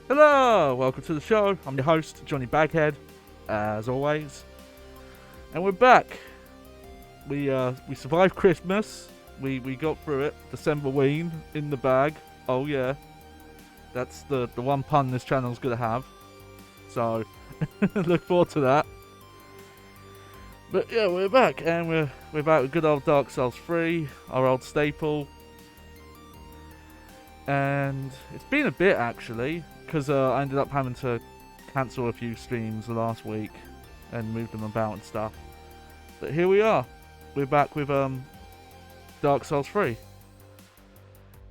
Hello, welcome to the show. I'm your host, Johnny Baghead, as always, and we're back. We survived Christmas. We got through it. December ween in the bag. Oh yeah, that's the one pun this channel's gonna have. So look forward to that. But yeah, we're back, and we're back with good old Dark Souls 3, our old staple. And it's been a bit actually, because I ended up having to cancel a few streams last week and move them about and stuff. But here we are. We're back with Dark Souls 3.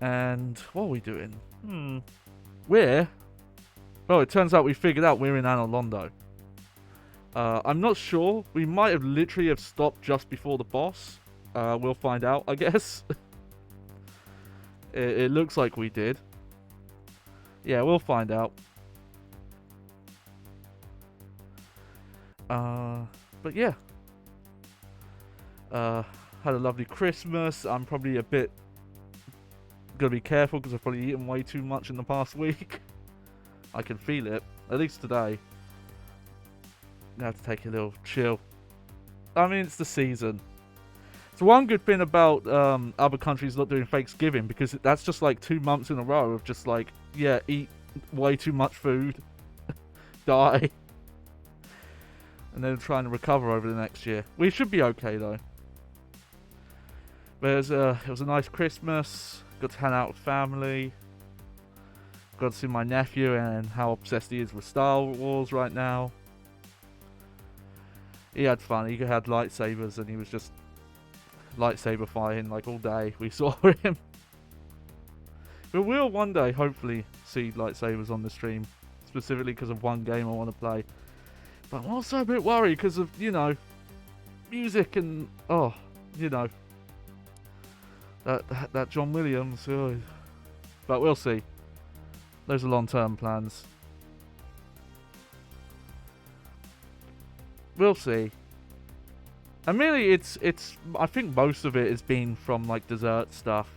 And what are we doing? Well, it turns out we figured out we're in Anor Londo. I'm not sure. We might have literally have stopped just before the boss. We'll find out, I guess. It looks like we did. Yeah, we'll find out. But yeah. Had a lovely Christmas. I'm probably a bit gonna be careful because I've probably eaten way too much in the past week. I can feel it. At least today. I have to take a little chill. I mean, it's the season. It's one good thing about other countries not doing Thanksgiving, because that's just like 2 months in a row of just like, yeah, eat way too much food, die, and then trying to recover over the next year. We should be okay though. But it was a nice Christmas. Got to hang out with family. Got to see my nephew and how obsessed he is with Star Wars right now. He had fun. He had lightsabers and he was just lightsaber fighting like all day. We saw him. But we'll one day hopefully see lightsabers on the stream, specifically because of one game I want to play. But I'm also a bit worried because of, you know, music and you know, that John Williams. But we'll see. Those are long-term plans. We'll see. And really, it's. I think most of it has been from like dessert stuff,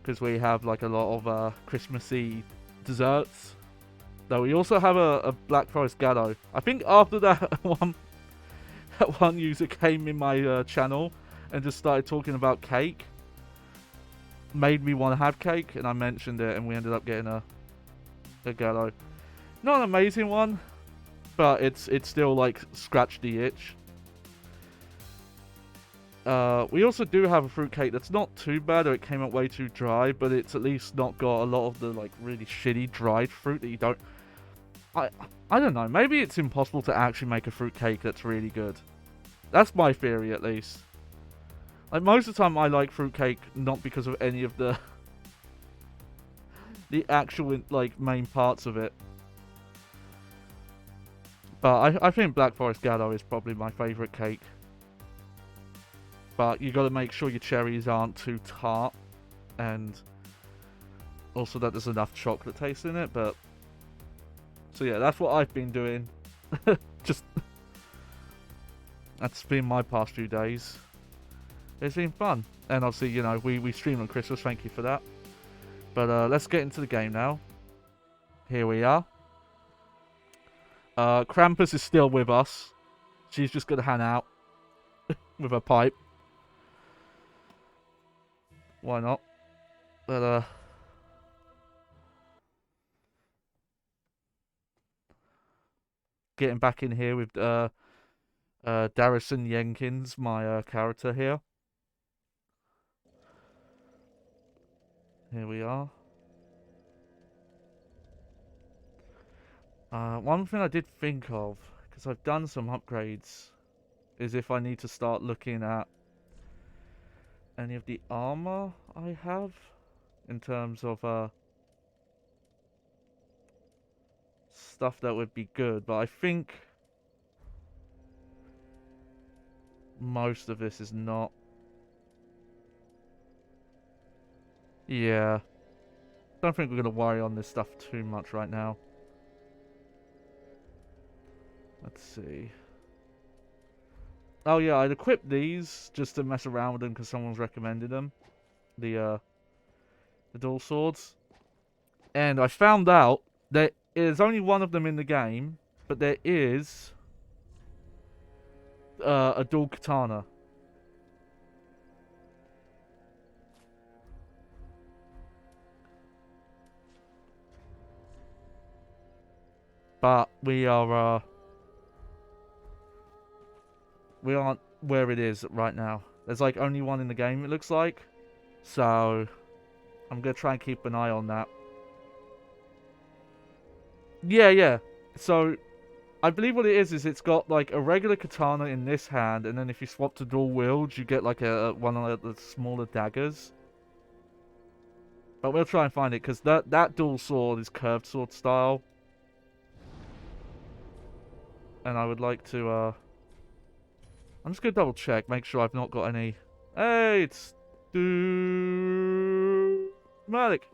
because we have like a lot of Christmassy desserts. Though we also have a Black Forest Gatto. I think after that one user came in my channel and just started talking about cake, made me want to have cake, and I mentioned it, and we ended up getting a Gatto. Not an amazing one, but it's still like scratched the itch. We also do have a fruitcake that's not too bad, or it came out way too dry, but it's at least not got a lot of the like really shitty dried fruit that you don't. I don't know. Maybe it's impossible to actually make a fruitcake that's really good. That's my theory, at least. Like most of the time, I like fruitcake not because of any of the actual like main parts of it. But I think Black Forest Gatto is probably my favourite cake. But you got to make sure your cherries aren't too tart, and also that there's enough chocolate taste in it. But so yeah, that's what I've been doing. Just that's been my past few days. It's been fun, and obviously, you know, we stream on Christmas. Thank you for that. But let's get into the game now. Here we are. Krampus is still with us. She's just gonna hang out with her pipe. Why not? But getting back in here with Darrison Jenkins, my character here. Here we are. One thing I did think of, because I've done some upgrades, is if I need to start looking at any of the armor I have in terms of stuff that would be good, but I think most of this is not. Yeah, don't think we're gonna worry on this stuff too much right now. Let's see. Oh yeah, I'd equip these just to mess around with them because someone's recommended them. The dual swords. And I found out there is only one of them in the game, but there is a dual katana. But we aren't where it is right now. There's like only one in the game, it looks like. So I'm gonna try and keep an eye on that. Yeah. So I believe what it is it's got like a regular katana in this hand, and then if you swap to dual wield, you get like one of the smaller daggers. But we'll try and find it, because that dual sword is curved sword style. And I would like to, I'm just gonna double check, make sure I've not got any... Hey, it's... Malik.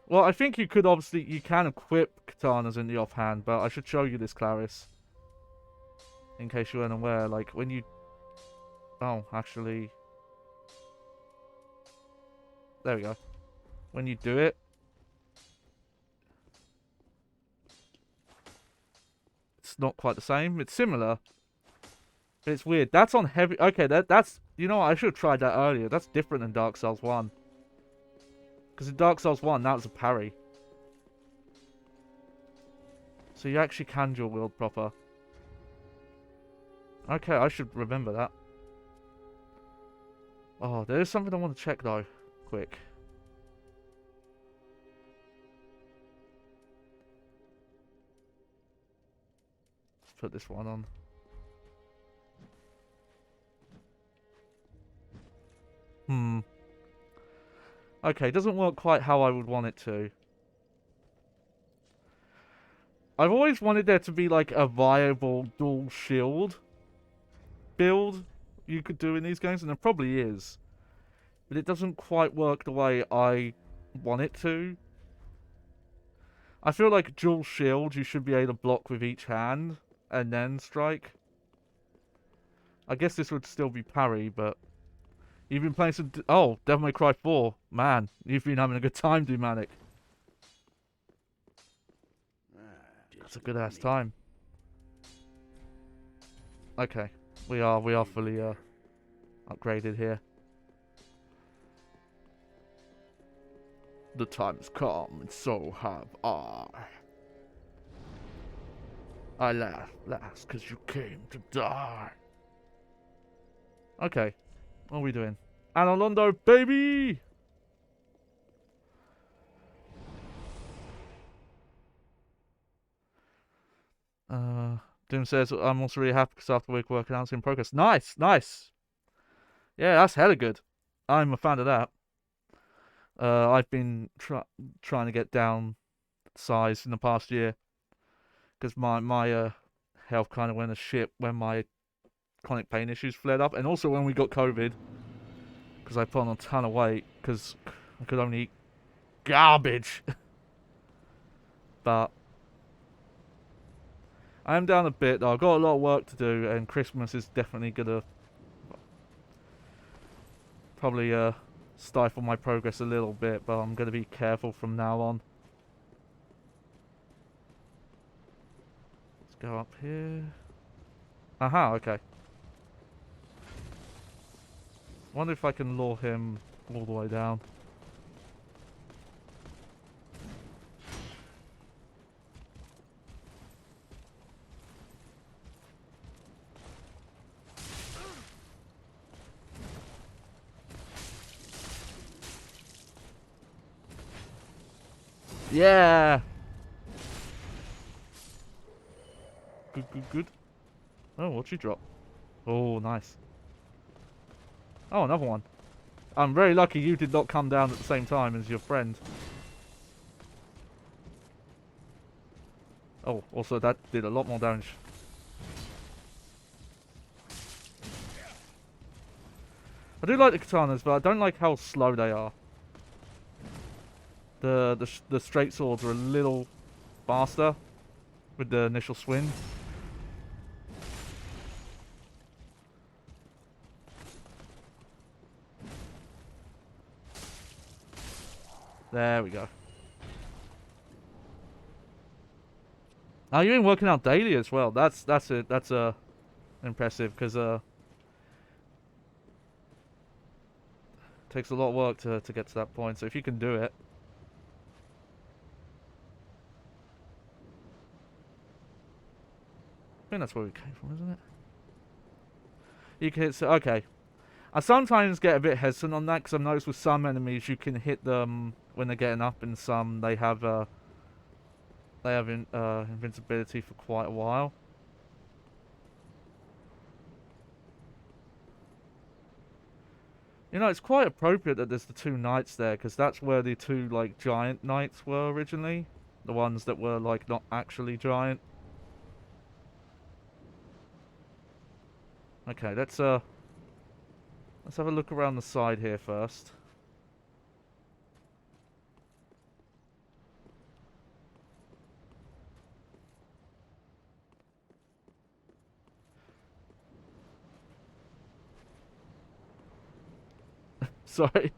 Well, I think you could obviously... You can equip katanas in the offhand, but I should show you this, Clarice. In case you weren't aware, like, when you... Oh, actually... There we go. When you do it... It's not quite the same. It's similar. But it's weird. That's on heavy... Okay, that's... You know what? I should have tried that earlier. That's different than Dark Souls 1. Because in Dark Souls 1, that was a parry. So you actually can dual wield proper. Okay, I should remember that. Oh, there is something I want to check though. Quick. Let's put this one on. Okay, doesn't work quite how I would want it to. I've always wanted there to be like a viable dual shield build you could do in these games, and there probably is. But it doesn't quite work the way I want it to. I feel like dual shield you should be able to block with each hand and then strike. I guess this would still be parry, but... You've been playing some... Oh, Devil May Cry 4. Man, you've been having a good time, Manic. That's a good ass time. Okay. We are fully upgraded here. The time's come, and so have I. I laugh last because you came to die. Okay. What are we doing? Anolondo, baby! Doom says, I'm also really happy because after week working out, it's in progress. Nice, nice. Yeah, that's hella good. I'm a fan of that. I've been trying to get down size in the past year because my health kind of went to shit when my chronic pain issues flared up, and also when we got COVID, because I put on a ton of weight because I could only eat garbage. But I am down a bit though. I've got a lot of work to do, and Christmas is definitely gonna probably stifle my progress a little bit, but I'm gonna be careful from now on. Let's go up here. Aha, okay. Wonder if I can lure him all the way down. Yeah! Good, good, good. Oh, what'd you drop? Oh, nice. Oh, another one. I'm very lucky you did not come down at the same time as your friend. Oh, also that did a lot more damage. I do like the katanas, but I don't like how slow they are. The straight swords are a little faster with the initial swing. There we go. Oh, you're working out daily as well. That's it. That's impressive because takes a lot of work to get to that point. So if you can do it, I think that's where we came from, isn't it? You can hit. So okay. I sometimes get a bit hesitant on that because I've noticed with some enemies you can hit them when they're getting up, and some they have invincibility for quite a while. You know, it's quite appropriate that there's the two knights there, because that's where the two, like, giant knights were originally. The ones that were, like, not actually giant. Okay, let's have a look around the side here first. Sorry.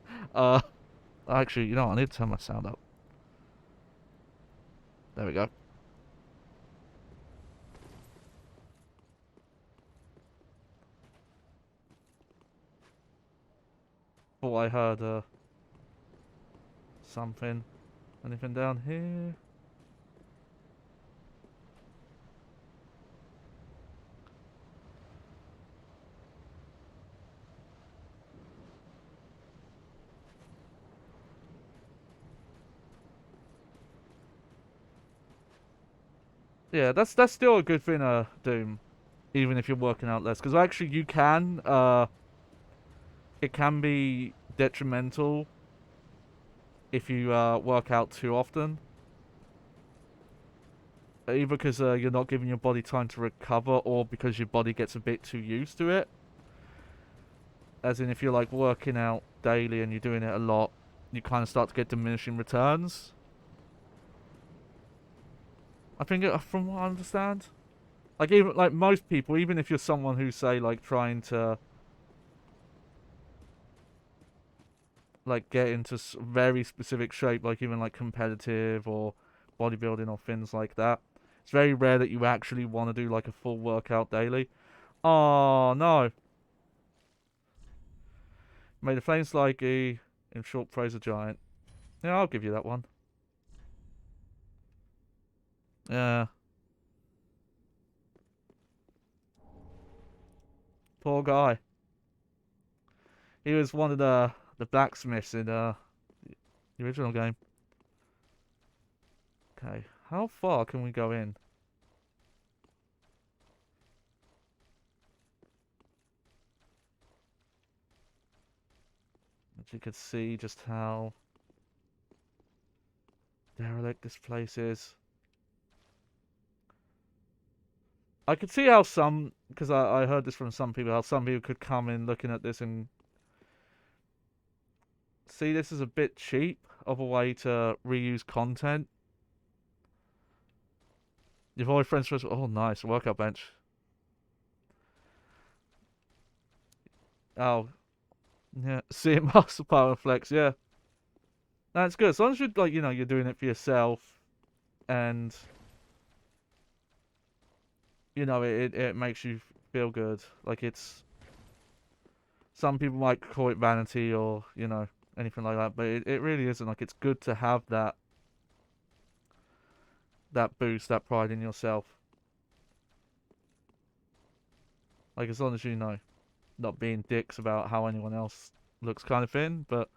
Actually, you know what? I need to turn my sound up. There we go. Oh, I heard, something. Anything down here? Yeah, that's still a good thing, Doom. Even if you're working out less. Because actually you can, it can be detrimental if you work out too often. Either because you're not giving your body time to recover, or because your body gets a bit too used to it. As in, if you're like working out daily and you're doing it a lot, you kind of start to get diminishing returns. I think, from what I understand, like even like most people, even if you're someone who's say like trying to like get into very specific shape, like even like competitive or bodybuilding or things like that, it's very rare that you actually want to do like a full workout daily. Oh no! May the flames like in short praise a giant. Yeah, I'll give you that one. Yeah, poor guy. He was one of the blacksmiths in the original game. Okay, how far can we go in? As you could see just how derelict this place is. I could see how some, because I heard this from some people, how some people could come in looking at this and see this is a bit cheap of a way to reuse content. You've always friends first. Oh, nice workout bench. Oh, yeah. See it muscle power flex. Yeah, that's good. As long as you're like you're doing it for yourself, and it makes you feel good. Like it's some people might call it vanity or anything like that, but it really isn't. Like it's good to have that boost, that pride in yourself. Like as long as not being dicks about how anyone else looks kind of thing, but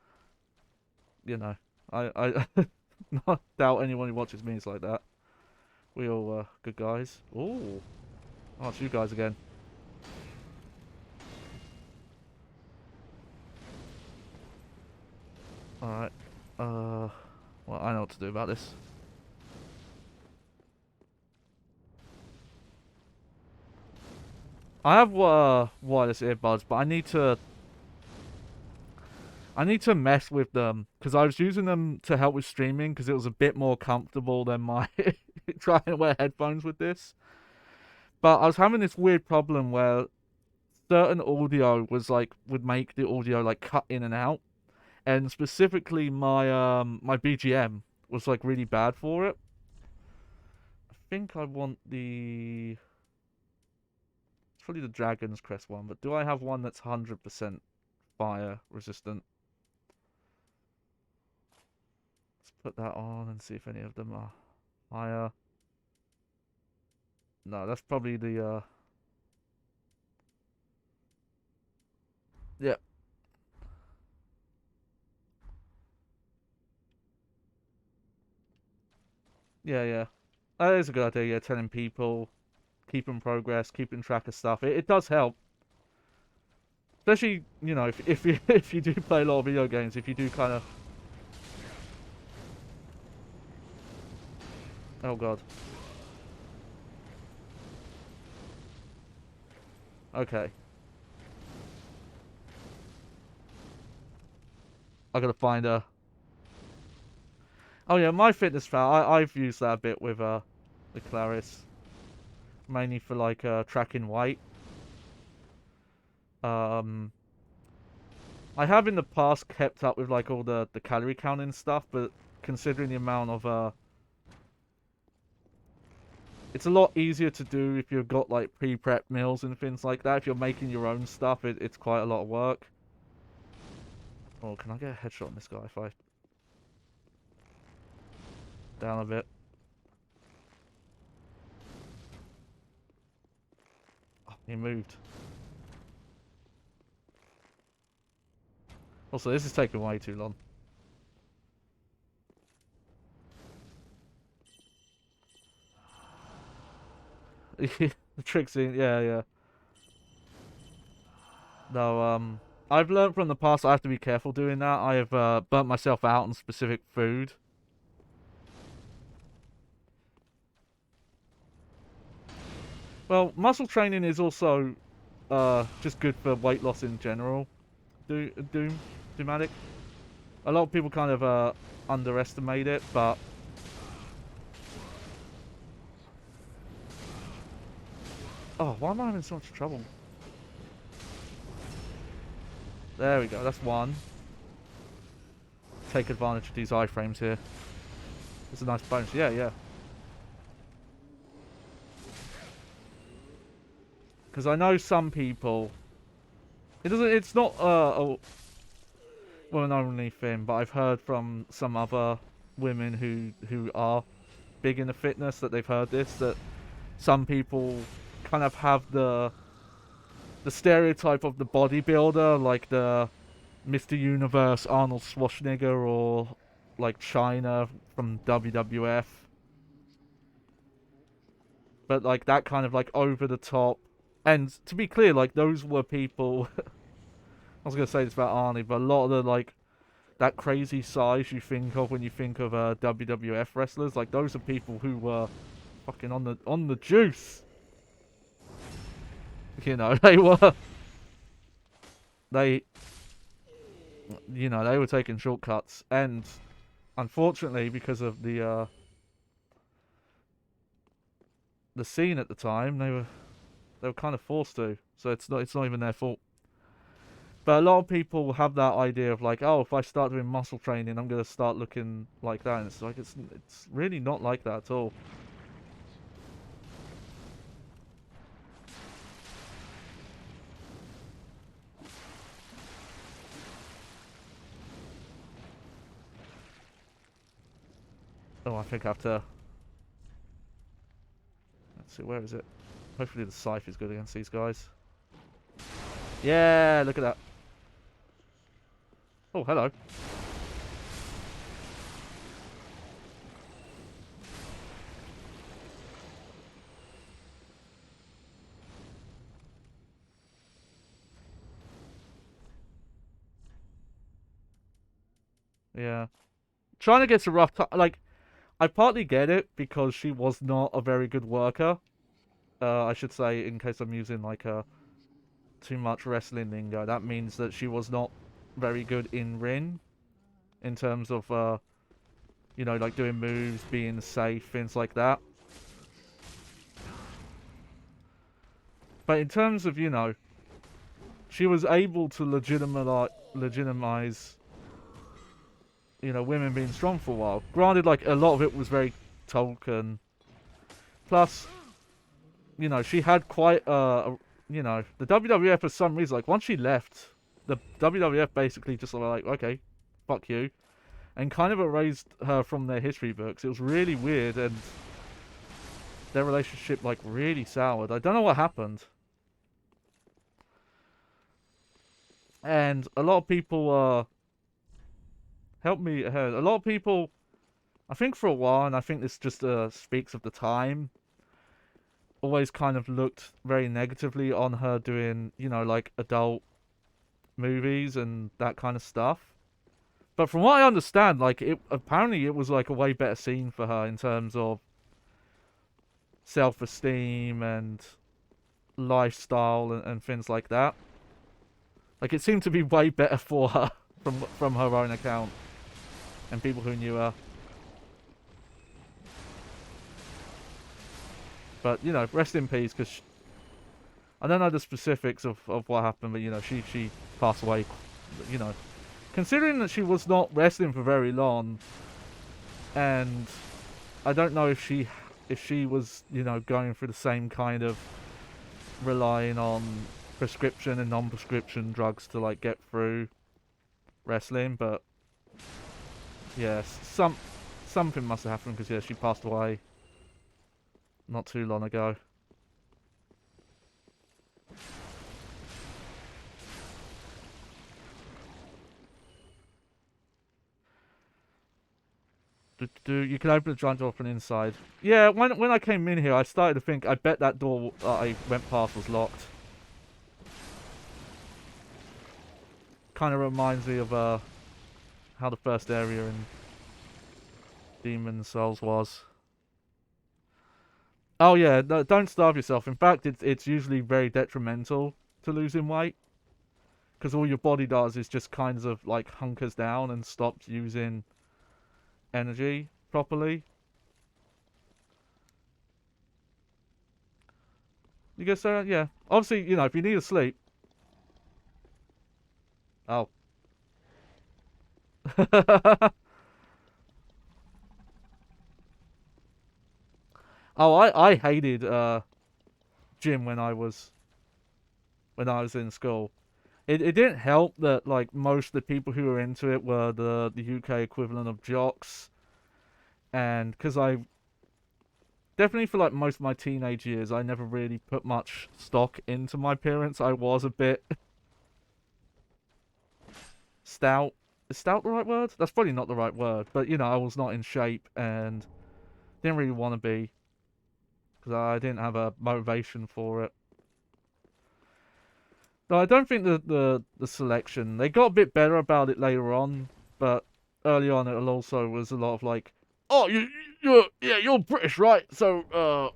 I not doubt anyone who watches me is like that. We all good guys. Ooh. Oh, it's you guys again. Alright. Well, I know what to do about this. I have wireless earbuds, but I need to mess with them because I was using them to help with streaming because it was a bit more comfortable than my trying to wear headphones with this. But I was having this weird problem where certain audio was like would make the audio like cut in and out, and specifically my BGM was like really bad for it. I think I want the it's probably the Dragon's Crest one, but do I have one that's 100% fire resistant? Let's put that on and see if any of them are higher. No, that's probably the yeah. Yeah, yeah. That is a good idea, yeah, telling people, keeping progress, keeping track of stuff. It does help. Especially, you know, if you if you do play a lot of video games, if you do kind of oh god. Okay. I gotta find a oh yeah, my fitness pal, I've used that a bit with the Claris. Mainly for like tracking weight. Um I have in the past kept up with like all the calorie counting stuff, but considering the amount of it's a lot easier to do if you've got like pre-prep meals and things like that. If you're making your own stuff, it's quite a lot of work. Oh, can I get a headshot on this guy if I down a bit? Oh, he moved. Also, this is taking way too long. The trick's in, yeah, yeah. No, I've learned from the past I have to be careful doing that. I have burnt myself out on specific food. Well, muscle training is also just good for weight loss in general. Doomatic. A lot of people kind of underestimate it, but oh, why am I having so much trouble? There we go. That's one. Take advantage of these iframes here. It's a nice bonus. Yeah, yeah. Because I know some people. It doesn't. It's not a woman-only thing, but I've heard from some other women who are big into fitness that they've heard this, that some people kind of have the stereotype of the bodybuilder, like the Mr. Universe Arnold Schwarzenegger or like China from WWF. But like that kind of like over the top. And to be clear, like those were people I was gonna say this about Arnie, but a lot of the like that crazy size you think of when you think of WWF wrestlers, like those are people who were fucking on the juice. You know, they they were taking shortcuts, and unfortunately because of the scene at the time, they were kind of forced to. So it's not even their fault. But a lot of people have that idea of like, oh, if I start doing muscle training, I'm gonna start looking like that. And it's like it's really not like that at all. Oh, I think I have to. Let's see, where is it? Hopefully the scythe is good against these guys. Yeah, look at that. Oh, hello. Yeah. China gets a rough time. Like, I partly get it because she was not a very good worker. I should say, in case I'm using like a too much wrestling lingo, that means that she was not very good in ring in terms of like doing moves, being safe, things like that. But in terms of she was able to legitimize women being strong for a while. Granted, like, a lot of it was very token. Plus, she had quite the WWF for some reason, like, once she left, the WWF basically just like, okay, fuck you, and kind of erased her from their history books. It was really weird, and their relationship, like, really soured. I don't know what happened. And a lot of people, help me ahead. A lot of people, I think for a while, and I think this just speaks of the time, always kind of looked very negatively on her doing, like, adult movies and that kind of stuff. But from what I understand, like, apparently it was like a way better scene for her in terms of self-esteem and lifestyle and things like that. Like, it seemed to be way better for her from her own account and people who knew her. But, rest in peace, because I don't know the specifics of what happened, but, she passed away, considering that she was not wrestling for very long, and I don't know if she was, going through the same kind of relying on prescription and non-prescription drugs to, like, get through wrestling, but yes, something must have happened, because, yeah, she passed away not too long ago. You can open the giant door from the inside. Yeah, when I came in here, I started to think, I bet that door that I went past was locked. Kind of reminds me of how the first area in Demon Souls was. Oh yeah, no, don't starve yourself. In fact, it's usually very detrimental to losing weight, because all your body does is just kind of like hunkers down and stops using energy properly. You guess so? Yeah. Obviously, if you need to sleep. Oh. Oh, I hated gym when I was in school. It didn't help that, like, most of the people who were into it were the UK equivalent of jocks, and because I definitely, for like most of my teenage years, I never really put much stock into my appearance. I was a bit stout. Is stout the right word? That's probably not the right word, but I was not in shape and didn't really want to be, because I didn't have a motivation for it. No, I don't think the selection, they got a bit better about it later on, but early on it also was a lot of like, oh, you're British, right? So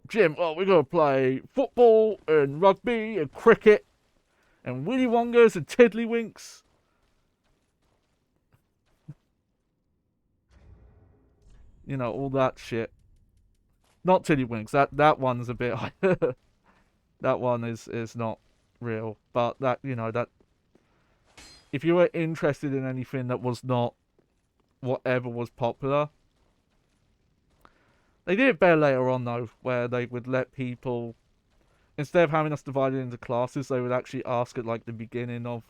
Jim, we're gonna play football and rugby and cricket and Willy Wongas and Tiddlywinks. All that shit. Not Tiddlywinks. That one's a bit. That one is not real. But that if you were interested in anything that was not whatever was popular, they did it better later on though, where they would let people, instead of having us divided into classes, they would actually ask at like the beginning of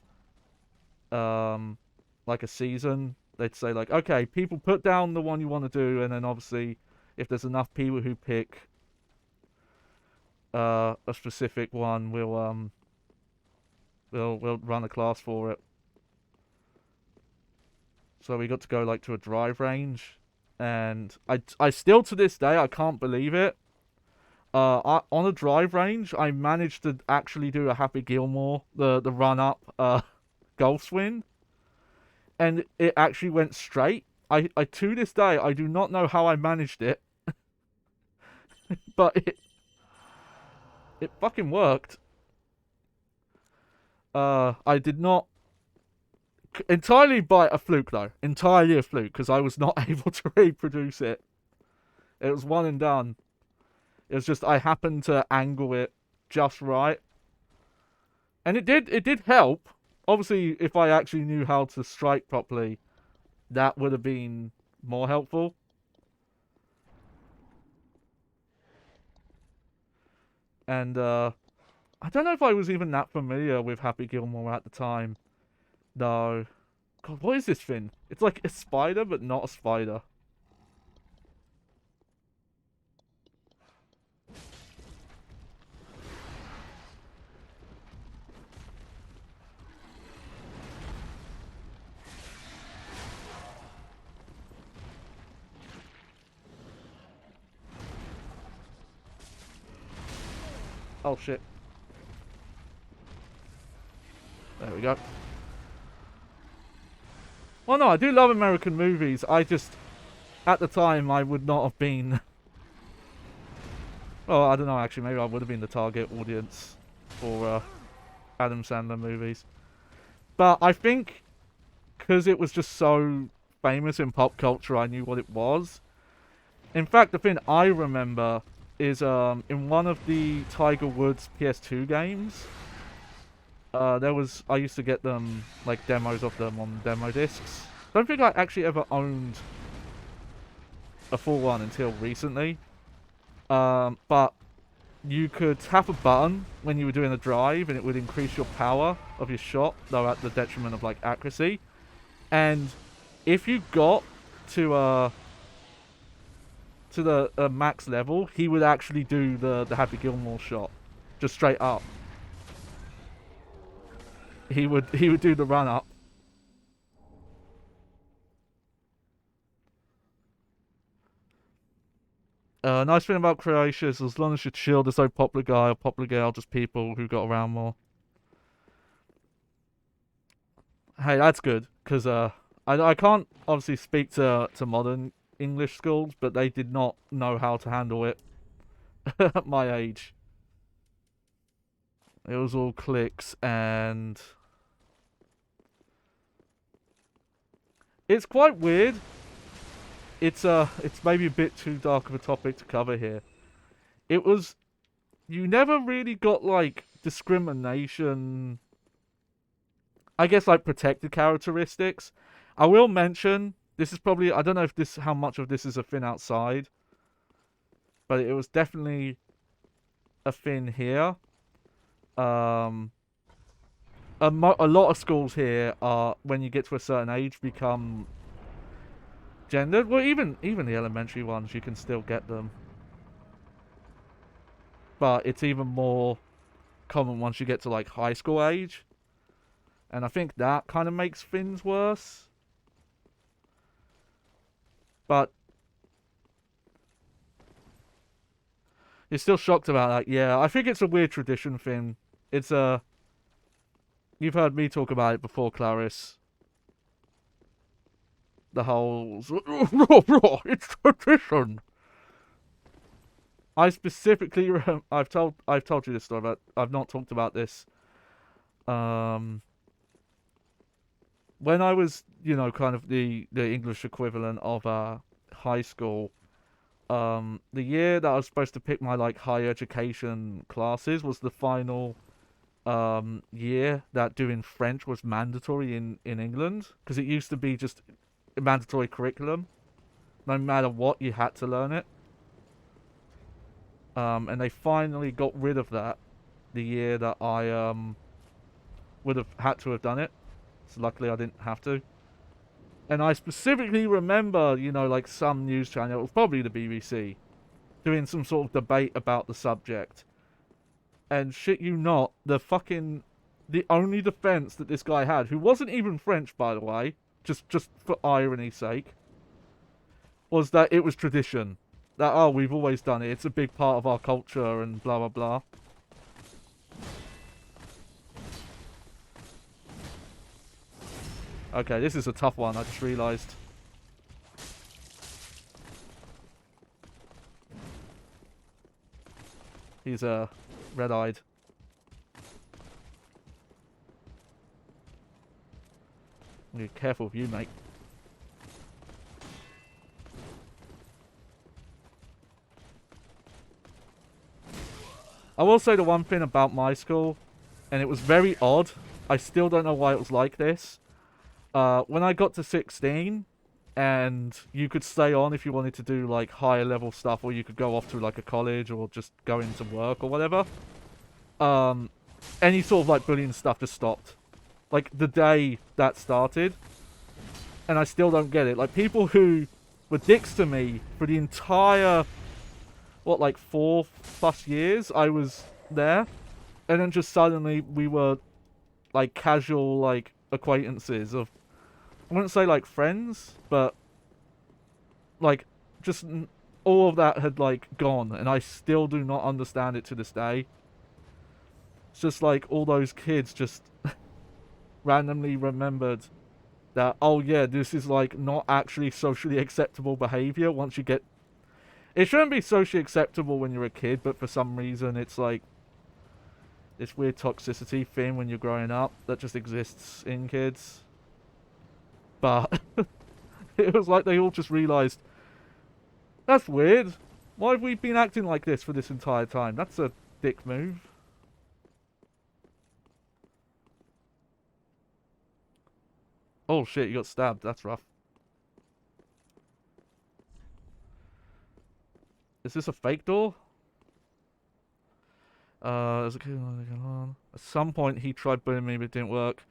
like a season. They'd say like, okay, people put down the one you want to do, and then obviously if there's enough people who pick a specific one, we'll run a class for it. So we got to go like to a drive range, and I still to this day I can't believe it. On a drive range, I managed to actually do a Happy Gilmore, the run up golf swing, and it actually went straight. I to this day I do not know how I managed it, but it fucking worked. I did not, entirely by a fluke though, entirely a fluke, because I was not able to reproduce it. It was one and done. It was just I happened to angle it just right, and it did help. Obviously, if I actually knew how to strike properly, that would have been more helpful. And I don't know if I was even that familiar with Happy Gilmore at the time. No. God, what is this thing? It's like a spider, but not a spider. Oh shit. There we go. Well, no, I do love American movies. I just, at the time, I would not have been. Well, I don't know, actually. Maybe I would have been the target audience for Adam Sandler movies. But I think because it was just so famous in pop culture, I knew what it was. In fact, the thing I remember is in one of the Tiger Woods PS2 games, I used to get them, like, demos of them on demo discs. Don't think I actually ever owned a full one until recently. But you could tap a button when you were doing a drive and it would increase your power of your shot, though at the detriment of, like, accuracy. And if you got to the max level, he would actually do the Happy Gilmore shot. Just straight up. He would do the run up. Nice thing about Croatia is as long as you're chill, there's no popular guy or popular girl, just people who got around more. Hey, that's good, because I can't obviously speak to modern English schools, but they did not know how to handle it at my age. It was all clicks, and it's quite weird. It's maybe a bit too dark of a topic to cover here. It was, you never really got, like, discrimination, I guess, like, protected characteristics. I will mention, this is probably, I don't know if this, how much of this is a thing outside, but it was definitely a thing here. A lot of schools here are, when you get to a certain age, become gendered. Well, even the elementary ones, you can still get them. But it's even more common once you get to, like, high school age. And I think that kind of makes things worse. But you're still shocked about that. Yeah, I think it's a weird tradition thing. It's a... You've heard me talk about it before, Clarice. The whole... It's tradition. I specifically... I've told you this story, but I've not talked about this. When I was, you know, kind of the English equivalent of high school, the year that I was supposed to pick my, like, higher education classes was the final year that doing French was mandatory in England, because it used to be just a mandatory curriculum. No matter what, you had to learn it. And they finally got rid of that the year that I would have had to have done it. So luckily I didn't have to. And I specifically remember, you know, like, some news channel, it was probably the BBC, doing some sort of debate about the subject. And shit you not, the only defense that this guy had, who wasn't even French, by the way, just for irony's sake, was that it was tradition. That, oh, we've always done it, it's a big part of our culture, and blah blah blah. Okay, this is a tough one, I just realised. He's red-eyed. Be careful with you, mate. I will say the one thing about my school, and it was very odd, I still don't know why it was like this. When I got to 16, and you could stay on if you wanted to do like higher level stuff, or you could go off to like a college or just go into work or whatever. Any sort of like bullying stuff just stopped. Like the day that started, and I still don't get it. Like people who were dicks to me for the entire, what, like 4+ years I was there, and then just suddenly we were like casual like acquaintances of, I wouldn't say like friends, but like just all of that had like gone, and I still do not understand it to this day. It's just like all those kids just randomly remembered that, oh yeah, this is like not actually socially acceptable behavior once you get, it shouldn't be socially acceptable when you're a kid, but for some reason it's like this weird toxicity thing when you're growing up that just exists in kids. But it was like they all just realized, that's weird, why have we been acting like this for this entire time? That's a dick move. Oh shit, you got stabbed. That's rough. Is this a fake door? There's a kid on. At some point he tried bullying me but it didn't work.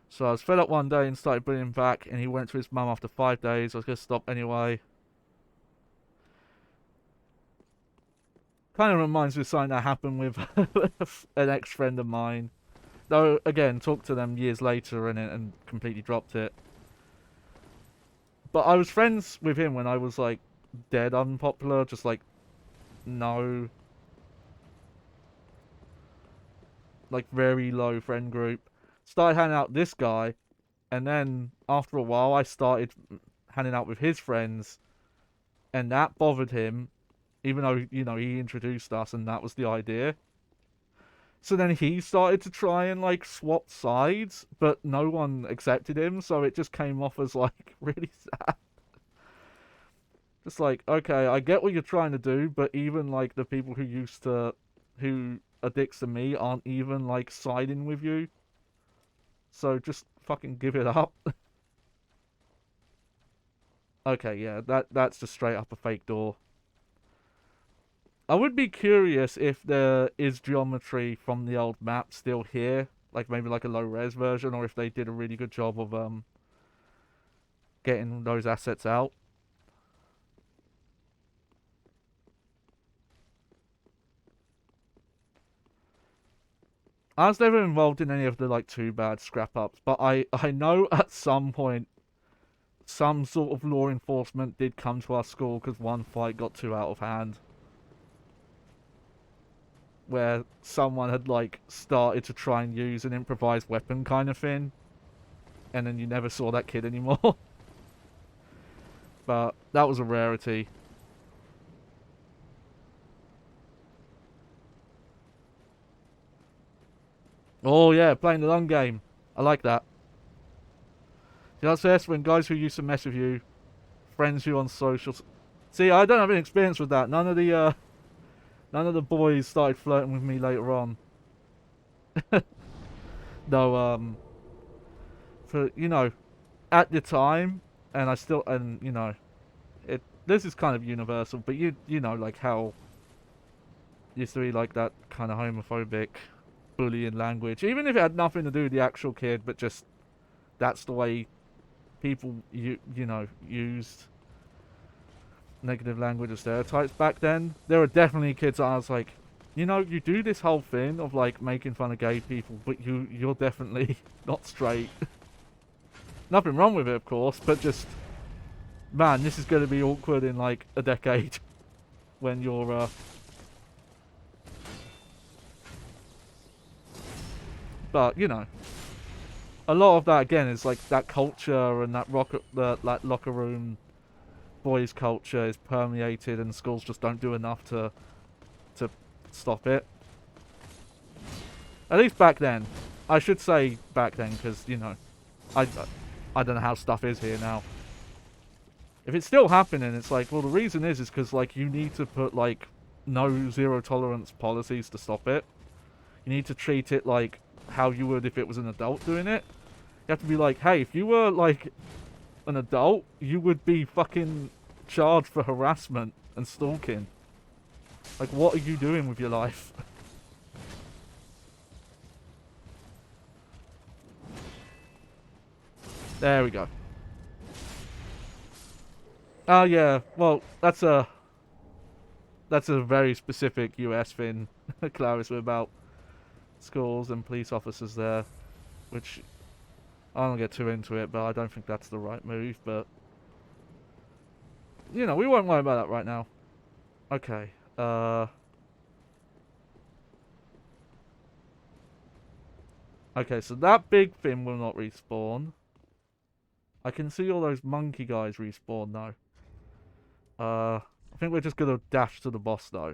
So I was fed up one day and started bullying him back, and he went to his mum after 5 days. I was going to stop anyway. Kind of reminds me of something that happened with an ex-friend of mine. Though, again, talked to them years later and completely dropped it. But I was friends with him when I was, like, dead unpopular. Just, like, no... like, very low friend group. Started hanging out with this guy. And then, after a while, I started hanging out with his friends. And that bothered him. Even though, you know, he introduced us and that was the idea. So then he started to try and, like, swap sides, but no one accepted him, so it just came off as, like, really sad. Just like, okay, I get what you're trying to do, but even, like, the people who are dicks to me aren't even, like, siding with you. So just fucking give it up. Okay, yeah, that's just straight up a fake door. I would be curious if there is geometry from the old map still here, like maybe like a low res version, or if they did a really good job of getting those assets out. I was never involved in any of the like too bad scrap ups, but I know at some point some sort of law enforcement did come to our school because one fight got too out of hand. Where someone had like started to try and use an improvised weapon kind of thing, and then you never saw that kid anymore. But that was a rarity. Oh yeah, playing the long game. I like that. That's this when guys who used to mess with you, friends you on socials. See, I don't have any experience with that. None of the boys started flirting with me later on. Though, for, you know, at the time, and I still, and, you know, this is kind of universal, but you know, like how used to be like that kind of homophobic bullying language, even if it had nothing to do with the actual kid, but just that's the way people, you know, used negative language or stereotypes back then. There were definitely kids that I was like, you know, you do this whole thing of like making fun of gay people, but you're definitely not straight. Nothing wrong with it, of course, but just, man, this is going to be awkward in like a decade when you're but you know, a lot of that again is like that culture and that that locker room boys culture is permeated, and schools just don't do enough to stop it. At least back then. I should say back then, because, you know, I don't know how stuff is here now. If it's still happening, it's like, well, the reason is because, like, you need to put, like, no zero tolerance policies to stop it. You need to treat it like how you would if it was an adult doing it. You have to be like, hey, if you were, like, an adult, you would be fucking charged for harassment and stalking. Like, what are you doing with your life? There we go. Oh yeah, well, that's a very specific US thing, Clarice, about schools and police officers there, which I don't get too into it, but I don't think that's the right move, but you know, we won't worry about that right now. Okay, okay, so that big thing will not respawn. I can see all those monkey guys respawn though. I think we're just gonna dash to the boss though.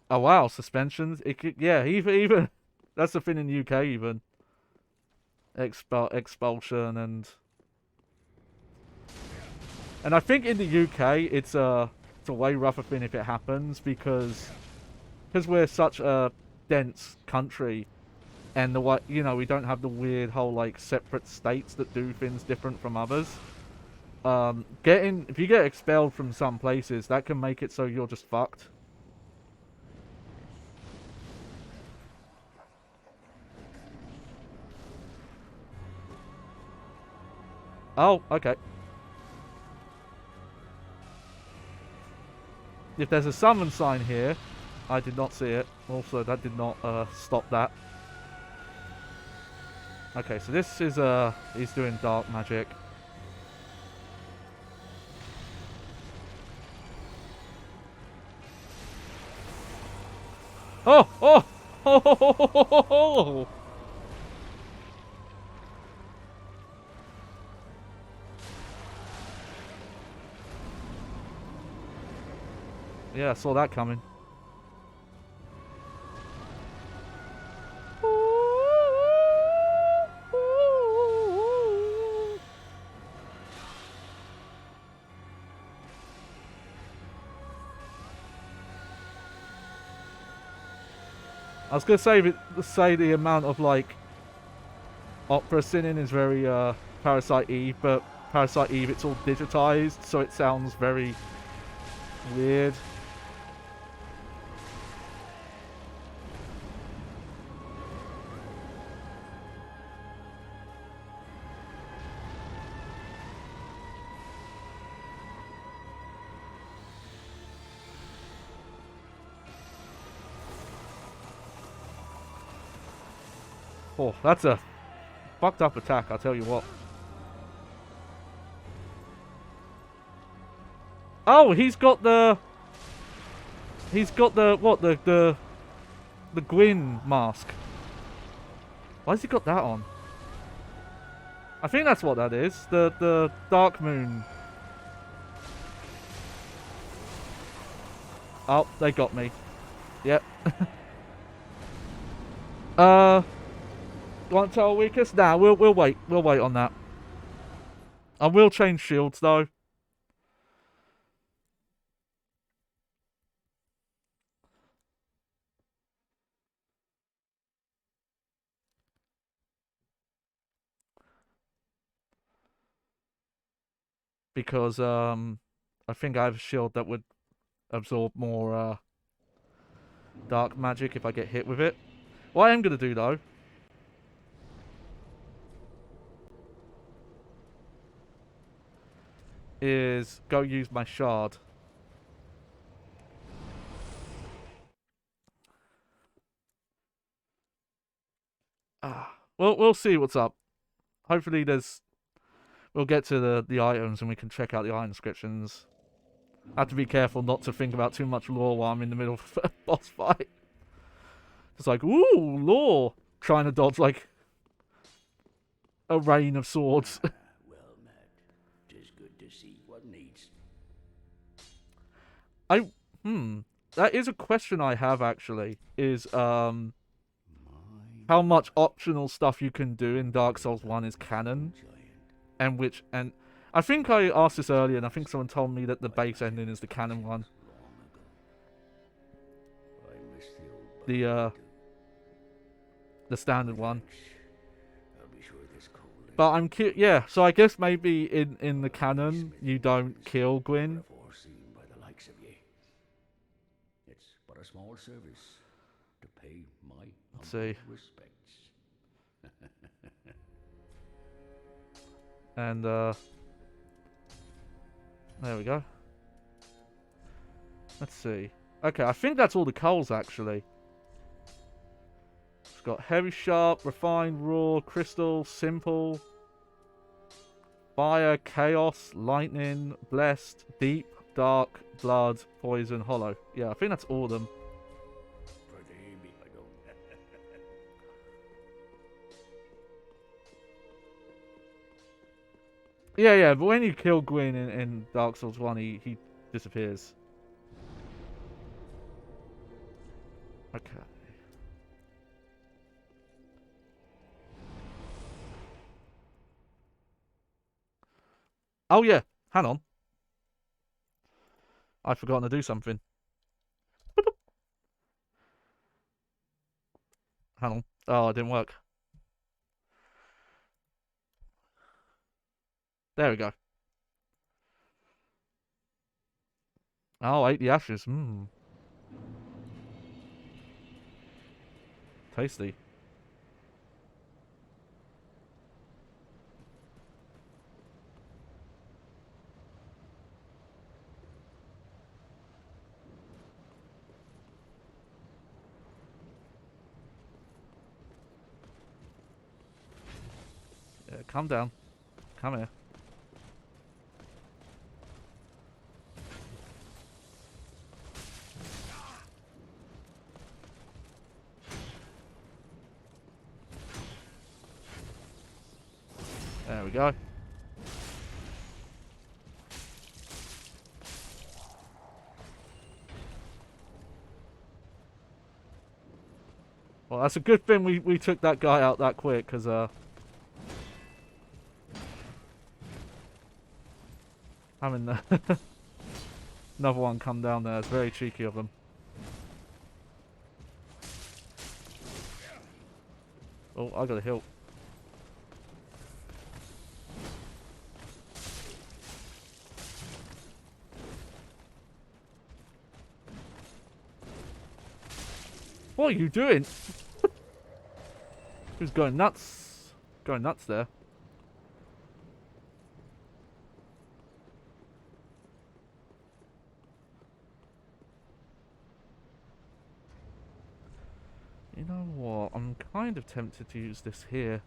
Oh wow, suspensions. It could, yeah, even that's the thing in the UK even expulsion and I think in the UK it's a way rougher thing if it happens because we're such a dense country and the way you know we don't have the weird whole like separate states that do things different from others. If you get expelled from some places, that can make it so you're just fucked. Oh, okay. If there's a summon sign here, I did not see it. Also, that did not stop that. Okay, so this is he's doing dark magic. Oh, oh, oh, oh, oh, oh, oh, oh. Yeah, I saw that coming. I was gonna say the amount of like opera singing is very Parasite Eve, but Parasite Eve it's all digitized, so it sounds very weird. Oh, that's a fucked up attack, I'll tell you what. Oh, he's got the what the Gwyn mask. Why's he got that on? I think that's what that is. The Dark Moon. Oh, they got me. Yep. Want to tell weakest? Nah, we'll wait. We'll wait on that. I will change shields though. Because I think I have a shield that would absorb more dark magic if I get hit with it. What I am gonna do though is go use my shard. We'll see what's up. Hopefully we'll get to the items and we can check out the item descriptions. I have to be careful not to think about too much lore while I'm in the middle of a boss fight. It's like, ooh, lore. Trying to dodge like a rain of swords. Well met. 'Tis good to see what needs. That is a question I have actually. Is how much optional stuff you can do in Dark Souls 1 is canon, and I think I asked this earlier, and I think someone told me that the base ending is the canon one. I miss the old The bucket the standard one. I'll be sure this coal is But I'm yeah. So I guess maybe in the canon you don't kill Gwyn. foreseen by the likes of ye. It's but a small service to pay my Let's humble see. respects. And there we go. Let's see. Okay, I think that's all the coals actually. It's got heavy, sharp, refined, raw, crystal, simple, fire, chaos, lightning, blessed, deep, dark, blood, poison, hollow. Yeah, I think that's all of them. Pretty me, I don't. Yeah, but when you kill Gwyn in Dark Souls 1, he disappears. Okay. Oh yeah, hang on. I've forgotten to do something. Hang on. Oh, it didn't work. There we go. Oh, I ate the ashes. Mmm. Tasty. Yeah, calm down. Come here. There we go. Well, that's a good thing we took that guy out that quick, because, having another one come down there is very cheeky of him. Oh, I gotta heal. What are you doing? Who's going nuts? Going nuts there. You know what? I'm kind of tempted to use this here.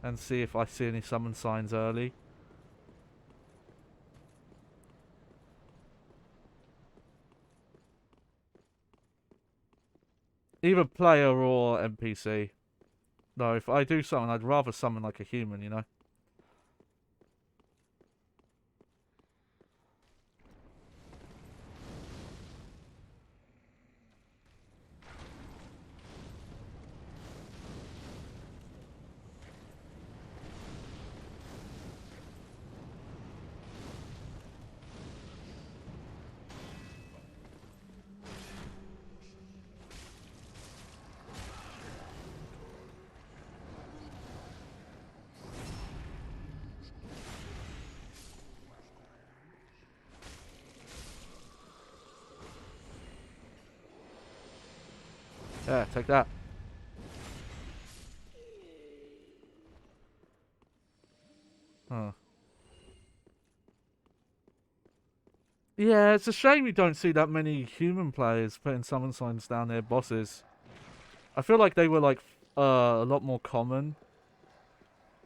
And see if I see any summon signs early. Either player or NPC. No, if I do summon, I'd rather summon like a human, you know? Yeah, take that. Huh. Yeah, it's a shame you don't see that many human players putting summon signs down their bosses. I feel like they were like a lot more common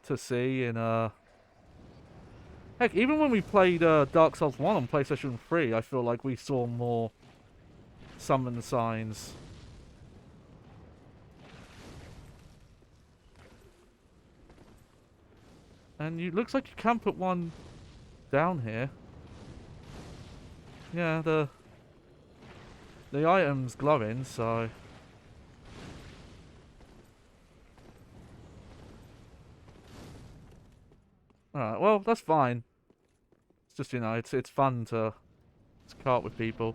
to see in heck, even when we played Dark Souls 1 on PlayStation 3, I feel like we saw more summon signs. And you looks like you can put one down here. Yeah, the item's glowing, so Alright, well, that's fine. It's just, you know, it's fun to cart with people.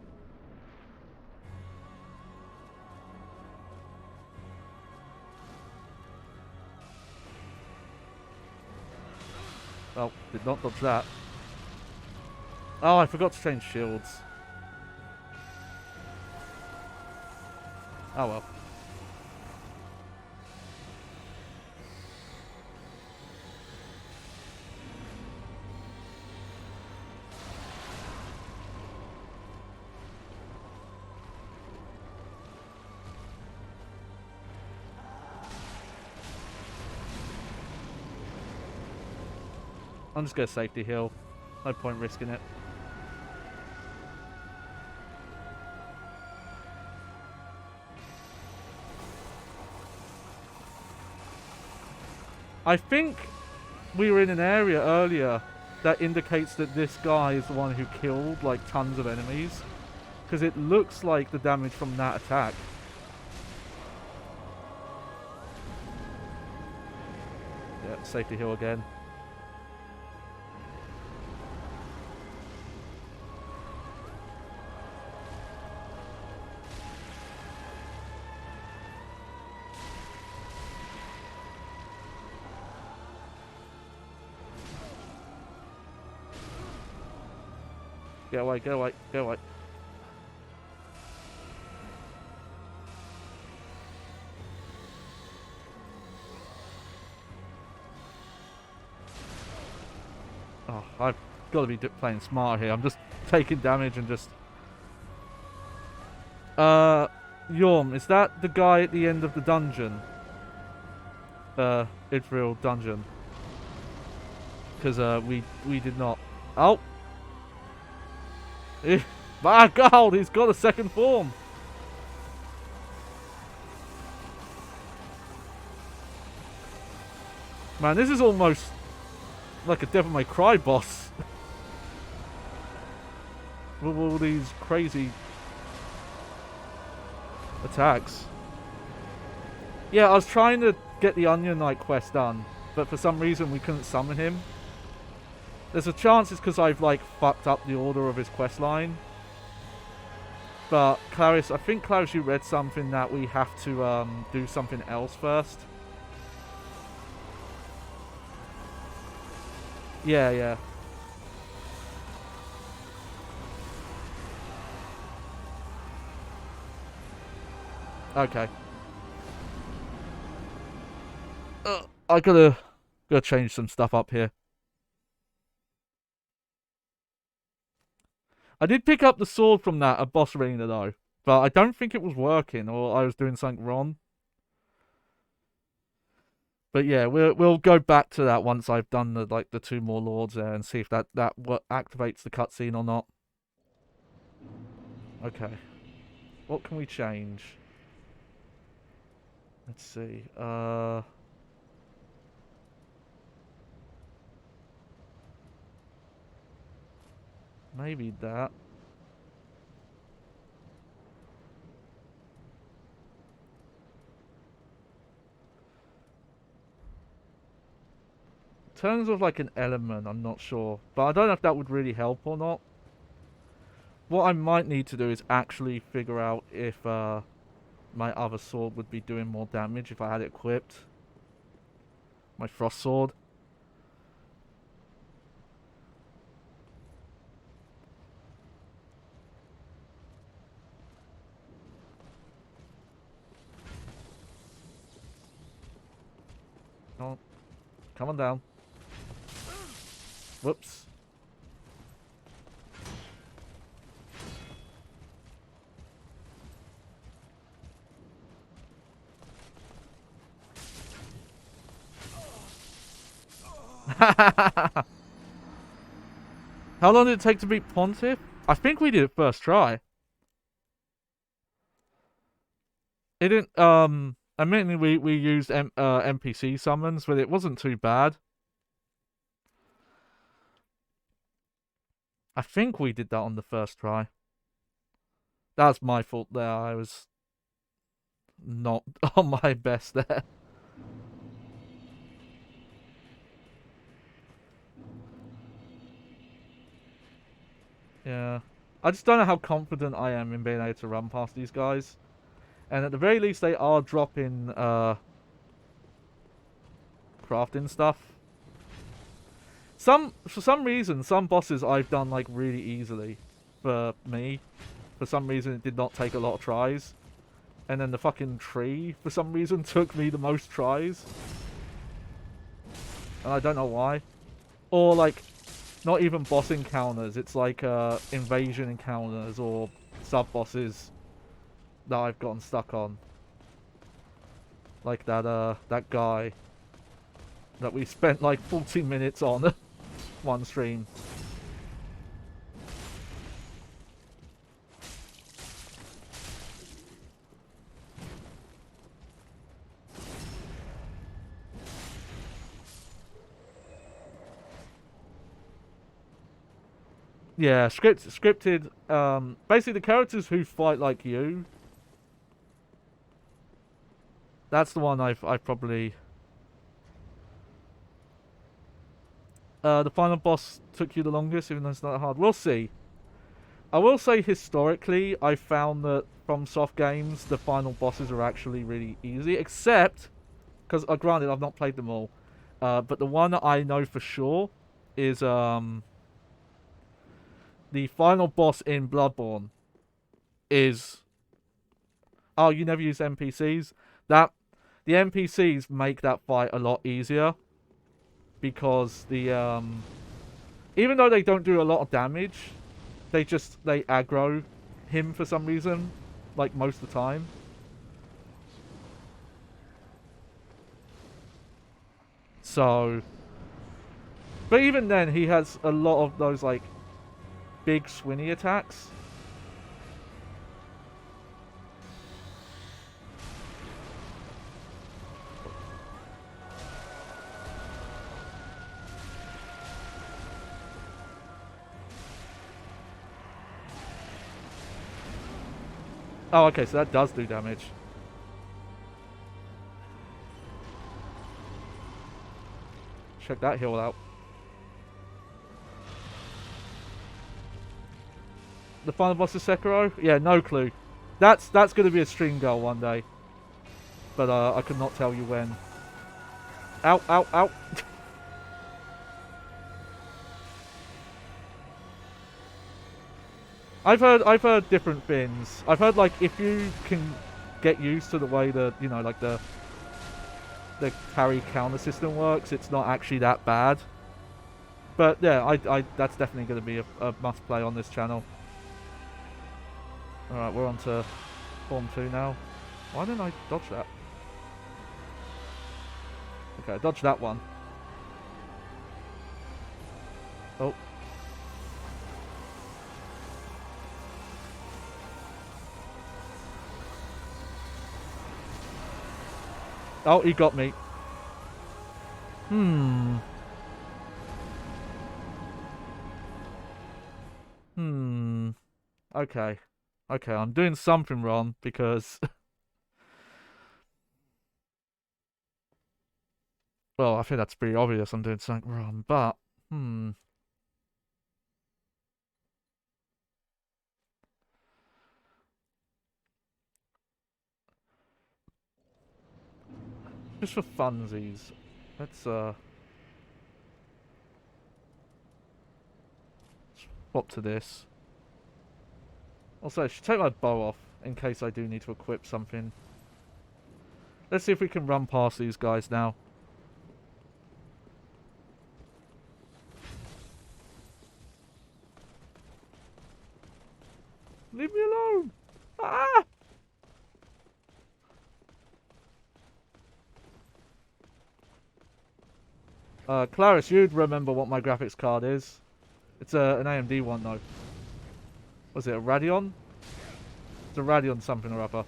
Oh, did not dodge that. Oh, I forgot to change shields. Oh well. I'm just gonna safety heal. No point risking it. I think we were in an area earlier that indicates that this guy is the one who killed like tons of enemies. Because it looks like the damage from that attack. Yeah, safety heal again. Get away, get away, get away. Oh, I've got to be playing smart here. I'm just taking damage and just... Yorm, is that the guy at the end of the dungeon? Israel dungeon. Because, we did not... Oh! My God, he's got a second form! Man, this is almost like a Devil May Cry boss. With all these crazy attacks. Yeah, I was trying to get the Onion Knight quest done, but for some reason we couldn't summon him. There's a chance it's because I've like fucked up the order of his quest line. But Clarice, I think Clarice, you read something that we have to do something else first. Yeah, yeah. Okay. I gotta change some stuff up here. I did pick up the sword from that at boss arena though, but I don't think it was working, or I was doing something wrong. But yeah, we'll go back to that once I've done the two more lords there and see if that what activates the cutscene or not. Okay, what can we change? Let's see. Maybe that. In terms of like an element, I'm not sure, but I don't know if that would really help or not. What I might need to do is actually figure out if my other sword would be doing more damage if I had it equipped. My frost sword. Oh, come on down. Whoops. How long did it take to beat Pontiff? I think we did it first try. It didn't, admittedly we used NPC summons, but it wasn't too bad. I think we did that on the first try. That's my fault there. I was not on my best there. Yeah. I just don't know how confident I am in being able to run past these guys. And at the very least, they are dropping crafting stuff. For some reason, some bosses I've done like really easily. For me, for some reason, it did not take a lot of tries. And then the fucking tree, for some reason, took me the most tries. And I don't know why. Or like, not even boss encounters. It's like invasion encounters or sub bosses that I've gotten stuck on. Like that guy that we spent like 40 minutes on one stream. Yeah, scripted. Basically, the characters who fight like you. That's the one I've probably. The final boss took you the longest, even though it's not hard. We'll see. I will say historically, I found that from soft games, the final bosses are actually really easy, except because, granted, I've not played them all, but the one that I know for sure is the final boss in Bloodborne is. Oh, you never use NPCs? The NPCs make that fight a lot easier because even though they don't do a lot of damage, they aggro him for some reason, like most of the time. So, but even then, he has a lot of those like big swingy attacks. Oh, okay, so that does do damage. Check that heal out. The final boss is Sekiro? Yeah, no clue. That's going to be a stream goal one day. But I could not tell you when. Ow, ow, ow. I've heard different things. I've heard like if you can get used to the way that, you know, like the parry counter system works, it's not actually that bad. But yeah, I that's definitely going to be a must play on this channel. Alright, we're on to Form 2 now. Why didn't I dodge that? Okay, I dodged that one. Oh. Oh, he got me. Okay. Okay, I'm doing something wrong because... well, I think that's pretty obvious I'm doing something wrong, but... Just for funsies. Let's swap to this. Also, I should take my bow off in case I do need to equip something. Let's see if we can run past these guys now. Leave me alone! Ah! Clarice, you'd remember what my graphics card is. It's an AMD one, though. Was it a Radeon? It's a Radeon something or other.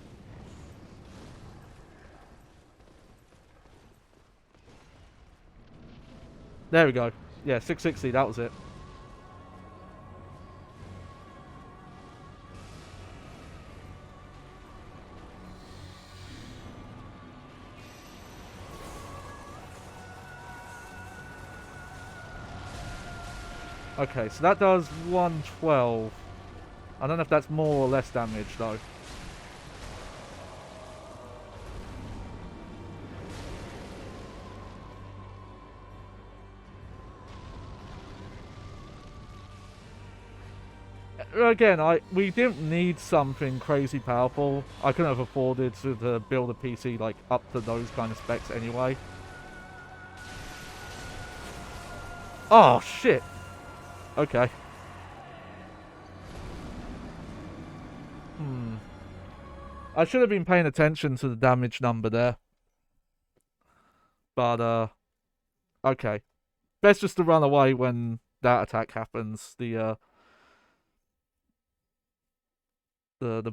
There we go. Yeah, 660, that was it. Okay, so that does 112. I don't know if that's more or less damage, though. Again, we didn't need something crazy powerful. I couldn't have afforded to build a PC like up to those kind of specs anyway. Oh shit. Okay. I should have been paying attention to the damage number there. But okay. Best just to run away when that attack happens. The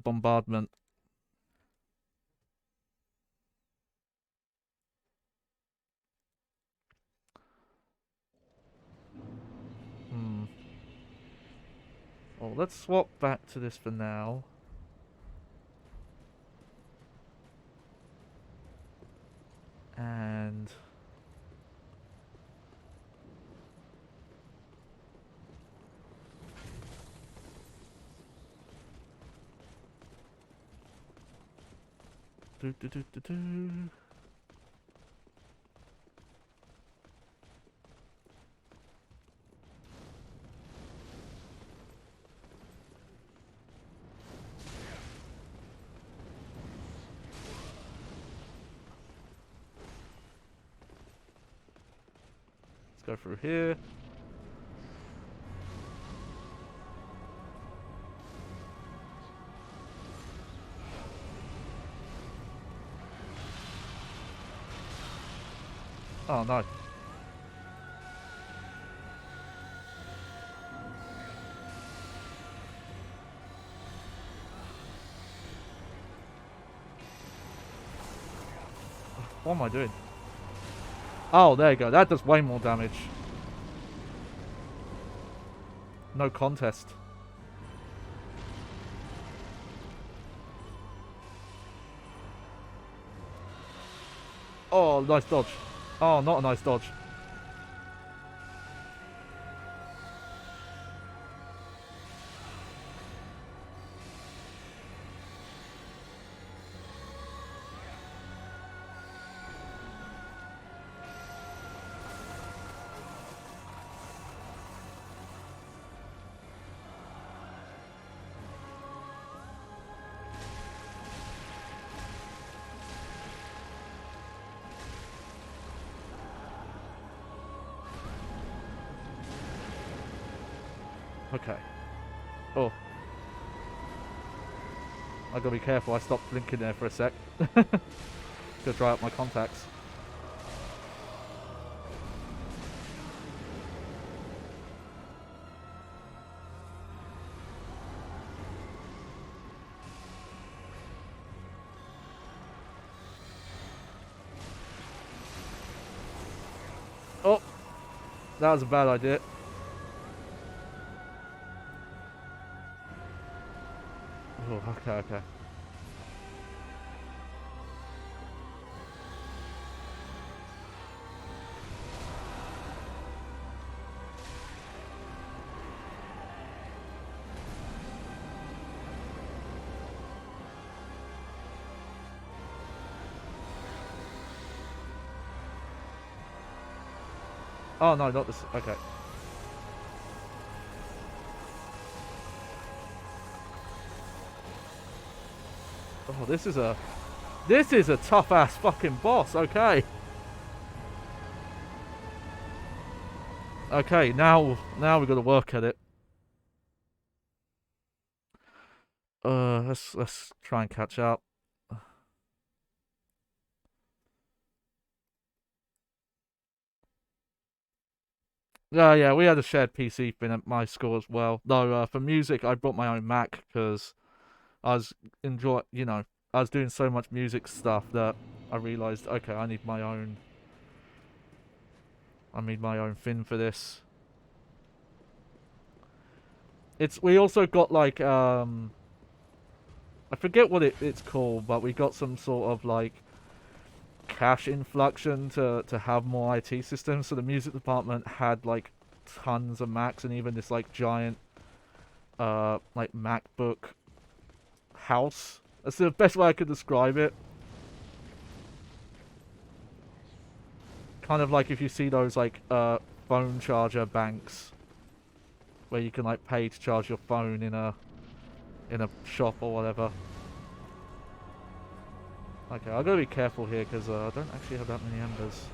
bombardment. Hmm. Well, let's swap back to this for now. And do do do do do. Let's go through here. Oh no. What am I doing? Oh, there you go. That does way more damage. No contest. Oh, nice dodge. Oh, not a nice dodge. Okay. Oh. I gotta be careful. I stopped blinking there for a sec. Go dry up my contacts. Oh, that was a bad idea. Oh, okay, okay. Oh no, not this. Okay. Oh, this is a tough ass fucking boss. Okay. Okay, now we got to work at it. Let's try and catch up. Yeah, we had a shared PC thing at my school as well. Though for music, I brought my own Mac because I was I was doing so much music stuff that I realized, okay, I need my own. I need my own thing for this. We also got like I forget what it's called, but we got some sort of like cash influxion to have more IT systems. So the music department had like tons of Macs and even this like giant like MacBook house. That's the best way I could describe it. Kind of like if you see those like phone charger banks where you can like pay to charge your phone in a shop or whatever. Okay, I've got to be careful here because I don't actually have that many embers.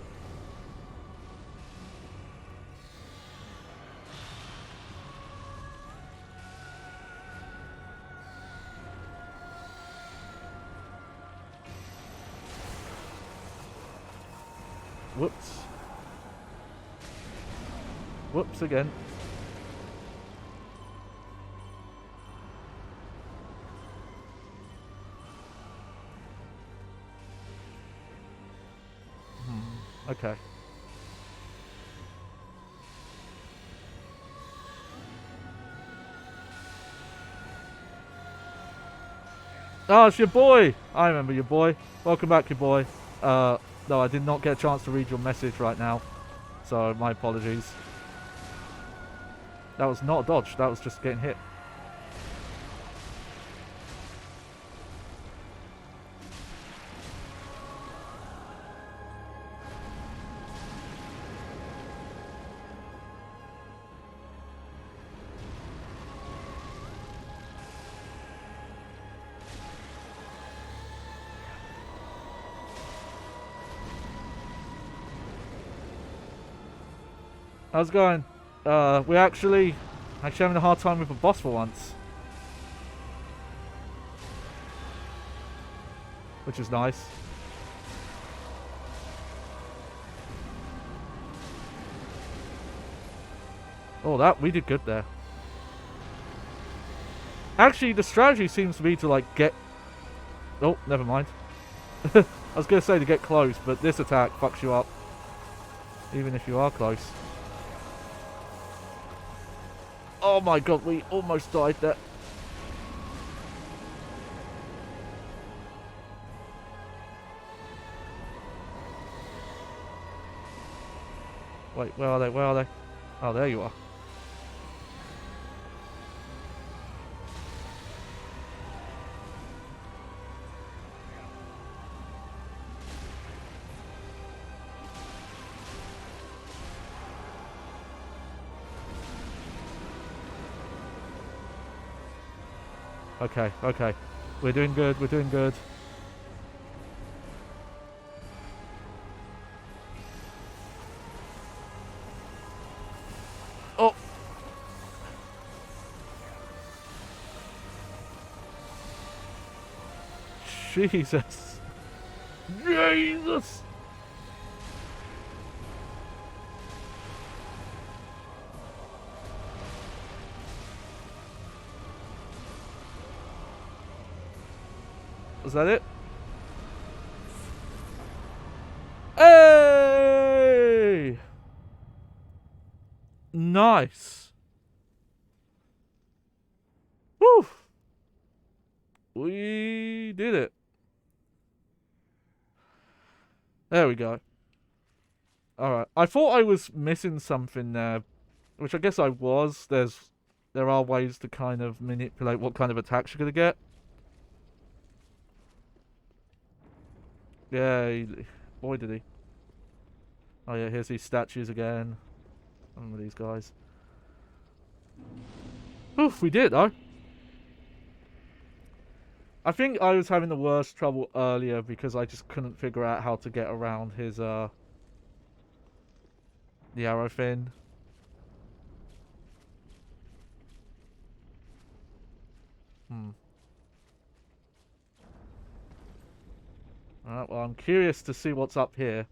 Whoops. Whoops again. Okay. Oh, it's your boy! I remember your boy. Welcome back, your boy. No, I did not get a chance to read your message right now. So, my apologies. That was not a dodge, that was just getting hit. How's it going? We're actually having a hard time with a boss for once. Which is nice. Oh, we did good there. Actually, the strategy seems to be to like get... Oh, never mind. I was going to say to get close, but this attack fucks you up. Even if you are close. Oh my god, we almost died there. Wait, where are they? Where are they? Oh, there you are. Okay, okay. We're doing good, we're doing good. Oh! Jesus! Jesus! Was that it? Hey! Nice. Woo! We did it. There we go. Alright. I thought I was missing something there, which I guess I was. There are ways to kind of manipulate what kind of attacks you're going to get. Yeah, boy did he. Oh yeah, here's these statues again. I remember these guys. Oof, we did though. I think I was having the worst trouble earlier because I just couldn't figure out how to get around his the arrow fin. Alright, well I'm curious to see what's up here.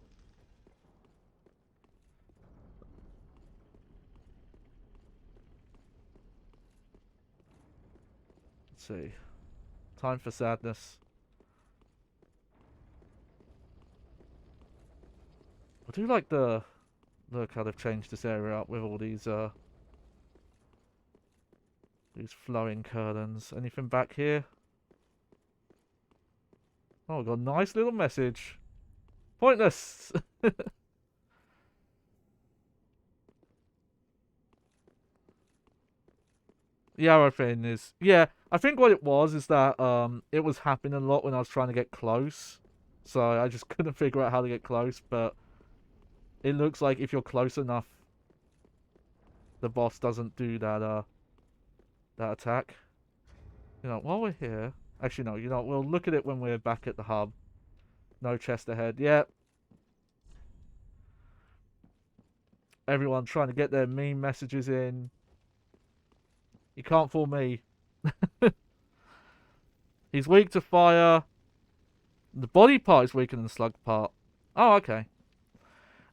Let's see. Time for sadness. I do like the look how they've changed this area up with all these flowing curtains. Anything back here? Oh, we got a nice little message. Pointless. The arrow thing is, yeah. I think what it was is that it was happening a lot when I was trying to get close, so I just couldn't figure out how to get close. But it looks like if you're close enough, the boss doesn't do that attack. You know, while we're here, actually no, you know, we'll look at it when we're back at the hub. No chest ahead. Yeah. Everyone trying to get their meme messages in. You can't fool me. He's weak to fire. The body part is weaker than the slug part. Oh, okay.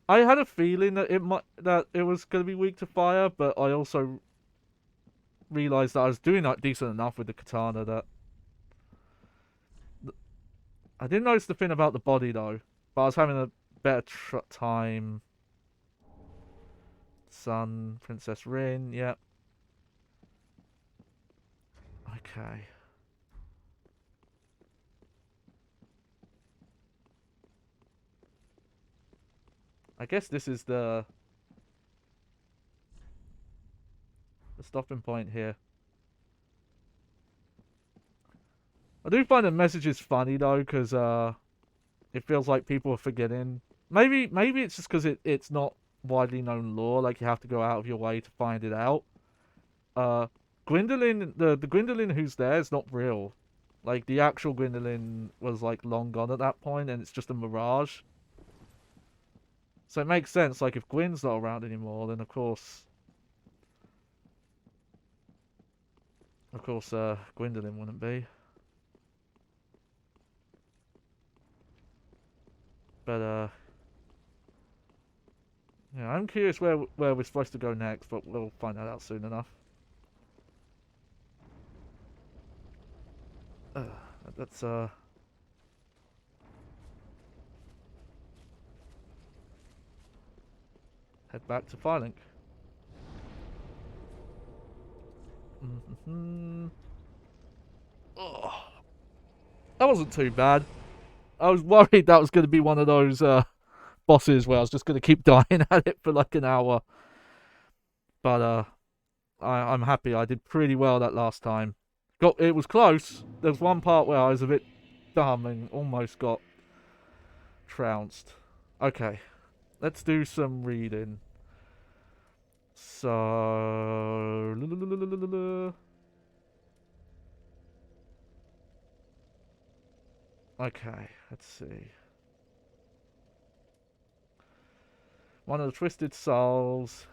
I had a feeling that it was going to be weak to fire, but I also realized that I was doing like decent enough with the katana that I didn't notice the thing about the body though. But I was having a better time. Sun, Princess Rin, yep. Okay. I guess this is the stopping point here. I do find the messages funny though, because it feels like people are forgetting. Maybe it's just because it's not widely known lore. Like you have to go out of your way to find it out. Uh, Gwendolyn, the Gwendolyn who's there is not real. Like the actual Gwendolyn was like long gone at that point, and it's just a mirage. So it makes sense. Like if Gwyn's not around anymore, then of course, Gwendolyn wouldn't be. But yeah, I'm curious where we're supposed to go next, but we'll find that out soon enough. Uh, let's head back to Firelink. Oh, that wasn't too bad. I was worried that was going to be one of those bosses where I was just going to keep dying at it for like an hour. But I'm happy I did pretty well that last time. It was close. There was one part where I was a bit dumb and almost got trounced. Okay, let's do some reading. So okay, let's see. One of the Twisted Souls.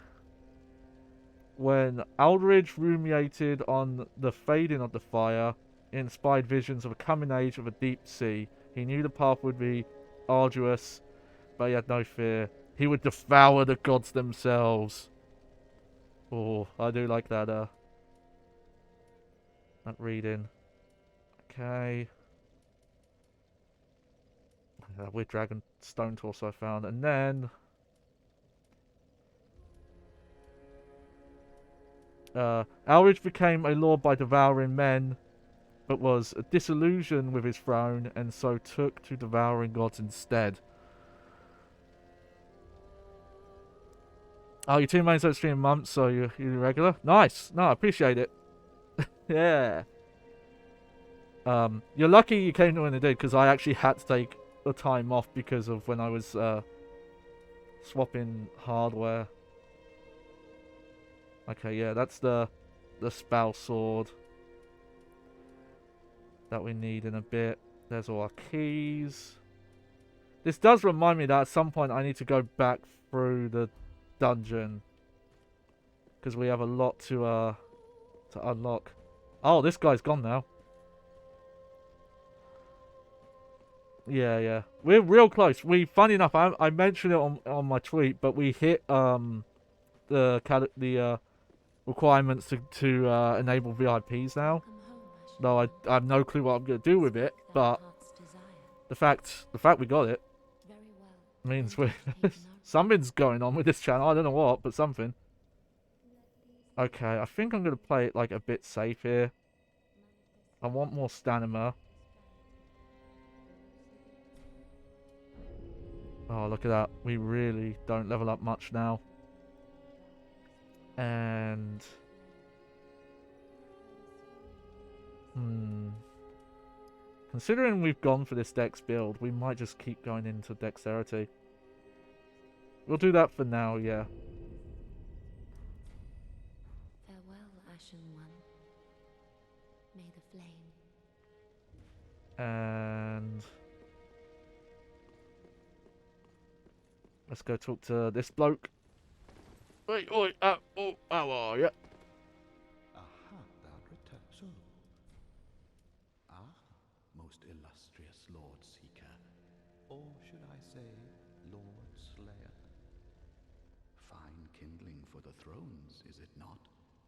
When Aldridge ruminated on the fading of the fire, it inspired visions of a coming age of a deep sea. He knew the path would be arduous, but he had no fear. He would devour the gods themselves. Oh, I do like that reading. Okay. Weird dragon stone torso I found. And then Aldridge became a lord by devouring men, but was disillusioned with his throne, and so took to devouring gods instead. Oh, your two mains don't stream months, so you're regular? Nice. No, I appreciate it. Yeah. You're lucky you came to when it did, because I actually had to take the time off because of when I was swapping hardware. Okay, yeah, that's the spell sword that we need in a bit. There's all our keys. This does remind me that at some point I need to go back through the dungeon, because we have a lot to unlock. Oh, this guy's gone now. Yeah. We're real close. Funny enough, I mentioned it on my tweet, but we hit the requirements to enable VIPs now. No, I have no clue what I'm gonna do with it, but the fact we got it means we something's going on with this channel. I don't know what, but something. Okay, I think I'm gonna play it like a bit safe here. I want more stamina. Oh, look at that. We really don't level up much now. And Considering we've gone for this dex build, we might just keep going into dexterity. We'll do that for now, yeah. Farewell, Ashen One. May the flame. And let's go talk to this bloke. Wait, oi, oh, how are you? Aha, thou returned. So. Ah, most illustrious Lord Seeker. Or should I say, Lord Slayer? Fine kindling for the thrones, is it not?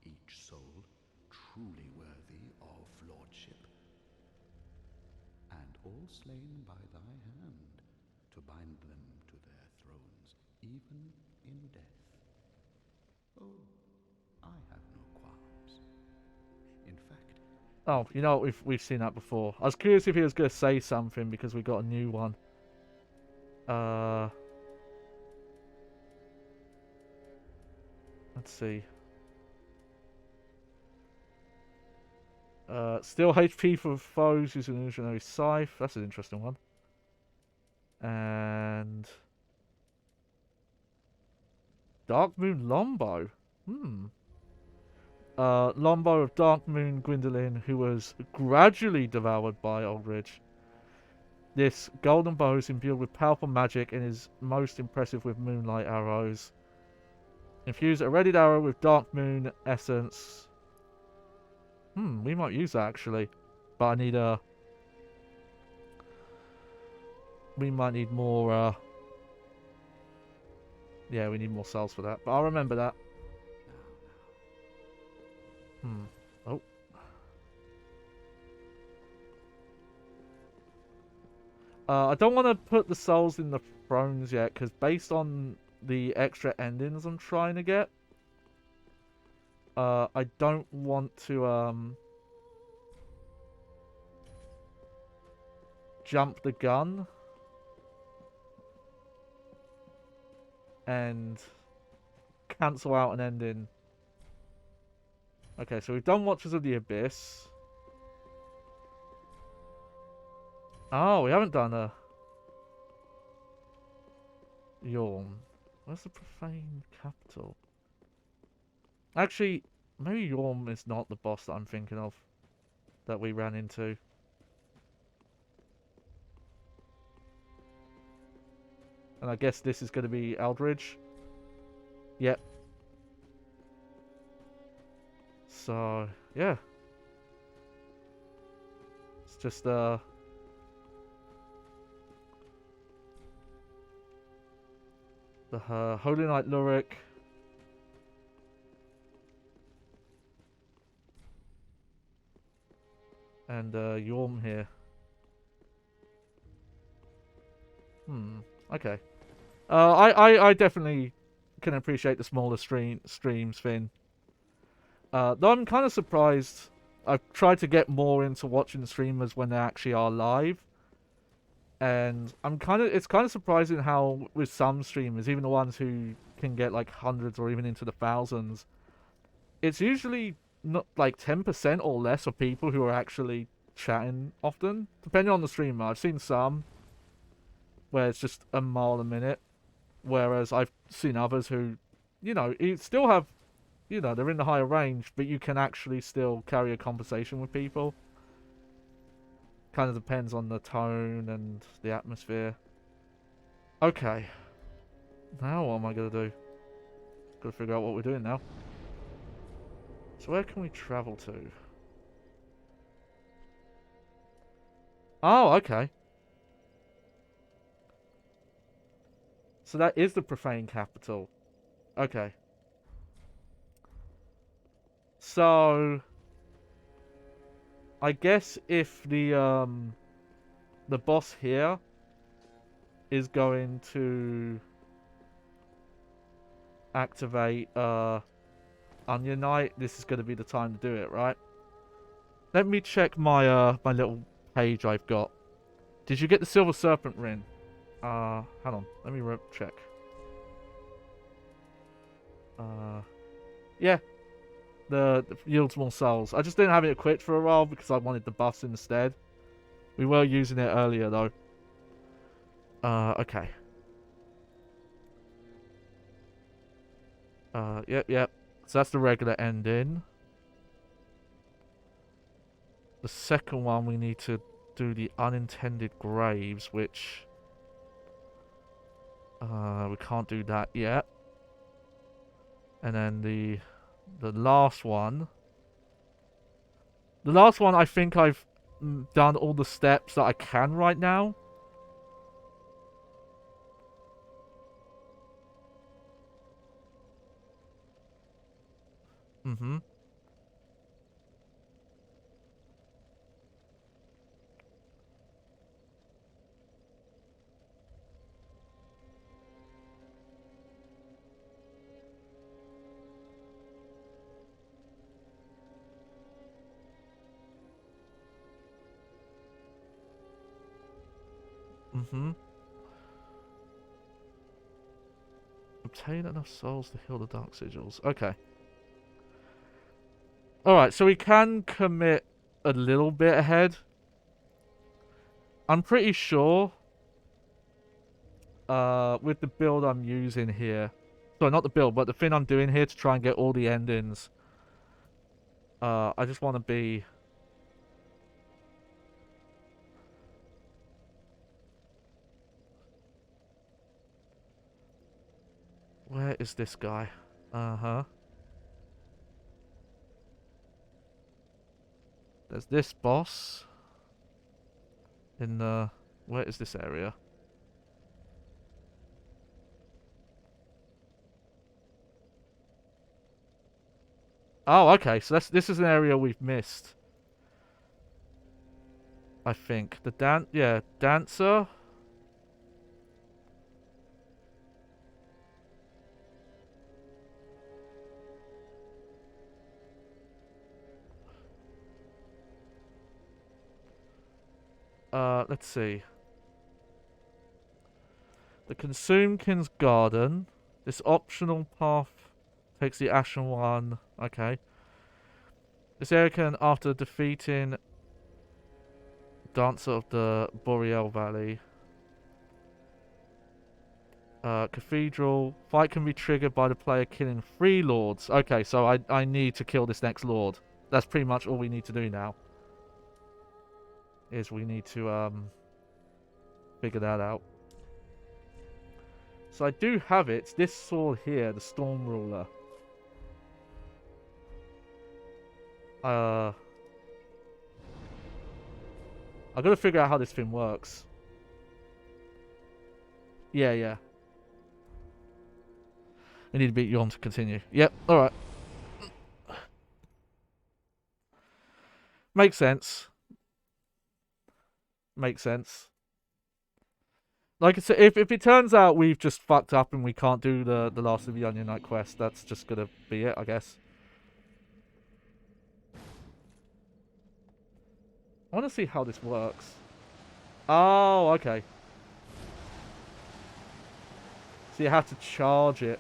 Each soul truly worthy of lordship. And all slain by thy hand, to bind them to their thrones, even in death. Oh, I have no qualms. In fact... Oh, you know what? We've seen that before. I was curious if he was going to say something because we got a new one. Let's see. Still HP for foes using an illusionary scythe. That's an interesting one. And Dark Moon Lombo. Lombo of Dark Moon Gwendolyn, who was gradually devoured by Aldridge. This golden bow is imbued with powerful magic and is most impressive with moonlight arrows. Infuse a readied arrow with Dark Moon essence. We might use that actually. But I need we might need more, yeah, we need more cells for that. But I'll remember that. Oh. I don't want to put the souls in the thrones yet, because based on the extra endings I'm trying to get, I don't want to, jump the gun and cancel out an ending. Okay, so we've done Watchers of the Abyss. Oh, we haven't done a Yawn. Where's the Profane Capital? Actually, maybe Yorm is not the boss that I'm thinking of. That we ran into. And I guess this is going to be Eldridge. Yep. So, yeah. It's just, the Holy Knight Lurik. And, Yorm here. Okay. I definitely can appreciate the smaller streams thing. Though I'm kind of surprised. I've tried to get more into watching streamers when they actually are live. And it's kind of surprising how with some streamers, even the ones who can get like hundreds or even into the thousands, it's usually not like 10% or less of people who are actually chatting often, depending on the streamer. I've seen some where it's just a mile a minute, whereas I've seen others who, you know, still have, you know, they're in the higher range, but you can actually still carry a conversation with people. Kind of depends on the tone and the atmosphere. Okay. Now what am I going to do? Got to figure out what we're doing now. So where can we travel to? Oh, okay. So that is the Profane Capital. Okay. So I guess if the boss here is going to activate Onion Knight, this is going to be the time to do it, right? Let me check my my little page I've got. Did you get the Silver Serpent Ring? Hang on, let me check. Yeah. The yields more souls. I just didn't have it equipped for a while because I wanted the buffs instead. We were using it earlier, though. Okay. Yep. So that's the regular ending. The second one, we need to do the unintended graves, which... we can't do that yet. And then the last one... The last one, I think I've done all the steps that I can right now. Mm-hmm. Mm-hmm. Obtain enough souls to heal the dark sigils. Okay. Alright, so we can commit a little bit ahead. I'm pretty sure with the build I'm using here. Sorry, not the build, but the thing I'm doing here to try and get all the endings. I just want to be... Where is this guy? Uh-huh. There's this boss. In the... Where is this area? Oh, okay. So this is an area we've missed. I think. The dancer. Let's see. The Consumkin's Garden. This optional path takes the Ashen one. Okay. This area can, after defeating Dancer of the Boreal Valley. Cathedral. Fight can be triggered by the player killing 3 lords. Okay, so I need to kill this next lord. That's pretty much all we need to do now. Is we need to figure that out. So I do have it. It's this sword here, the Storm Ruler. I gotta figure out how this thing works. Yeah. I need to beat you on to continue. Yep, alright. Makes sense. Makes sense. Like I said, if it turns out we've just fucked up and we can't do the last of the Onion Knight quest, that's just gonna be it, I guess. I want to see how this works. Oh, okay. So you have to charge it.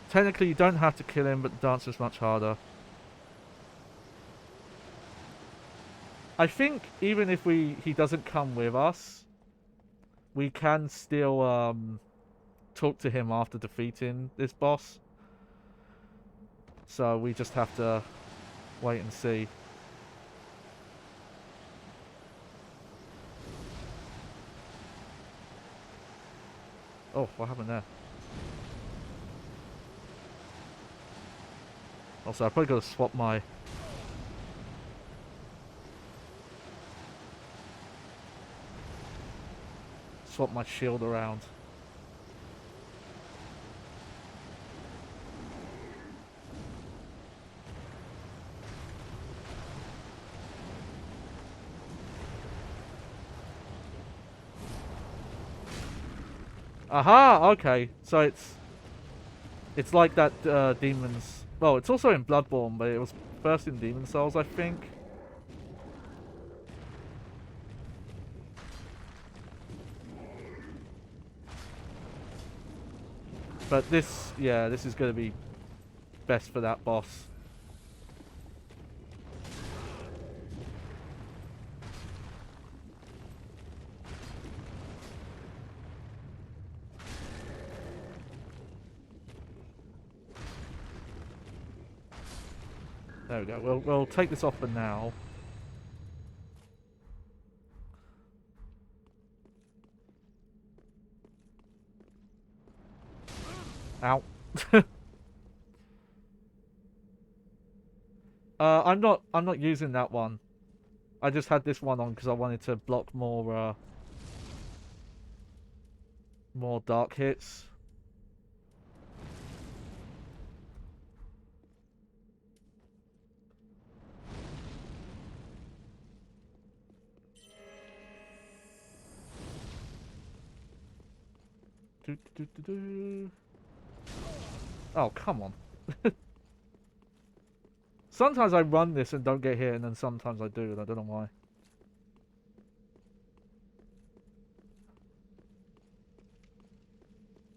Technically you don't have to kill him, but the dancer's much harder. I think even if he doesn't come with us, we can still talk to him after defeating this boss. So we just have to wait and see. Oh, what happened there? Also, I probably got to swap my... shield around. Aha! Okay, so it's like that Demon's... Well, it's also in Bloodborne, but it was first in Demon Souls, I think. But this, yeah, this is going to be best for that boss. There we go. We'll take this off for now. Ow. I'm not using that one. I just had this one on because I wanted to block more dark hits. Oh, come on. Sometimes I run this and don't get hit, and then sometimes I do, and I don't know why.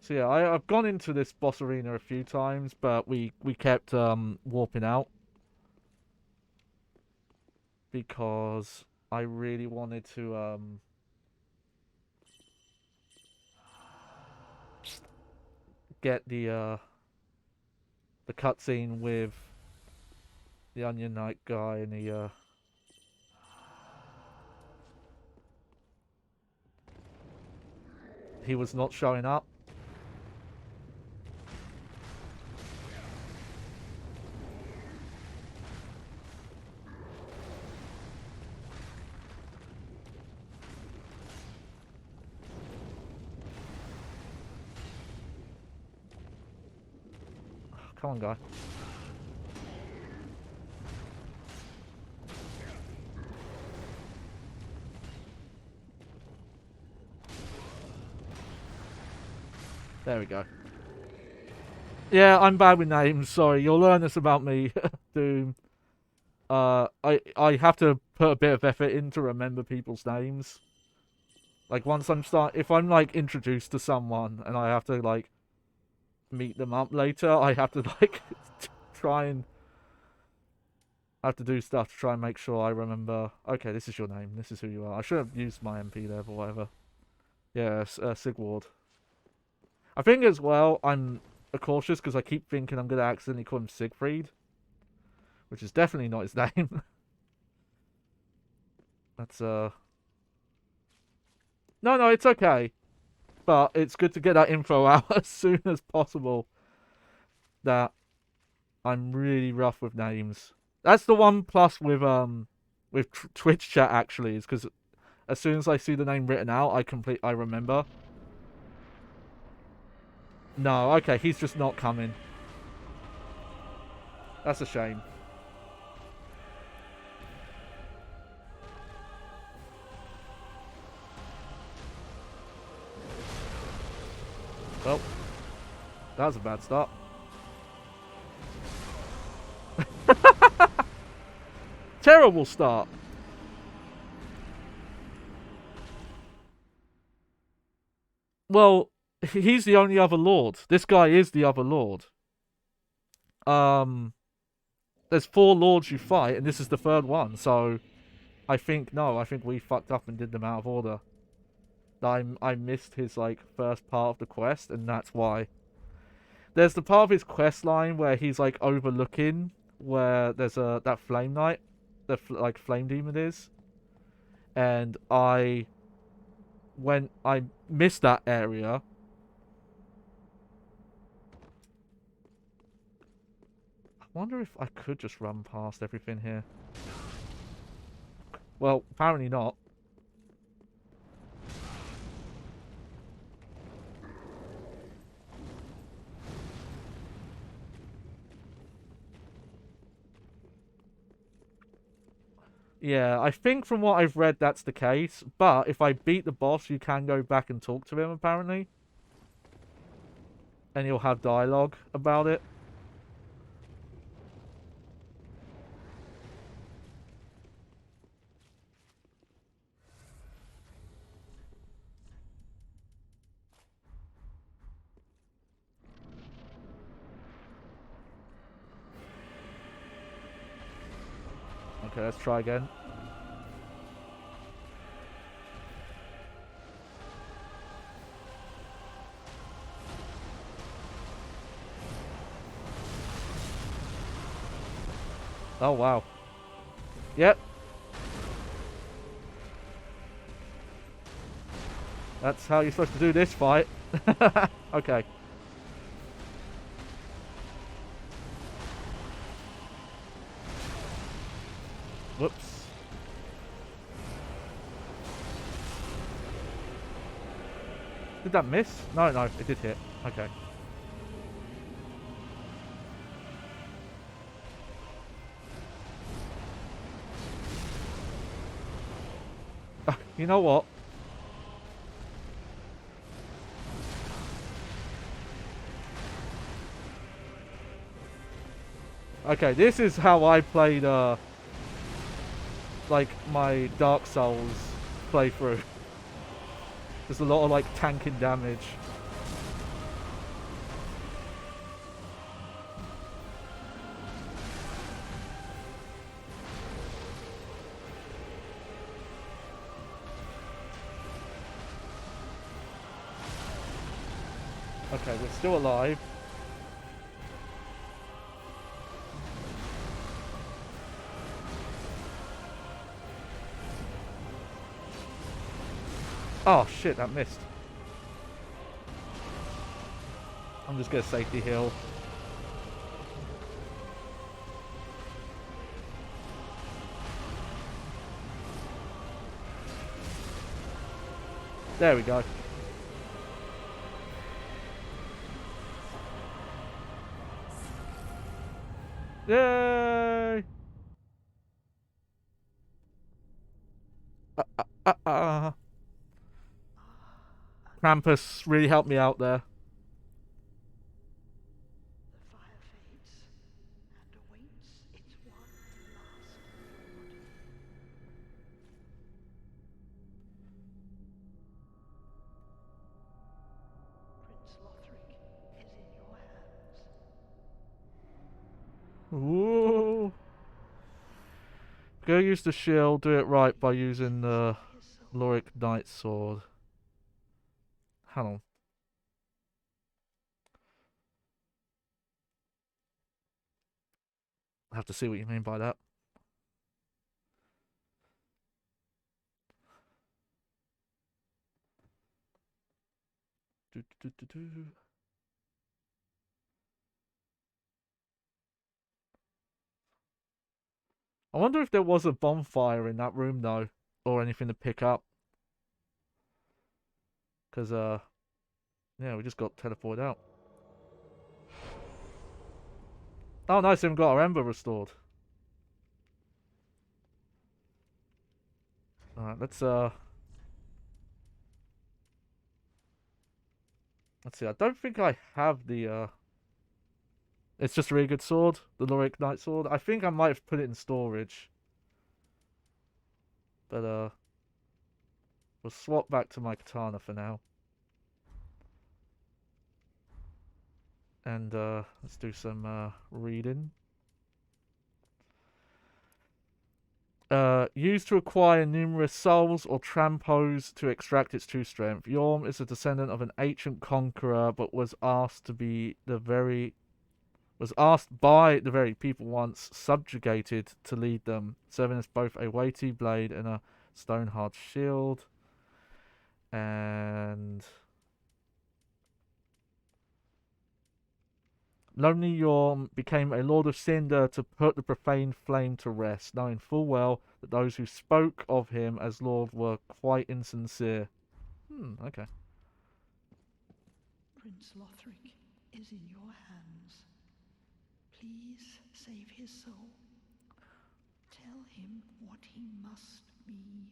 So yeah, I've gone into this boss arena a few times, but we kept warping out. Because I really wanted to get the cutscene with the Onion Knight guy and the he was not showing up. Come on, guy. There we go. Yeah, I'm bad with names. Sorry, you'll learn this about me, Doom. I have to put a bit of effort in to remember people's names. Like once if I'm like introduced to someone and I have to like meet them up later, I have to like try and I have to do stuff to try and make sure I remember. Okay, this is your name. This is who you are. I should have used my MP there, but whatever. Yeah, Sigward. I think as well, I'm cautious because I keep thinking I'm going to accidentally call him Siegfried, which is definitely not his name. That's No, it's okay. But it's good to get that info out as soon as possible. That I'm really rough with names. That's the one plus with Twitch chat actually, is because as soon as I see the name written out, I remember. No, okay, he's just not coming. That's a shame. Well, that was a bad start. Terrible start. Well, he's the only other lord. This guy is the other lord. There's 4 lords you fight, and this is the 3rd one. So, I think we fucked up and did them out of order. I missed his like first part of the quest, and that's why. There's the part of his quest line where he's like overlooking where there's that flame knight, like flame demon is, and I missed that area. I wonder if I could just run past everything here. Well, apparently not. Yeah, I think from what I've read that's the case, but if I beat the boss you can go back and talk to him apparently. And you'll have dialogue about it. Okay, let's try again. Oh, wow. Yep. That's how you're supposed to do this fight. Okay. Whoops. Did that miss? No, no, it did hit. Okay. You know what? Okay, this is how I played, like, my Dark Souls playthrough. There's a lot of, like, tanking damage. Okay, we're still alive. Oh shit, that missed. I'm just gonna safety heal. There we go. Yay! Krampus really helped me out there. The fire fades and awaits its one last reward. Prince Lothric is in your hands. Ooh. Go use the shield, do it right by using the Loric Knight Sword. Hang on. I have to see what you mean by that. I wonder if there was a bonfire in that room though, or anything to pick up. Cause yeah, we just got teleported out. Oh nice, even got our ember restored. Alright, let's see. I don't think I have the it's just a really good sword, the Loric Knight Sword. I think I might have put it in storage. But we'll swap back to my katana for now. And let's do some reading. Used to acquire numerous souls or trampos to extract its true strength. Yorm is a descendant of an ancient conqueror, but was asked by the very people once subjugated to lead them, serving as both a weighty blade and a stone-hard shield. And Lonely Yorm became a Lord of Cinder to put the profane flame to rest, knowing full well that those who spoke of him as Lord were quite insincere. Okay. Prince Lothric is in your hands. Please save his soul. Tell him what he must be,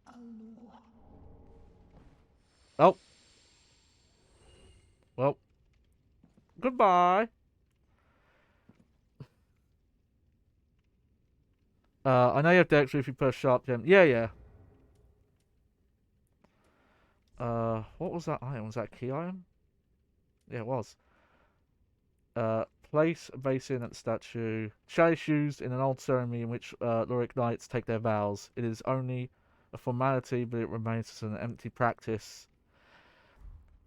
a law. Oh. Well. Goodbye. I know you have Dexter if you press sharp gem. Yeah. What was that item? Was that a key item? Yeah, it was. Place a basin at the statue. Chalice used in an old ceremony in which Lyric knights take their vows. It is only a formality, but it remains as an empty practice.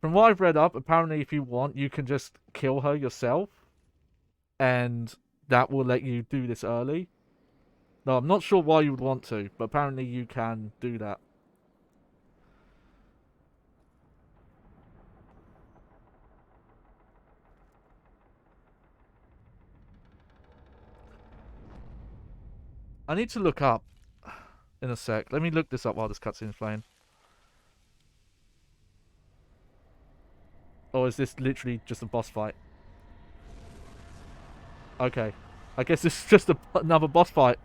From what I've read up, apparently if you want, you can just kill her yourself. And that will let you do this early. No, I'm not sure why you would want to, but apparently you can do that. I need to look up in a sec. Let me look this up while this cutscene's playing. Or is this literally just a boss fight? Okay. I guess this is just another boss fight.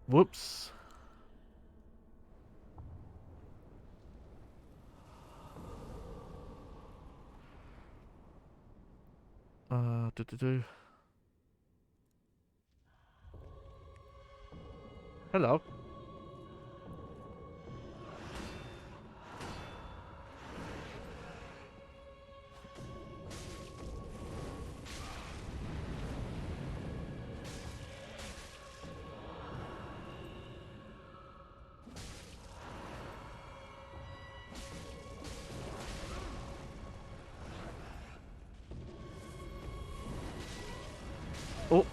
Whoops. Do. Hello. Oh.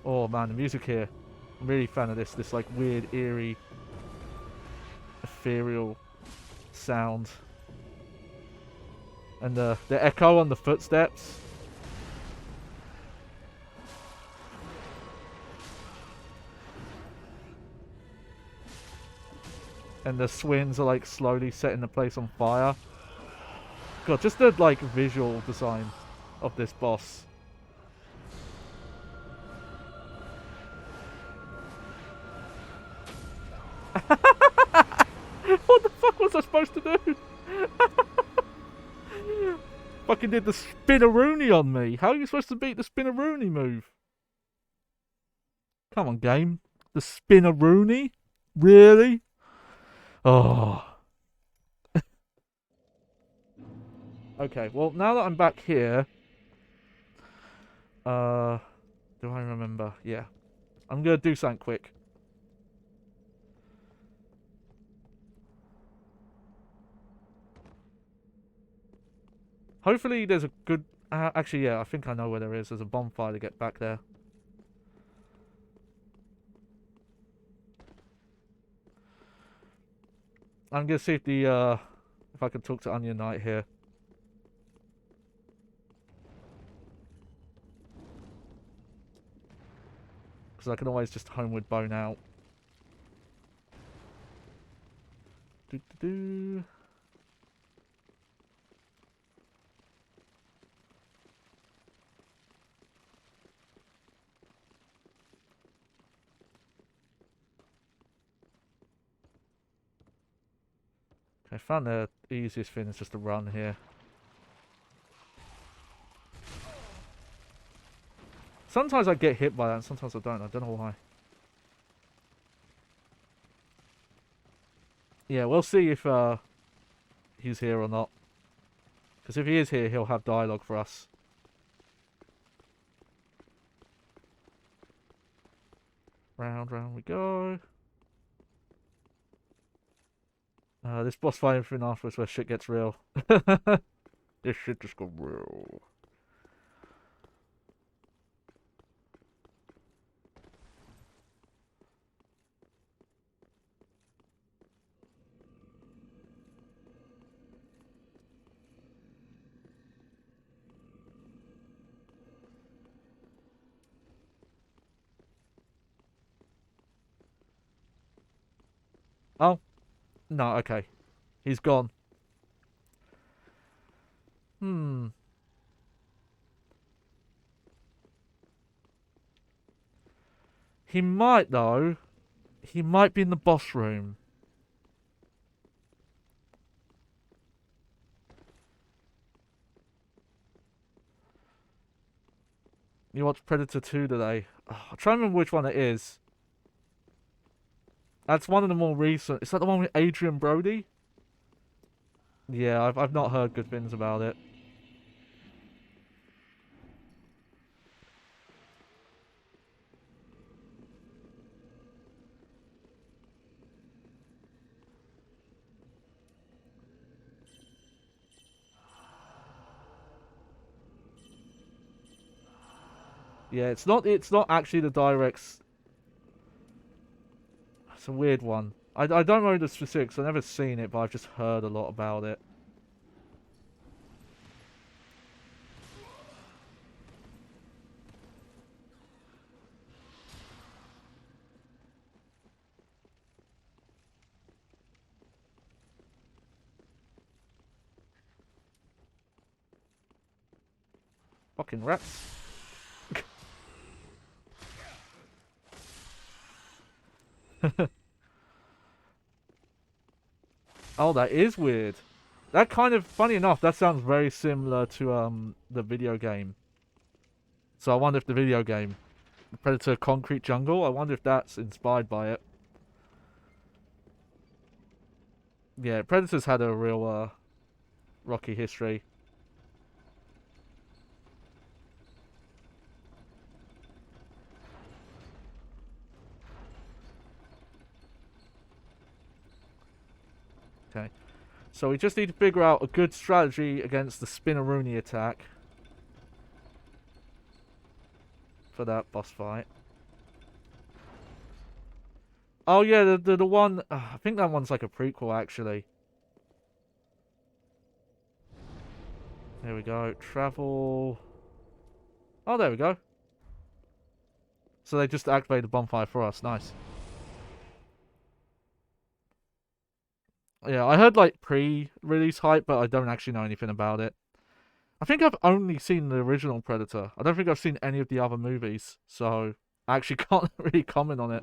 Oh man, the music here. I'm really a fan of this. This like weird, eerie, ethereal sound. And the echo on the footsteps. And the swings are like slowly setting the place on fire. God, just the like visual design of this boss. What the fuck was I supposed to do? Fucking did the spinneroonie on me. How are you supposed to beat the spinneroonie move? Come on, game. The spinneroonie? Really? Oh. Okay, well, now that I'm back here... do I remember? Yeah. I'm gonna do something quick. Hopefully there's a good... actually, yeah, I think I know where there is. There's a bonfire to get back there. I'm gonna see if the, if I can talk to Onion Knight here. Because I can always just homeward bone out. Do. I found the easiest thing is just to run here. Sometimes I get hit by that and sometimes I don't. I don't know why. Yeah, we'll see if he's here or not. Because if he is here, he'll have dialogue for us. Round we go. This boss fight thing afterwards where shit gets real. This shit just got real. Oh. No, okay. He's gone. He might, though. He might be in the boss room. You watched Predator 2 today. Oh, I'm trying to remember which one it is. That's one of the more recent. Is that the one with Adrian Brody? Yeah, I've not heard good things about it. Yeah, it's not actually the directs. It's a weird one. I don't know the specifics. I've never seen it, but I've just heard a lot about it. Fucking rats. Oh, that is weird. That kind of, funny enough, that sounds very similar to the video game. So I wonder if the video game, Predator Concrete Jungle, I wonder if that's inspired by it. Yeah, Predator's had a real rocky history. Okay. So we just need to figure out a good strategy against the Spinneroonie attack. For that boss fight. Oh yeah, the one, I think that one's like a prequel actually. There we go. Travel. Oh, there we go. So they just activated the bonfire for us. Nice. Yeah, I heard like pre-release hype, but I don't actually know anything about it. I think I've only seen the original Predator. I don't think I've seen any of the other movies, so I actually can't really comment on it.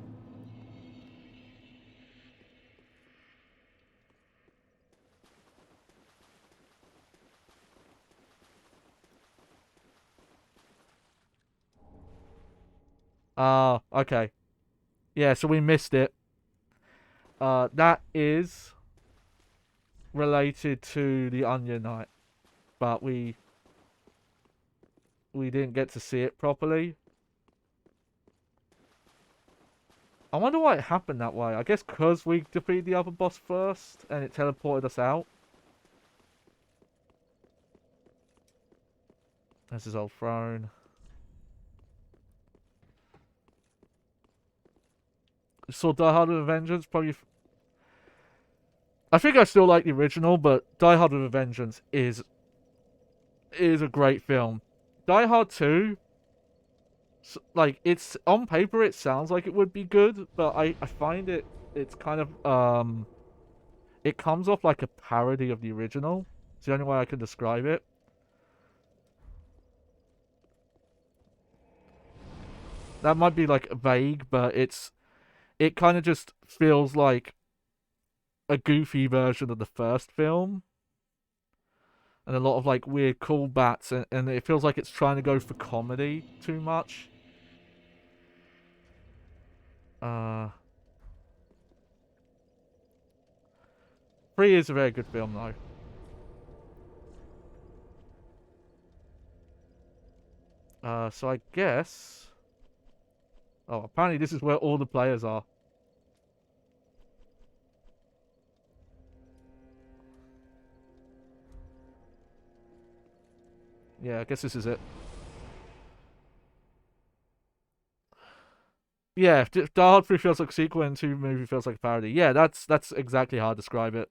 Ah, okay. Yeah, so we missed it. That is related to the Onion Knight, but we didn't get to see it properly. I wonder why it happened that way. I guess because we defeated the other boss first, and it teleported us out. There's his old throne. Saw Die Hard with a Vengeance, probably. I think I still like the original, but Die Hard with a Vengeance is a great film. Die Hard 2, like, it's on paper it sounds like it would be good, but I find it's kind of it comes off like a parody of the original. It's the only way I can describe it. That might be like vague, but it kind of just feels like a goofy version of the first film. And a lot of like weird callbacks, and it feels like it's trying to go for comedy too much. 3 is a very good film though. So I guess. Oh, apparently this is where all the players are. Yeah, I guess this is it. Yeah, Die Hard 3 feels like a sequel and 2 movie feels like a parody. Yeah, that's exactly how I describe it.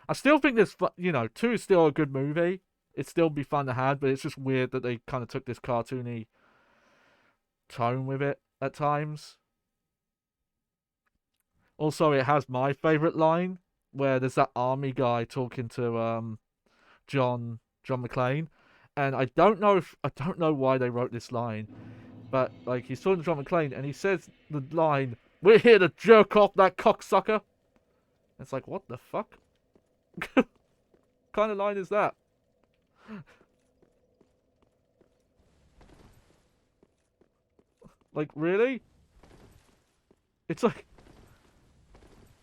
I still think this, 2 is still a good movie. It'd still be fun to have, but it's just weird that they kind of took this cartoony tone with it at times. Also, it has my favorite line where there's that army guy talking to John McClane, and I don't know why they wrote this line, but like he's talking to John McClane and he says the line, "We're here to jerk off that cocksucker." It's like, what the fuck? Kind of line is that? Like, really? It's like,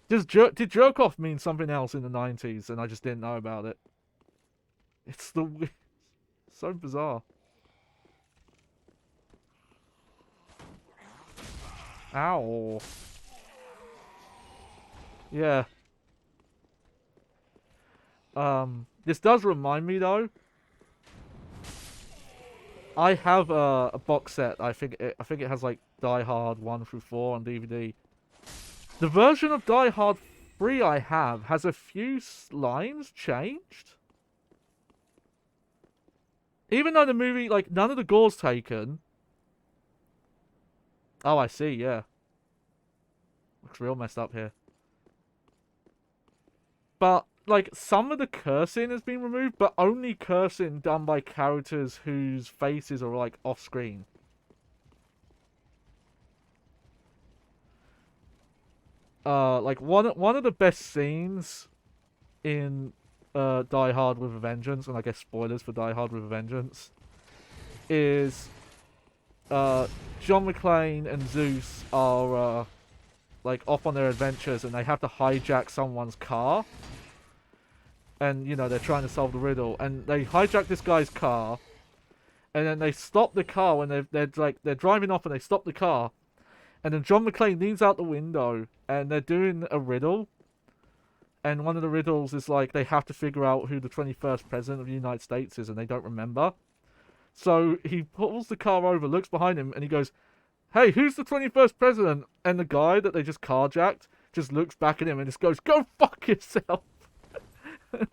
Did jerk off mean something else in the 90s and I just didn't know about it? It's so bizarre. Ow. Yeah. This does remind me though. I have a box set. I think it has like Die Hard 1 through 4 on DVD. The version of Die Hard 3 I have has a few lines changed. Even though the movie, like, none of the gore's taken. Oh, I see, yeah. Looks real messed up here. But, like, some of the cursing has been removed, but only cursing done by characters whose faces are, like, off-screen. Like, one of the best scenes in Die Hard with a Vengeance, and I guess spoilers for Die Hard with a Vengeance, is John McClane and Zeus are like off on their adventures and they have to hijack someone's car. And you know, they're trying to solve the riddle, and they hijack this guy's car, and then they stop the car when they're driving off, and they stop the car, and then John McClane leans out the window and they're doing a riddle. And one of the riddles is like they have to figure out who the 21st president of the United States is, and they don't remember. So he pulls the car over, looks behind him, and he goes, "Hey, who's the 21st president?" And the guy that they just carjacked just looks back at him and just goes, "Go fuck yourself." And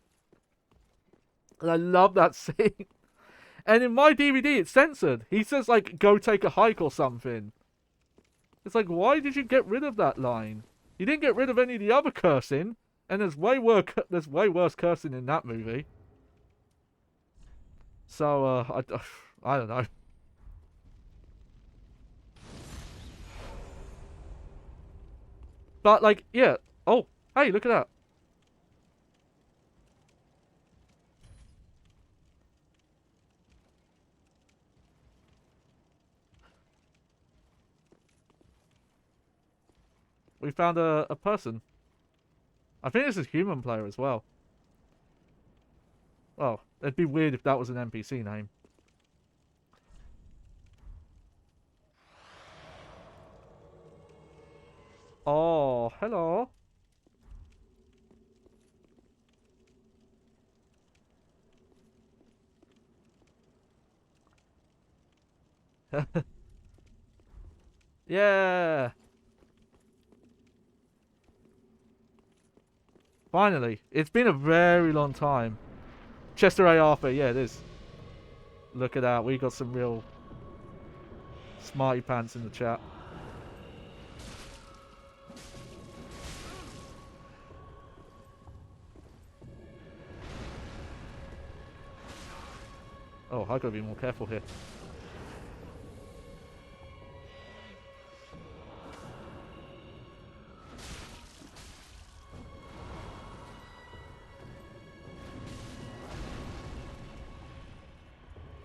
I love that scene. And in my DVD, it's censored. He says, like, "Go take a hike" or something. It's like, why did you get rid of that line? You didn't get rid of any of the other cursing, and there's way worse cursing in that movie. So, I don't know. But, like, yeah. Oh, hey, look at that. We found a person. I think this is human player as well. Well, it'd be weird if that was an NPC name. Oh, hello. Yeah. Finally. It's been a very long time. Chester A. Arthur, yeah, it is. Look at that. We got some real smarty pants in the chat. Oh, I gotta be more careful here.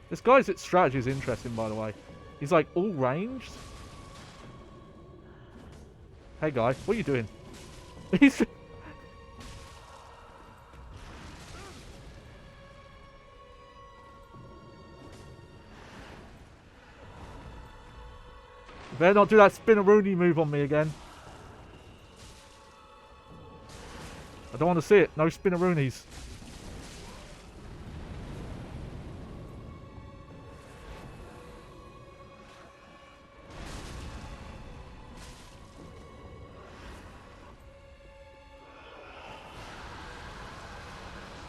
This guy's strategy is interesting, by the way. He's like all ranged. Hey guy, what are you doing? He's... Better not do that spinneroonie move on me again. I don't want to see it. No spinneroonies.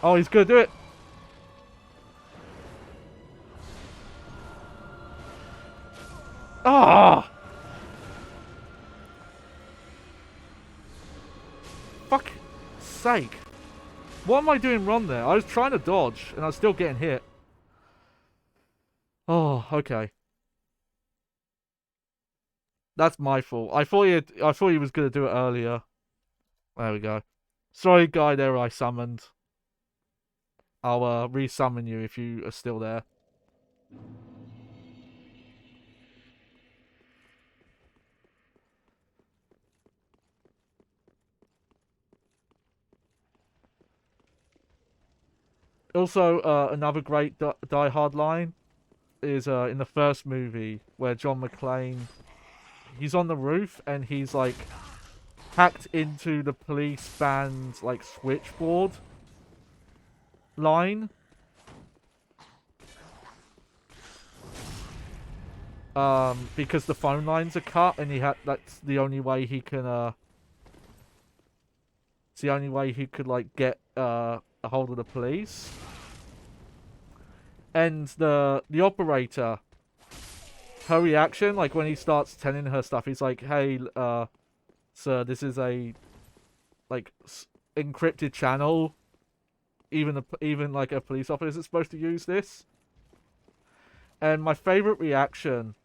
Oh, he's gonna do it. Ah! Fuck sake. What am I doing wrong there? I was trying to dodge and I was still getting hit. Oh, okay. That's my fault. I thought he was gonna do it earlier. There we go. Sorry, guy there I summoned. I'll re-summon you if you are still there. Also, another great Die Hard line is in the first movie where John McClane, he's on the roof and he's like hacked into the police band's like switchboard line. Because the phone lines are cut and that's the only way he can it's the only way he could like get a hold of the police. And the operator, her reaction, like when he starts telling her stuff, he's like, "Hey, sir, this is a like encrypted channel. Even like a police officer is supposed to use this." And my favorite reaction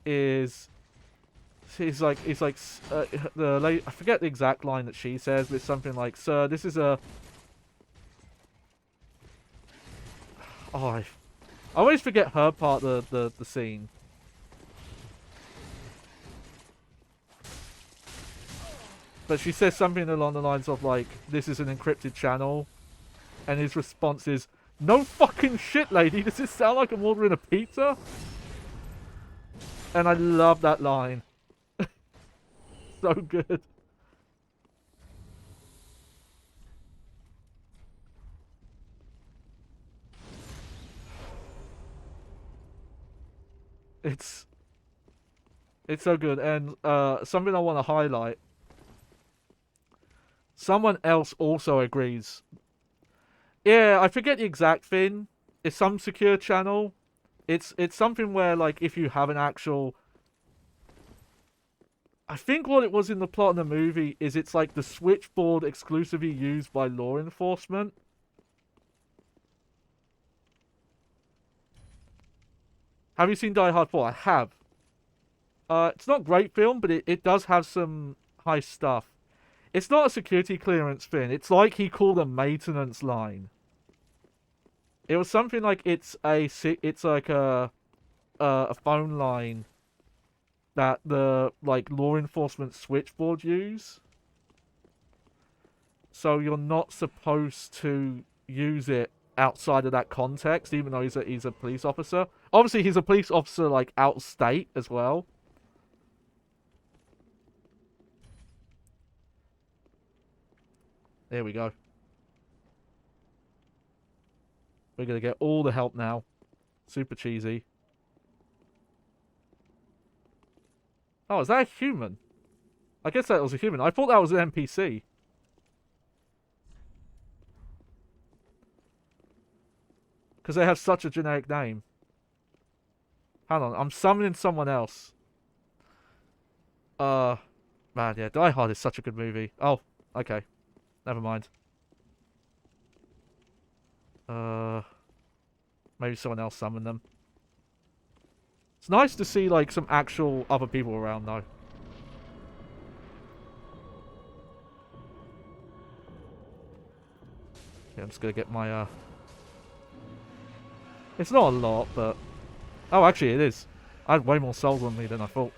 is he's like the lady, I forget the exact line that she says, but it's something like, "Sir, this is a..." Oh, I always forget her part of the scene. But she says something along the lines of like, "This is an encrypted channel," and his response is, "No fucking shit, lady. Does this sound like I'm ordering a pizza?" And I love that line. So good. It's so good. And something I want to highlight. Someone else also agrees. Yeah, I forget the exact thing. It's some secure channel. It's something where like if you have an actual... I think what it was in the plot of the movie is it's like the switchboard exclusively used by law enforcement. Have you seen Die Hard 4? I have. It's not a great film, but it does have some high stuff. It's not a security clearance thing. It's like he called a maintenance line. It was something like it's like a phone line that the like law enforcement switchboard use. So you're not supposed to use it outside of that context, even though he's a police officer. Obviously, he's a police officer like out of state as well. There we go. We're gonna get all the help now. Super cheesy. Oh, is that a human? I guess that was a human. I thought that was an NPC. Because they have such a generic name. Hang on, I'm summoning someone else. Man, yeah, Die Hard is such a good movie. Oh, okay. Never mind. Maybe someone else summon them. It's nice to see, like, some actual other people around, though. Yeah, I'm just gonna get my, It's not a lot, but... Oh, actually, it is. I had way more souls on me than I thought.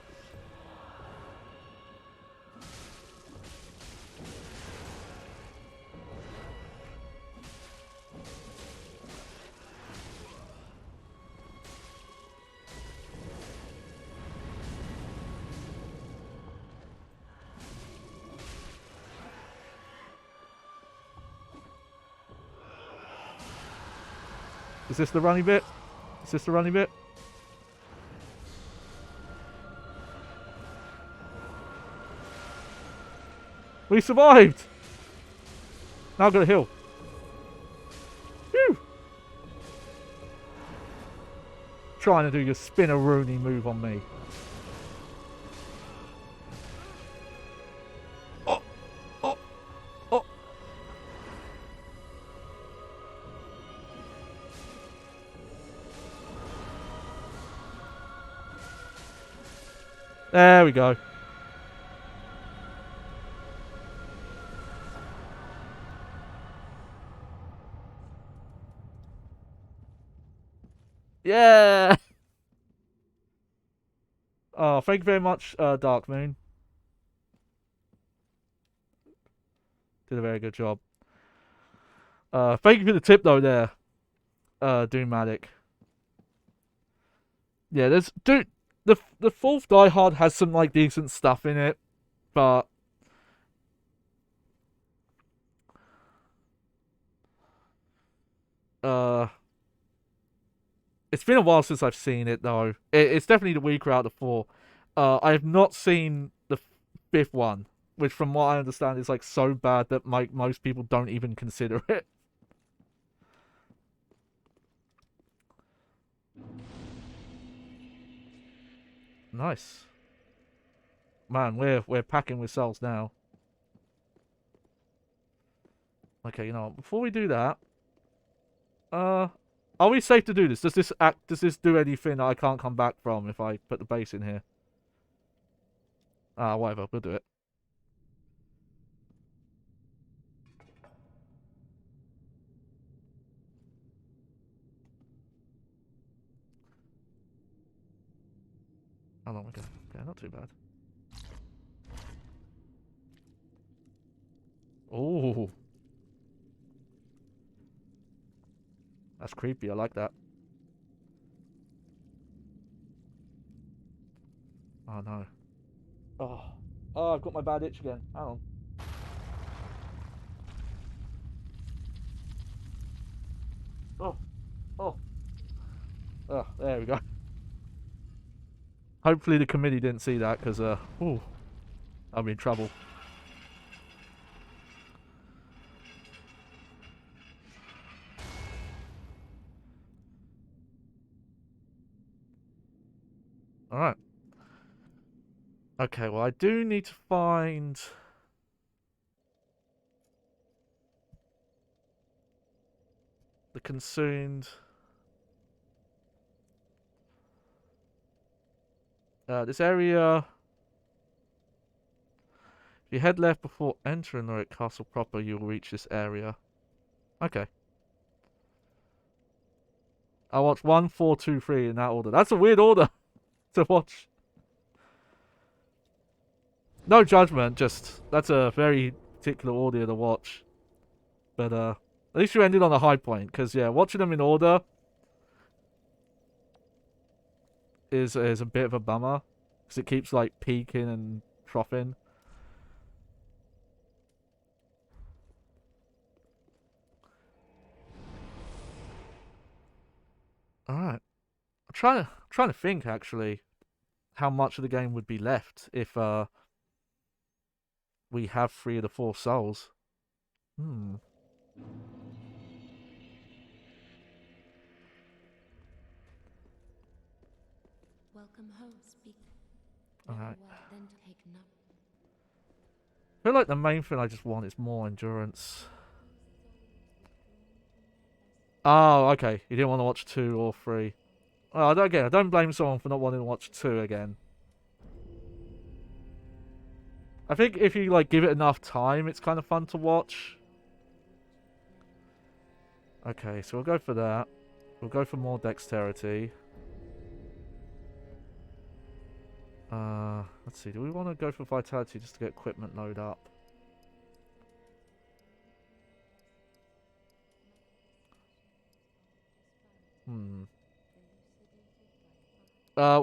Is this the runny bit? Is this the runny bit? We survived! Now I've got a heal. Phew! Trying to do your spin-a-rooney move on me. Oh! Oh! Oh! There we go. Yeah! Oh, thank you very much, Dark Moon. Did a very good job. Thank you for the tip though there, Doomadic. Yeah, the fourth Die Hard has some like decent stuff in it, but uh it's been a while since I've seen it though. It's definitely the weaker out of the four. I have not seen the fifth one, which from what I understand is like so bad that like most people don't even consider it. Nice. Man, we're packing with cells now. Okay, you know what, before we do that, are we safe to do this? Does this do anything that I can't come back from if I put the base in here? Whatever, we'll do it. How long we go? Okay, not too bad. Oh, that's creepy. I like that. Oh no. Oh, I've got my bad itch again. Hang on. Oh, oh, oh, there we go. Hopefully the committee didn't see that, because, ooh, I'm in trouble. Alright. Okay, well, I do need to find... the consumed... this area... If you head left before entering Norwich Castle proper, you'll reach this area. Okay. I watched 1, 4, 2, 3 in that order. That's a weird order to watch. No judgment, just that's a very particular order to watch. But at least you ended on a high point, because yeah, watching them in order is a bit of a bummer, because it keeps like peaking and troughing. All right, I'm trying to think actually how much of the game would be left if we have 3 of the 4 souls. Welcome home, speak. Alright. Then taken up. I feel like the main thing I just want is more endurance. Oh, okay. You didn't want to watch 2 or 3. Oh, I don't blame someone for not wanting to watch 2 again. I think if you like give it enough time, it's kind of fun to watch. Okay, so we'll go for that. We'll go for more dexterity. Let's see. Do we want to go for vitality just to get equipment load up?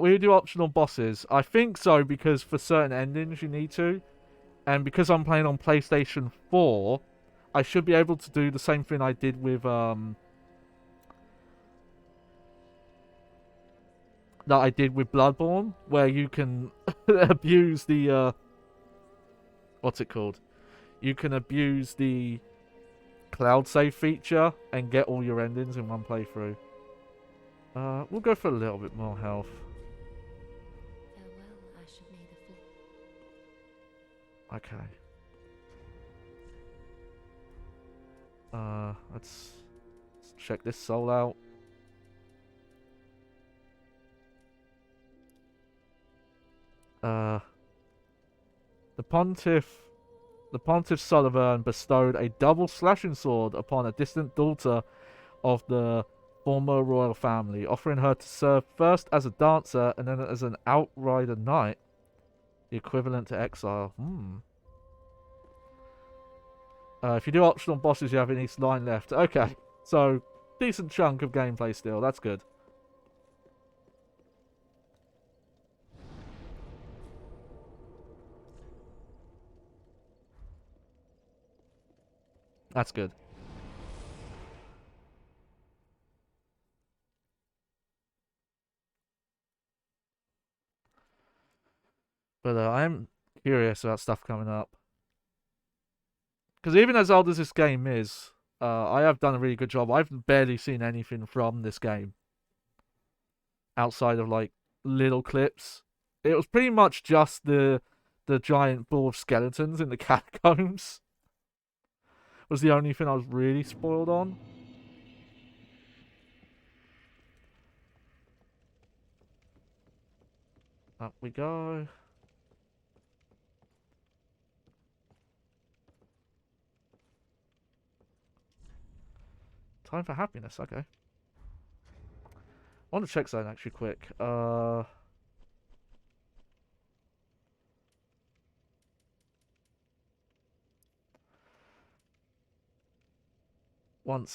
We do optional bosses. I think so, because for certain endings you need to. And because I'm playing on PlayStation 4, I should be able to do the same thing I did with, that I did with Bloodborne, where you can abuse the, what's it called? You can abuse the cloud save feature and get all your endings in one playthrough. We'll go for a little bit more health. Farewell, Asher may the flame. Okay. Let's check this soul out. The Pontiff Sullivan bestowed a double slashing sword upon a distant daughter of the former royal family, offering her to serve first as a dancer and then as an outrider knight, the equivalent to exile. If you do optional bosses, you have an each line left. Okay, so decent chunk of gameplay still. That's good. That's good. But I am curious about stuff coming up. Because even as old as this game is, I have done a really good job. I've barely seen anything from this game outside of like little clips. It was pretty much just the giant ball of skeletons in the catacombs was the only thing I was really spoiled on. Up we go. Time for happiness, okay. I want to check something actually quick. One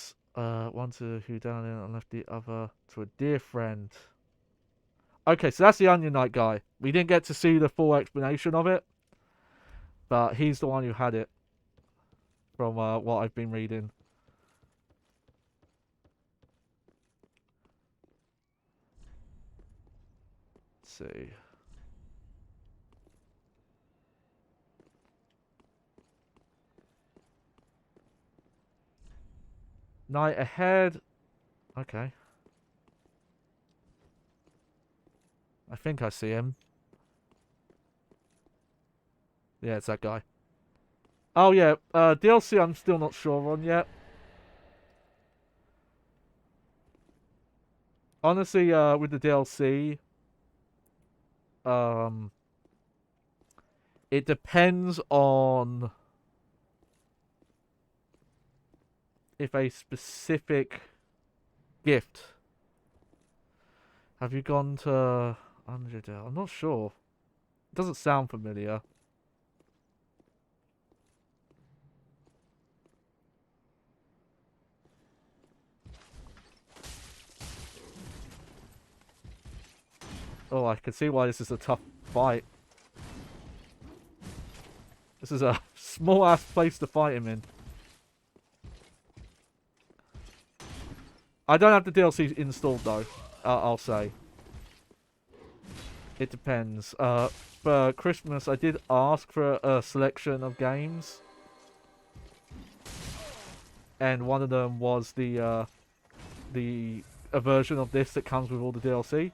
to who down in and left the other to a dear friend. Okay, so that's the Onion Knight guy. We didn't get to see the full explanation of it, but he's the one who had it from what I've been reading. Let's see. Night ahead. Okay. I think I see him. Yeah, it's that guy. Oh yeah, DLC I'm still not sure on yet. Honestly, with the DLC, it depends on if a specific gift. Have you gone to Underdale? I'm not sure. It doesn't sound familiar. Oh, I can see why this is a tough fight. This is a small-ass place to fight him in. I don't have the DLC installed, though. I'll say. It depends. For Christmas, I did ask for a selection of games. And one of them was a version of this that comes with all the DLC.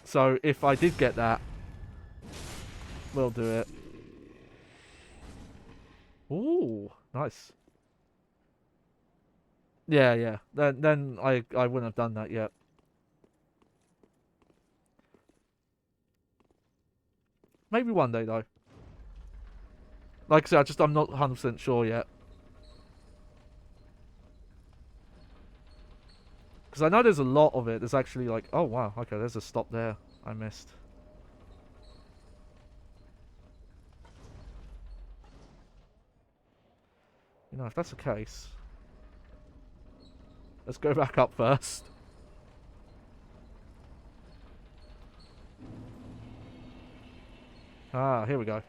So if I did get that, we'll do it. Ooh, nice. Yeah, yeah. Then I wouldn't have done that yet. Maybe one day though. Like I said, I'm not 100% sure yet. Because I know there's a lot of it. There's actually like, oh wow, okay, there's a stop there I missed. You know, if that's the case, let's go back up first. Ah, here we go.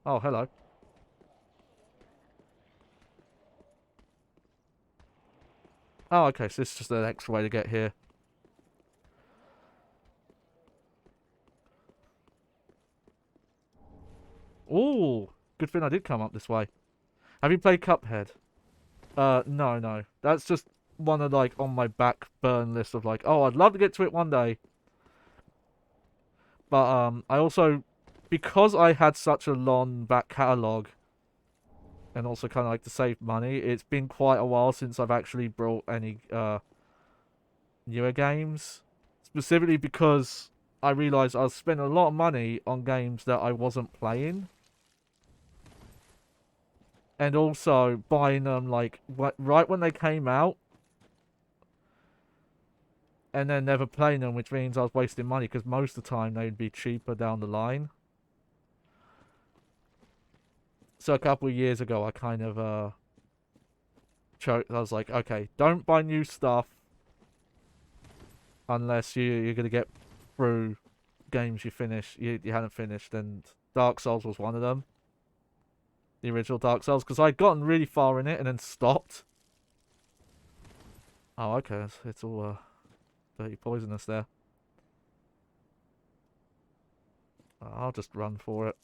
Oh, hello. Oh, okay, so this is just an extra way to get here. Ooh, good thing I did come up this way. Have you played Cuphead? No. That's just one of, like, on my back burn list of, like, oh, I'd love to get to it one day. But, I also, because I had such a long back catalogue, and also kind of like to save money, it's been quite a while since I've actually brought any, newer games. Specifically because I realised I was spending a lot of money on games that I wasn't playing. and also buying them like right when they came out, and then never playing them, which means I was wasting money because most of the time they'd be cheaper down the line. So a couple of years ago, I kind of I was like, okay, don't buy new stuff unless you're gonna get through games you hadn't finished, and Dark Souls was one of them. The original Dark Souls, because I'd gotten really far in it and then stopped. Oh, okay, it's all dirty poisonous there. I'll just run for it.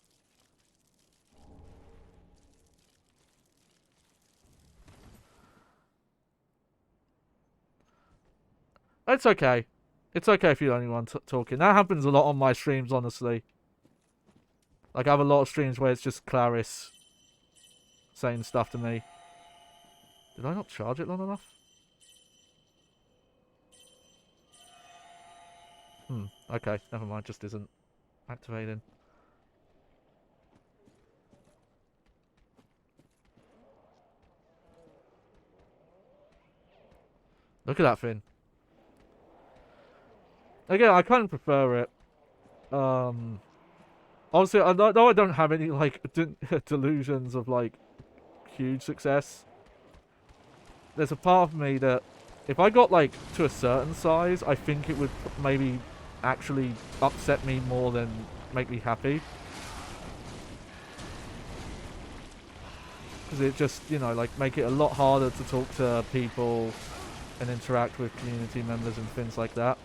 It's okay. It's okay if you're the only one talking. That happens a lot on my streams, honestly. Like, I have a lot of streams where it's just Clarice saying stuff to me. Did I not charge it long enough? Okay, never mind, just isn't activating. Look at that thing. Again, I kind of prefer it. Obviously, I don't have any, like, delusions of, like, huge success. There's a part of me that if I got, like, to a certain size, I think it would maybe actually upset me more than make me happy. Because it just, you know, like, make it a lot harder to talk to people and interact with community members and things like that.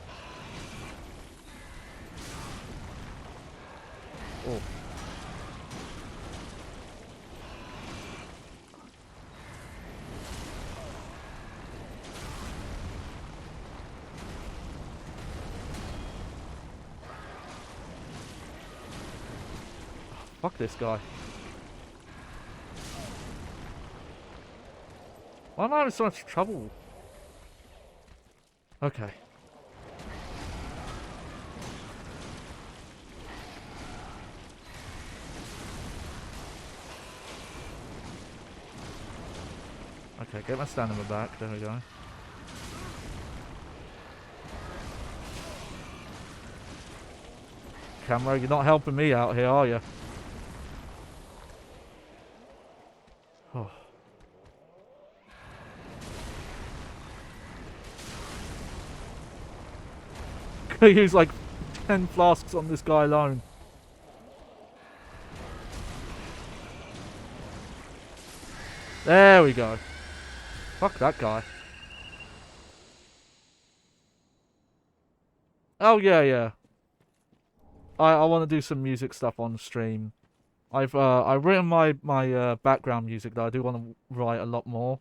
Oh. Fuck this guy. Why am I having so much trouble? Okay. Okay, get my stamina back. There we go. Camera, you're not helping me out here, are you? Oh. Could use like 10 flasks on this guy alone. There we go. Fuck that guy. Oh yeah. I want to do some music stuff on stream. I've written my background music that I do want to write a lot more.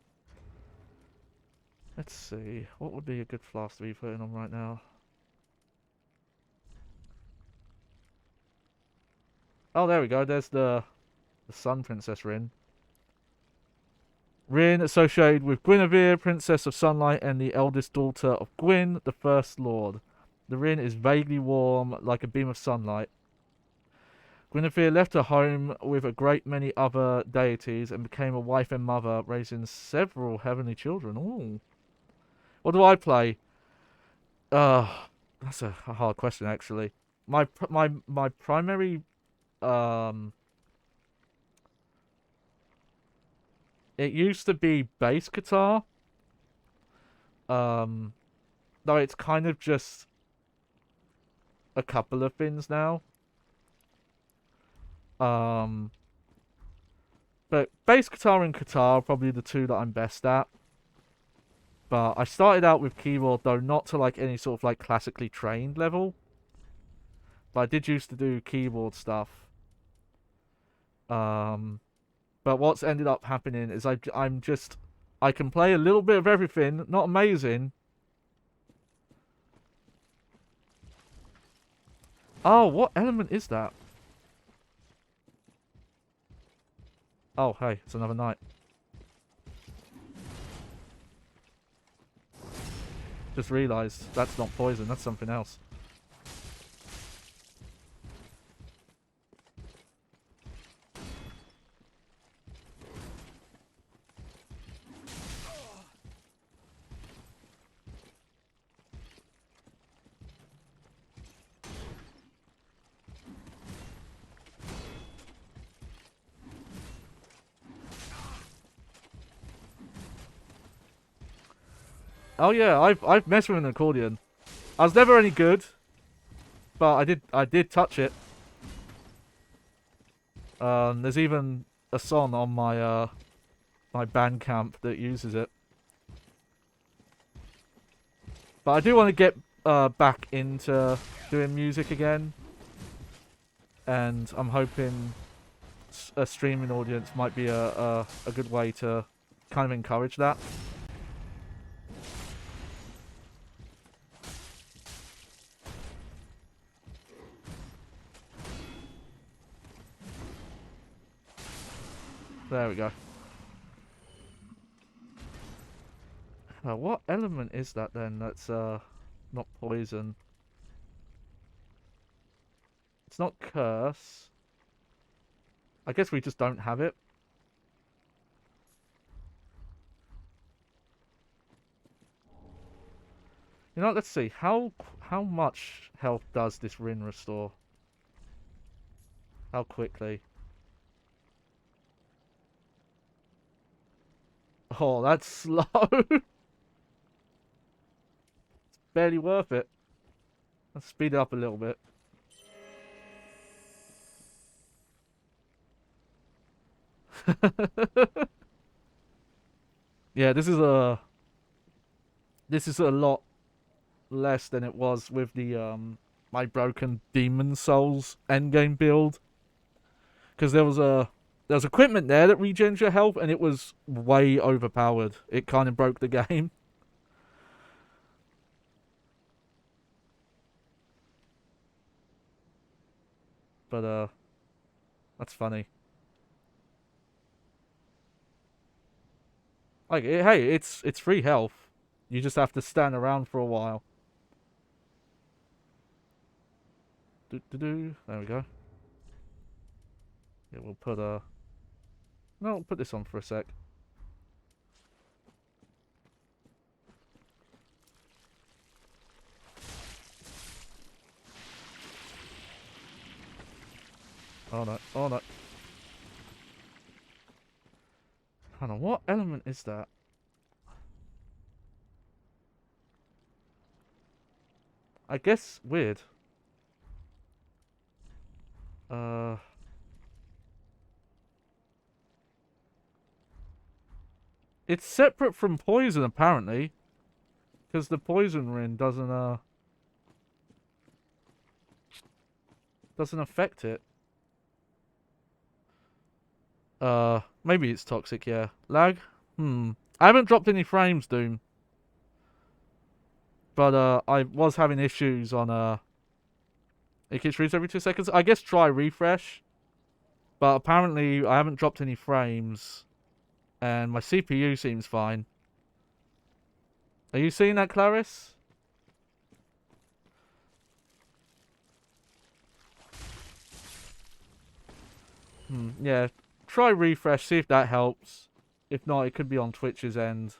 Let's see, what would be a good flask to be putting on right now? Oh, there we go. There's the Sun Princess Rin. Rin associated with Guinevere, Princess of Sunlight, and the eldest daughter of Gwyn, the First Lord. The Rin is vaguely warm, like a beam of sunlight. Guinevere left her home with a great many other deities and became a wife and mother, raising several heavenly children. Ooh. What do I play? That's a hard question, actually. My primary it used to be bass guitar. Though it's kind of just a couple of things now. But bass guitar and guitar are probably the two that I'm best at. But I started out with keyboard, though not to like any sort of like classically trained level. But I did used to do keyboard stuff. But what's ended up happening is I can play a little bit of everything, not amazing. Oh, what element is that? Oh, hey, it's another night. Just realised that's not poison, that's something else. Oh yeah, I've messed with an accordion. I was never any good, but I did touch it. There's even a song on my Bandcamp that uses it. But I do want to get back into doing music again, and I'm hoping a streaming audience might be a good way to kind of encourage that. There we go. What element is that then? That's not poison. It's not curse. I guess we just don't have it. You know, let's see. How much health does this Rin restore? How quickly? Oh, that's slow. It's barely worth it. Let's speed it up a little bit. Yeah, this is a lot less than it was with the my broken Demon Souls endgame build, because there's equipment there that regens your health, and it was way overpowered. It kind of broke the game. But that's funny. Like, hey, it's free health. You just have to stand around for a while. There we go. Yeah, we'll put no, we'll put this on for a sec. Oh no, oh no. Hold on, what element is that? I guess weird. It's separate from poison apparently, because the poison ring doesn't affect it. Maybe it's toxic, yeah. Lag? I haven't dropped any frames, Doom. But I was having issues on it keeps freezing every 2 seconds. I guess try refresh. But apparently I haven't dropped any frames. And my CPU seems fine. Are you seeing that, Clarice? Yeah. Try refresh, see if that helps. If not, it could be on Twitch's end.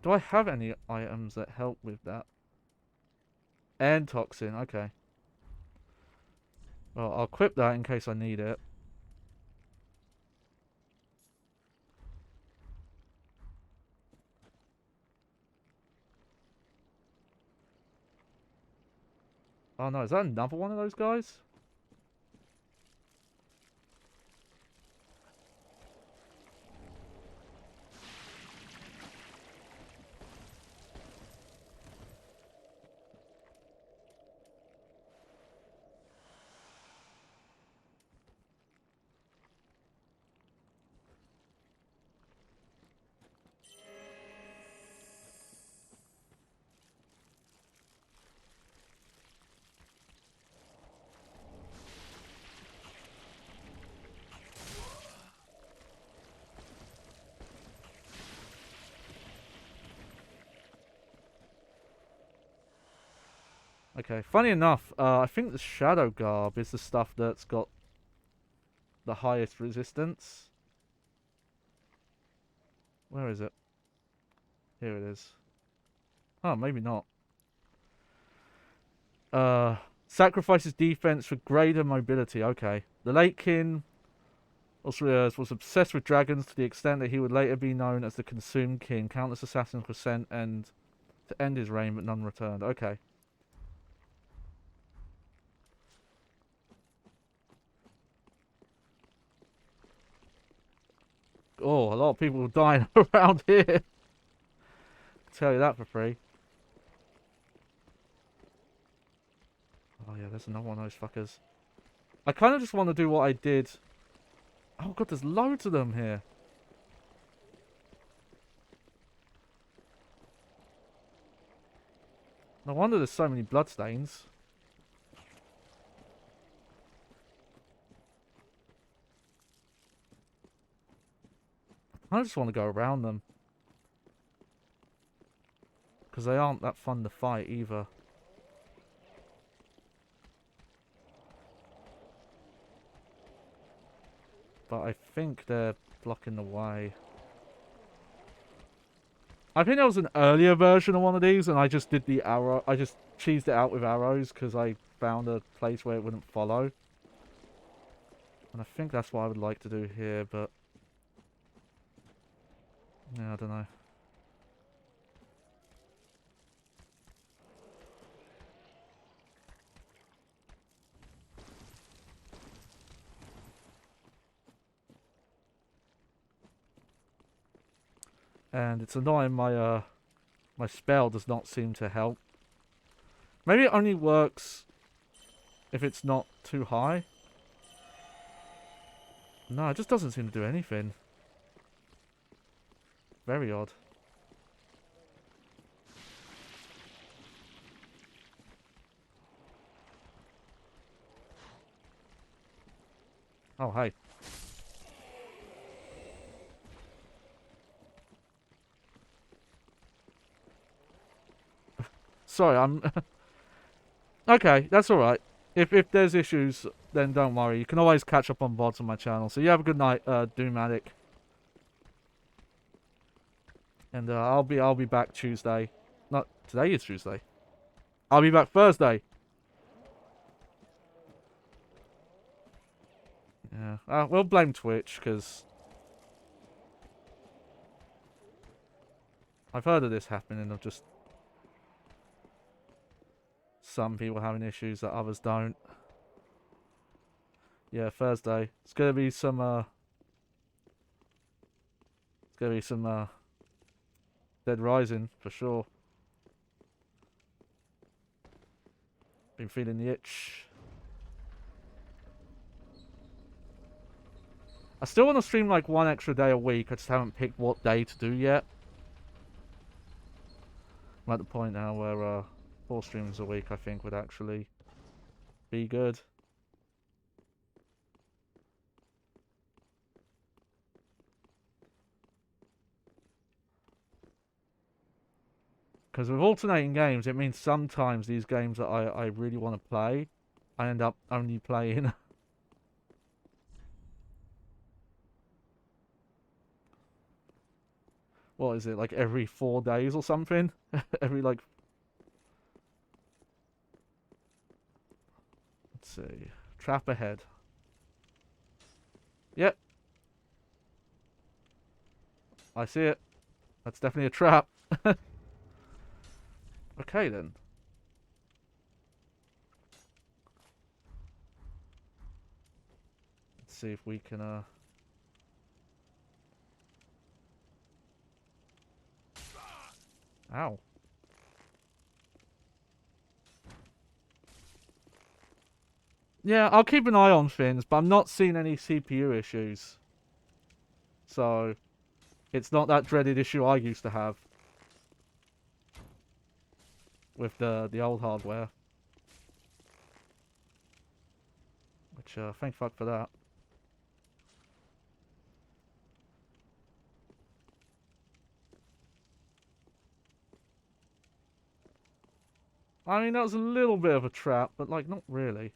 Do I have any items that help with that? And toxin, okay. Well, I'll equip that in case I need it. Oh no, is that another one of those guys? Okay, funny enough, I think the Shadow Garb is the stuff that's got the highest resistance. Where is it? Here it is. Oh, maybe not. Sacrifices defense for greater mobility. Okay. The Latekin Was obsessed with dragons to the extent that he would later be known as the Consumed King. Countless assassins were sent to end his reign, but none returned. Okay. Oh, a lot of people are dying around here. I'll tell you that for free. Oh yeah, there's another one of those fuckers. I kind of just want to do what I did. Oh god, there's loads of them here. No wonder there's so many bloodstains. I just want to go around them. Because they aren't that fun to fight either. But I think they're blocking the way. I think there was an earlier version of one of these, and I just did the arrow. I just cheesed it out with arrows because I found a place where it wouldn't follow. And I think that's what I would like to do here, but yeah, I don't know. And it's annoying my my spell does not seem to help. Maybe it only works if it's not too high. No, it just doesn't seem to do anything. Very odd. Oh, hey. Sorry, I'm... Okay, that's alright. If there's issues, then don't worry. You can always catch up on VODs on my channel. So you have a good night, Doomatic. And I'll be back Tuesday. Not today is Tuesday. I'll be back Thursday. Yeah, we'll blame Twitch because I've heard of this happening. Of just some people having issues that others don't. Yeah, Thursday. It's gonna be some. It's gonna be some Dead Rising for sure. Been feeling the itch. I still want to stream like one extra day a week. I just haven't picked what day to do yet. I'm at the point now where 4 streams a week I think would actually be good. Because with alternating games, it means sometimes these games that I really want to play, I end up only playing what is it, like every 4 days or something? Every like... Let's see. Trap ahead. Yep. I see it. That's definitely a trap. Okay then. Let's see if we can Ow. Yeah, I'll keep an eye on things, but I'm not seeing any CPU issues. So, it's not that dreaded issue I used to have with the old hardware. Which, thank fuck for that. I mean, that was a little bit of a trap, but, like, not really.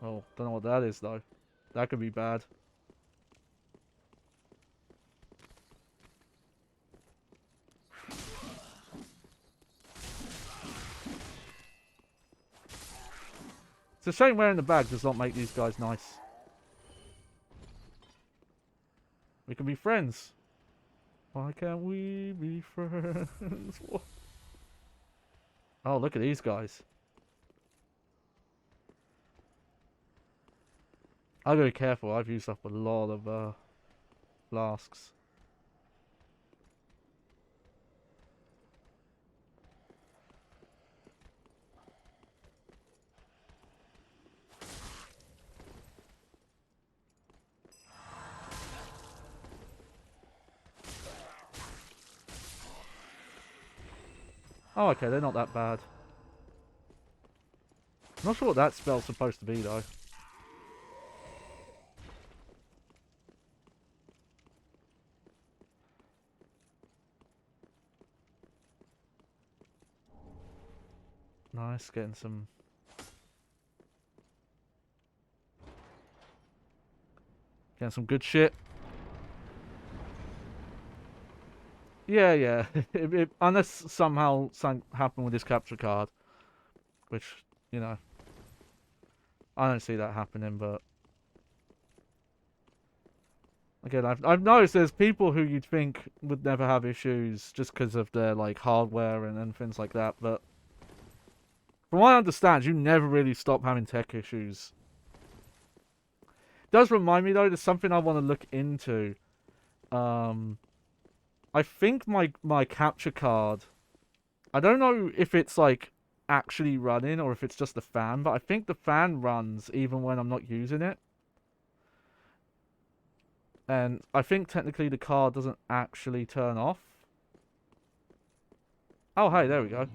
Oh, don't know what that is, though. That could be bad. It's a shame wearing the bag does not make these guys nice. We can be friends. Why can't we be friends? Oh, look at these guys. I gotta be careful. I've used up a lot of flasks. Oh, okay, they're not that bad. I'm not sure what that spell's supposed to be, though. Nice, getting some... Getting some good shit. Yeah, yeah. Unless somehow something happened with this capture card. Which, you know... I don't see that happening, but... Again, I've noticed there's people who you'd think would never have issues just because of their, like, hardware and things like that, but... From what I understand, you never really stop having tech issues. It does remind me, though, there's something I want to look into. I think my capture card... I don't know if it's, like, actually running or if it's just the fan, but I think the fan runs even when I'm not using it. And I think technically the card doesn't actually turn off. Oh, hey, there we go.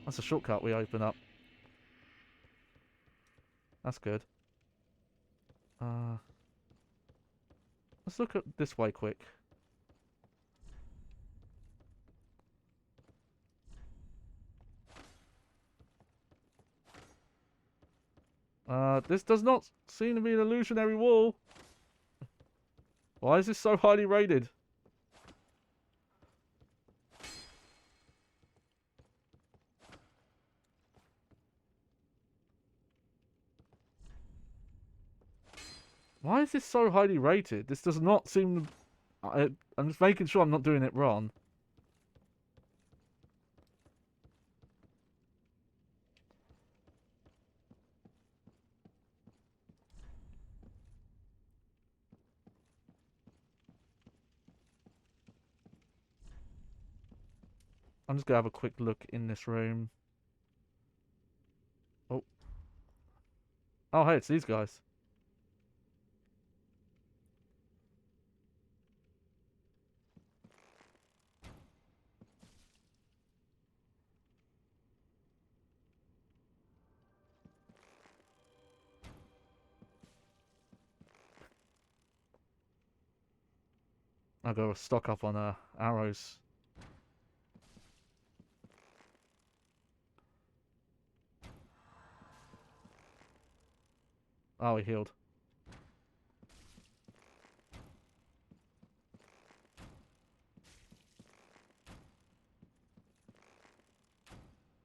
That's a shortcut we open up. That's good. Let's look at this way quick. This does not seem to be an illusionary wall. Why is this so highly rated? Why is this so highly rated? This does not seem... I'm just making sure I'm not doing it wrong. I'm just going to have a quick look in this room. Oh. Oh, hey, it's these guys. I'll go stock up on arrows. Oh, he healed.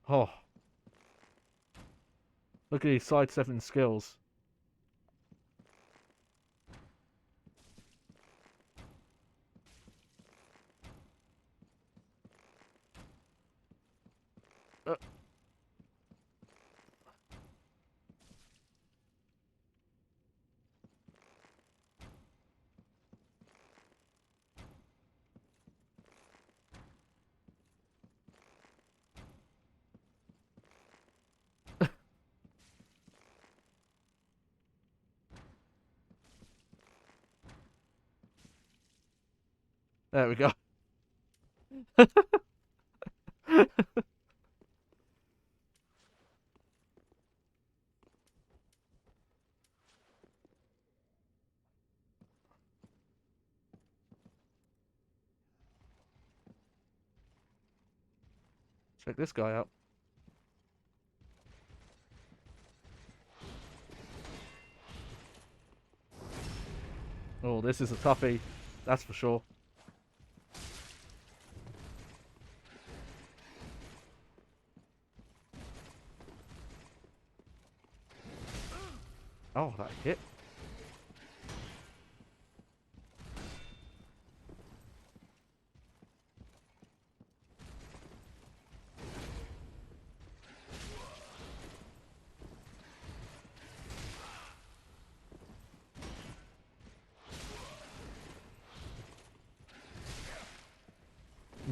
Oh. Look at these sidestepping skills. There we go. Check this guy out. Oh, this is a toughie. That's for sure. Oh, that hit.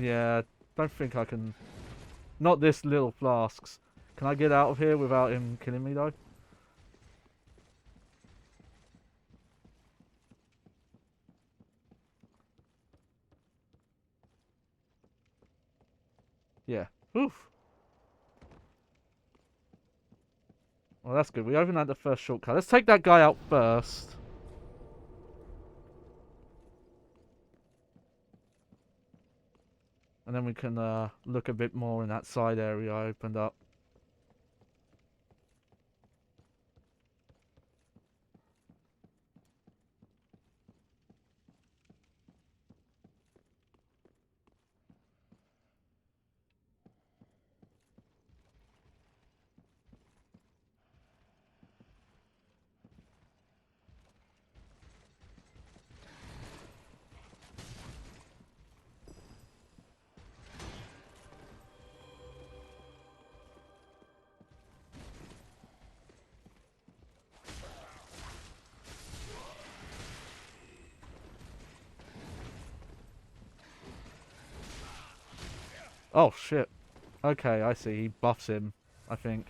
Yeah, don't think I can. Not this little flasks. Can I get out of here without him killing me though? Yeah. Oof. Well, that's good. We opened out the first shortcut. Let's take that guy out first. And then we can look a bit more in that side area I opened up. Oh, shit. Okay, I see. He buffs him, I think.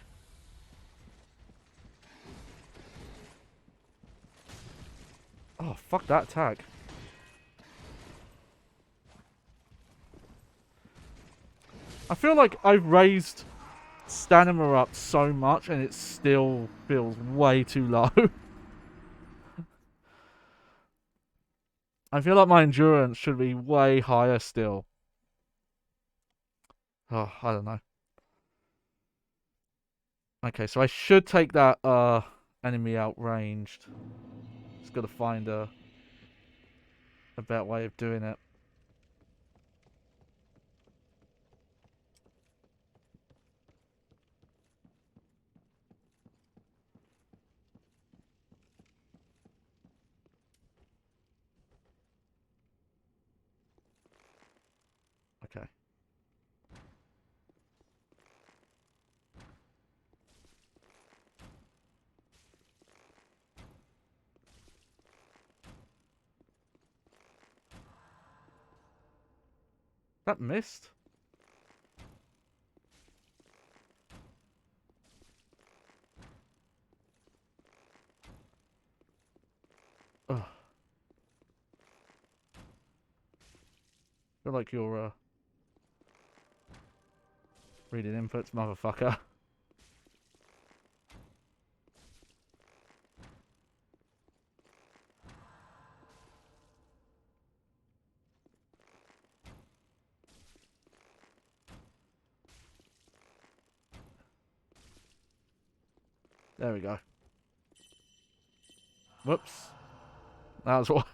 Oh, fuck that tag. I feel like I've raised stamina up so much and it still feels way too low. I feel like my endurance should be way higher still. Oh, I don't know. Okay, so I should take that enemy out ranged. Just gotta find a better way of doing it. Okay. That missed? Ugh. Feel like you're reading inputs, motherfucker. There we go. Whoops. That was what.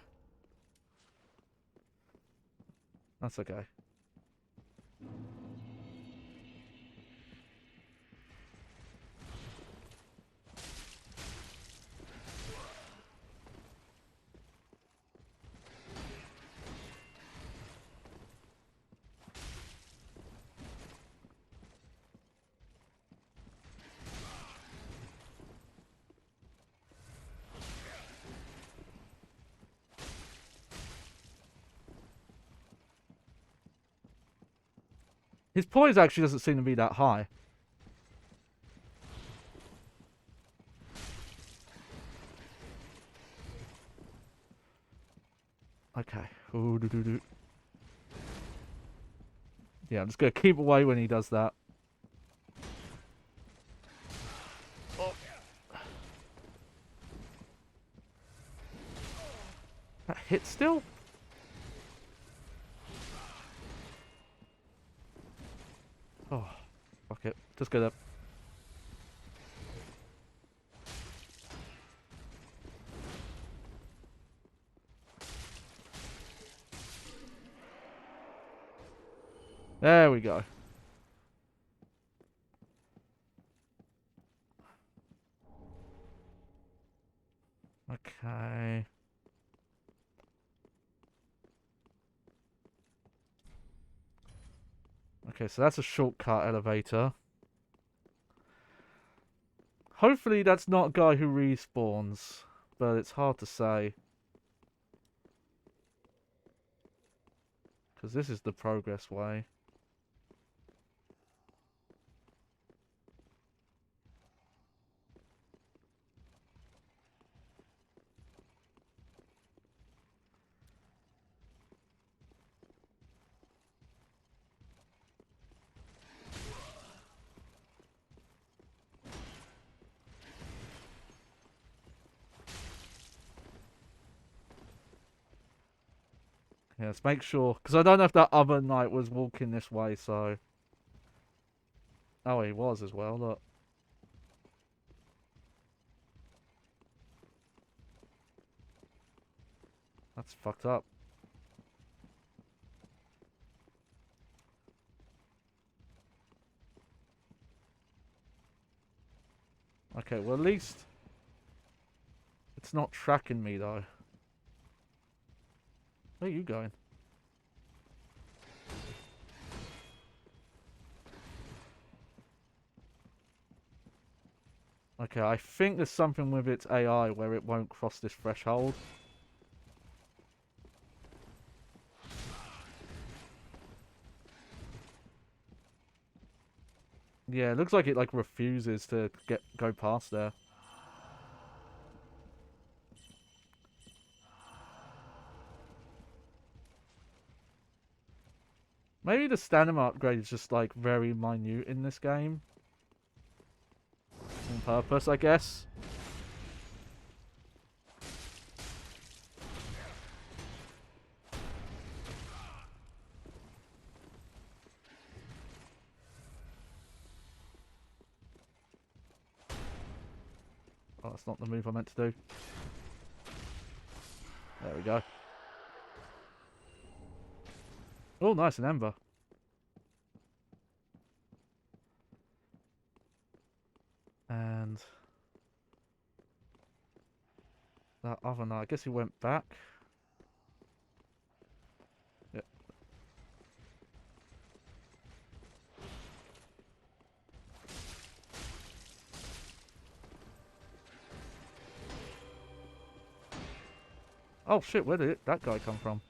That's okay. His poise actually doesn't seem to be that high. Okay. Ooh, doo -doo -doo. Yeah, I'm just gonna keep away when he does that. Oh. That hit still? Oh, fuck it. Just get up. There we go. Okay. Okay, so that's a shortcut elevator. Hopefully that's not a guy who respawns, but it's hard to say. Because this is the progress way. Yeah, let's make sure. Because I don't know if that other knight was walking this way, so... Oh, he was as well, look. That's fucked up. Okay, well at least... It's not tracking me, though. Where are you going? Okay, I think there's something with its AI where it won't cross this threshold. Yeah, it looks like it like refuses to go past there. Maybe the stamina upgrade is just like very minute in this game. On purpose, I guess. Oh, that's not the move I meant to do. There we go. Oh, nice, an ember. And... that other knight, I guess he went back. Yep. Oh shit, where did that guy come from?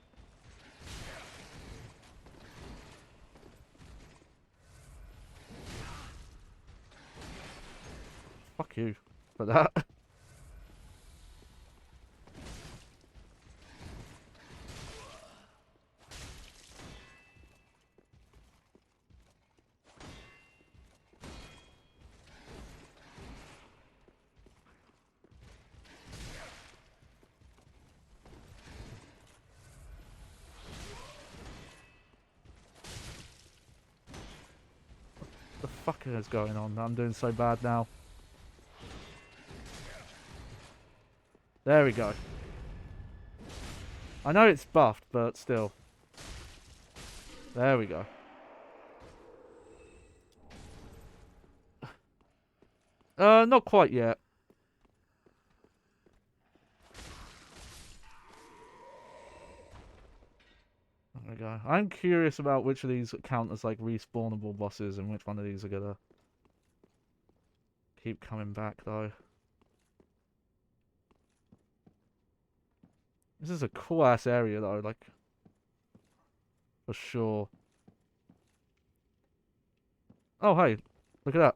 Fuck you for that. The fuck is going on? I'm doing so bad now. There we go. I know it's buffed, but still. There we go. Not quite yet. There we go. I'm curious about which of these count as like respawnable bosses and which one of these are gonna keep coming back though. This is a cool ass area though, like for sure. Oh hey, look at that.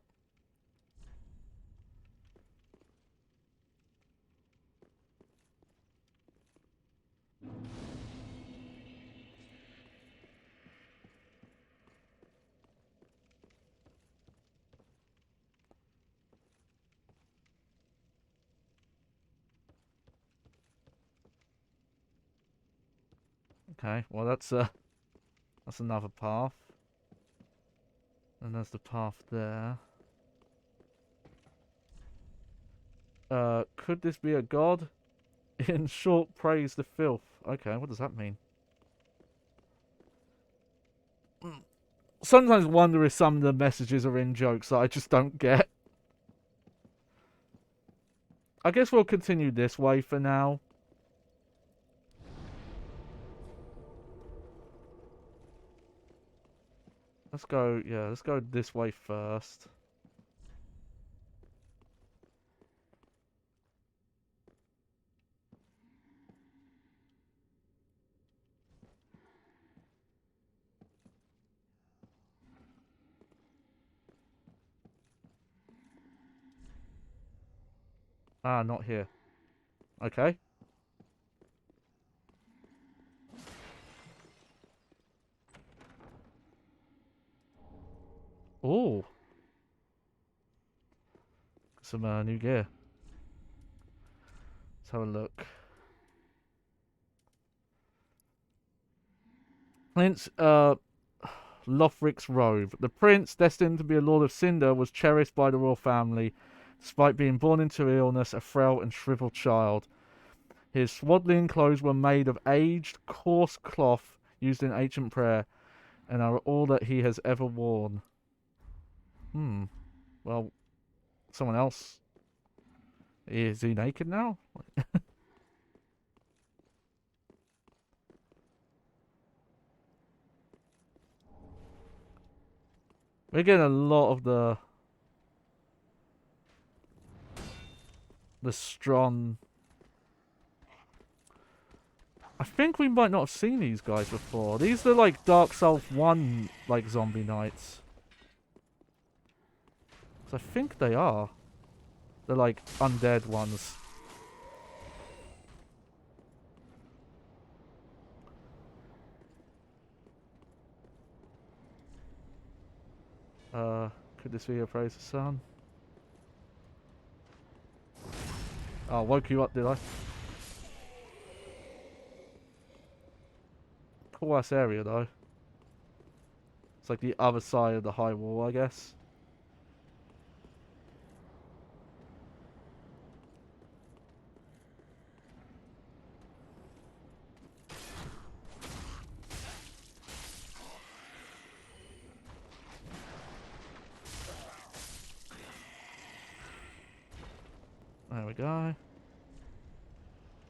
Okay, well that's another path. And there's the path there. Could this be a god? In short, praise the filth. Okay, what does that mean? Sometimes wonder if some of the messages are in jokes that I just don't get. I guess we'll continue this way for now. Let's go, yeah, let's go this way first. Ah, not here. Okay. Oh. Some new gear. Let's have a look. Prince, Lothric's robe. The prince, destined to be a Lord of Cinder, was cherished by the royal family, despite being born into illness, a frail and shriveled child. His swaddling clothes were made of aged, coarse cloth used in ancient prayer, and are all that he has ever worn. Well, someone else. Is he naked now? We're getting a lot of the strong. I think we might not have seen these guys before. These are like Dark Souls 1 like zombie knights. So I think they are. They're like undead ones. Could this be a praise the sun? Oh, woke you up, did I? Cool ass area though. It's like the other side of the high wall, I guess. There we go.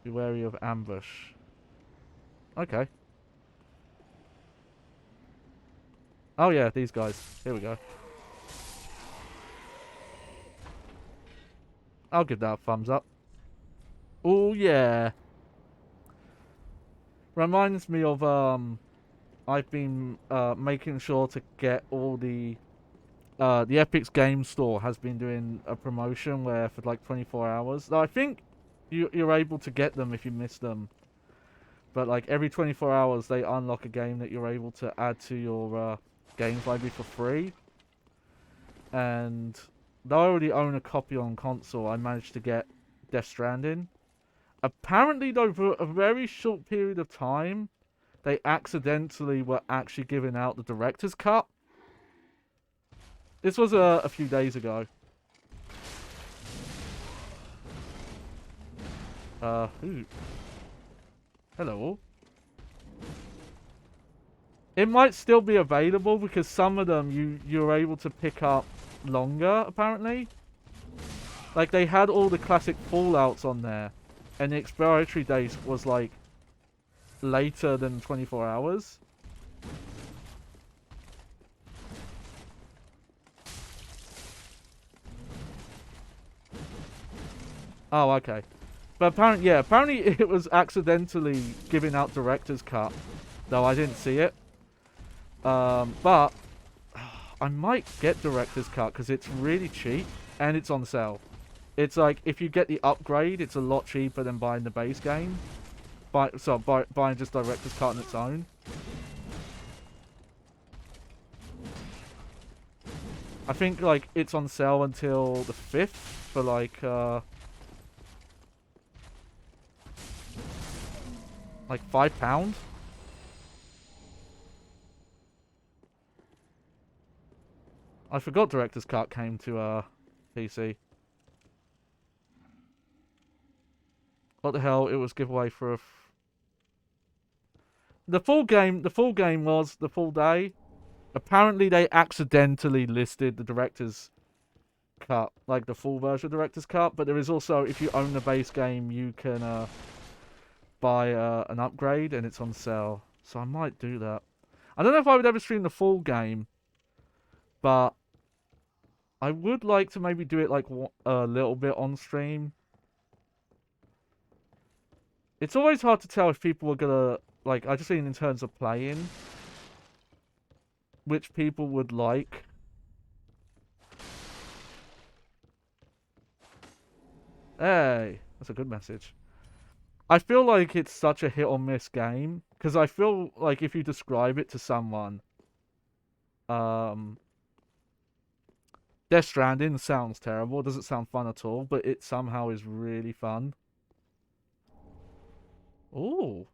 Be wary of ambush. Okay. Oh yeah, these guys. Here we go. I'll give that a thumbs up. Oh yeah. Reminds me of I've been making sure to get all the Epic's Game Store has been doing a promotion where for like 24 hours. Now I think you're able to get them if you miss them. But like every 24 hours they unlock a game that you're able to add to your games library for free. And though I already own a copy on console, I managed to get Death Stranding. Apparently though, for a very short period of time, they accidentally were actually giving out the director's cut. This was a few days ago. Ooh. Hello. It might still be available because some of them you're able to pick up longer, apparently. Like, they had all the classic Fallouts on there, and the expiry date was, like, later than 24 hours. Oh, okay. But apparently it was accidentally giving out director's cut, though I didn't see it. But I might get director's cut because it's really cheap and it's on sale. It's like if you get the upgrade, it's a lot cheaper than buying the base game. Buying just director's cut on its own. I think like it's on sale until the 5th for like £5. I forgot director's cut came to PC. What the hell? It was giveaway for a the full game was the full day. Apparently they accidentally listed the director's cut, like the full version of director's cut. But there is also, if you own the base game, you can buy an upgrade, and it's on sale. So I might do that. I don't know if I would ever stream the full game, but I would like to maybe do it like a little bit on stream. It's always hard to tell if people are gonna, like, I just mean in terms of playing, which people would like. Hey, that's a good message. I feel like it's such a hit or miss game, because I feel like if you describe it to someone, Death Stranding sounds terrible, it doesn't sound fun at all, but it somehow is really fun. Ooh.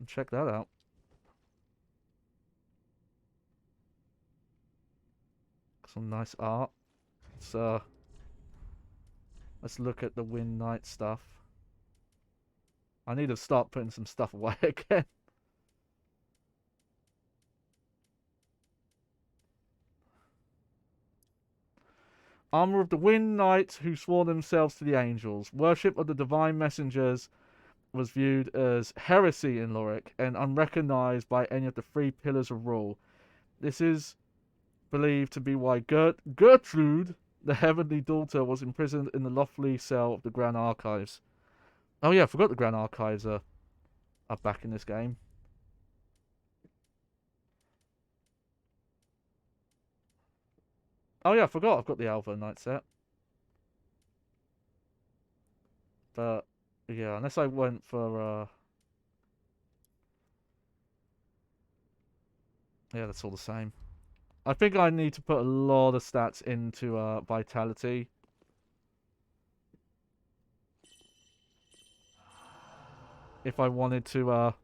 Check that out. Some nice art. Let's look at the Wind Knight stuff. I need to start putting some stuff away again. Armor of the Wind Knights who swore themselves to the angels. Worship of the divine messengers was viewed as heresy in Lorik and unrecognized by any of the three pillars of rule. This is believed to be why Gertrude, the heavenly daughter, was imprisoned in the lofty cell of the Grand Archives. Oh yeah, I forgot the Grand Archives are back in this game. Oh yeah, I forgot I've got the Alva Knight set. But yeah, unless I went for yeah, that's all the same. I think I need to put a lot of stats into vitality. If I wanted to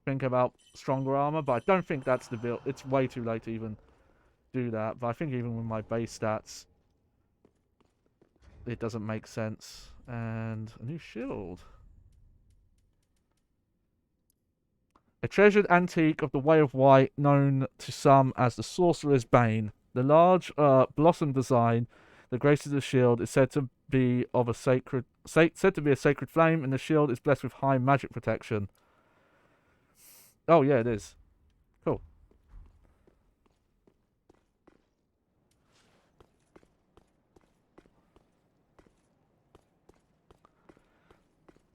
think about stronger armor, but I don't think that's the build. It's way too late to even do that. But I think even with my base stats, it doesn't make sense. And a new shield. A treasured antique of the Way of White, known to some as the Sorcerer's Bane. The large blossom design that graces the shield is said to be of a sacred flame, and the shield is blessed with high magic protection. Oh yeah, it is. Cool.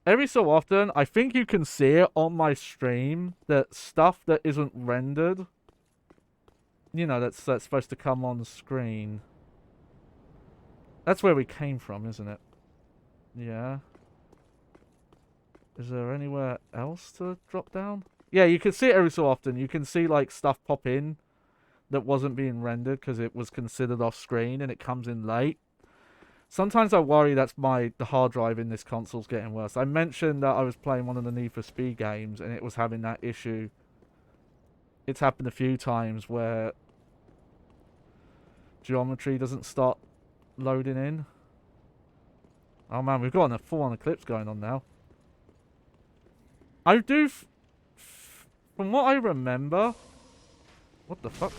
Every so often, I think you can see it on my stream that stuff that isn't rendered, you know, that's supposed to come on screen. That's where we came from, isn't it? Yeah. Is there anywhere else to drop down? Yeah, you can see it every so often. You can see like stuff pop in that wasn't being rendered because it was considered off screen and it comes in late. Sometimes I worry that's the hard drive in this console's getting worse. I mentioned that I was playing one of the Need for Speed games and it was having that issue. It's happened a few times where geometry doesn't start loading in. Oh man, we've got a full-on eclipse going on now. I do, from what I remember... What the fuck?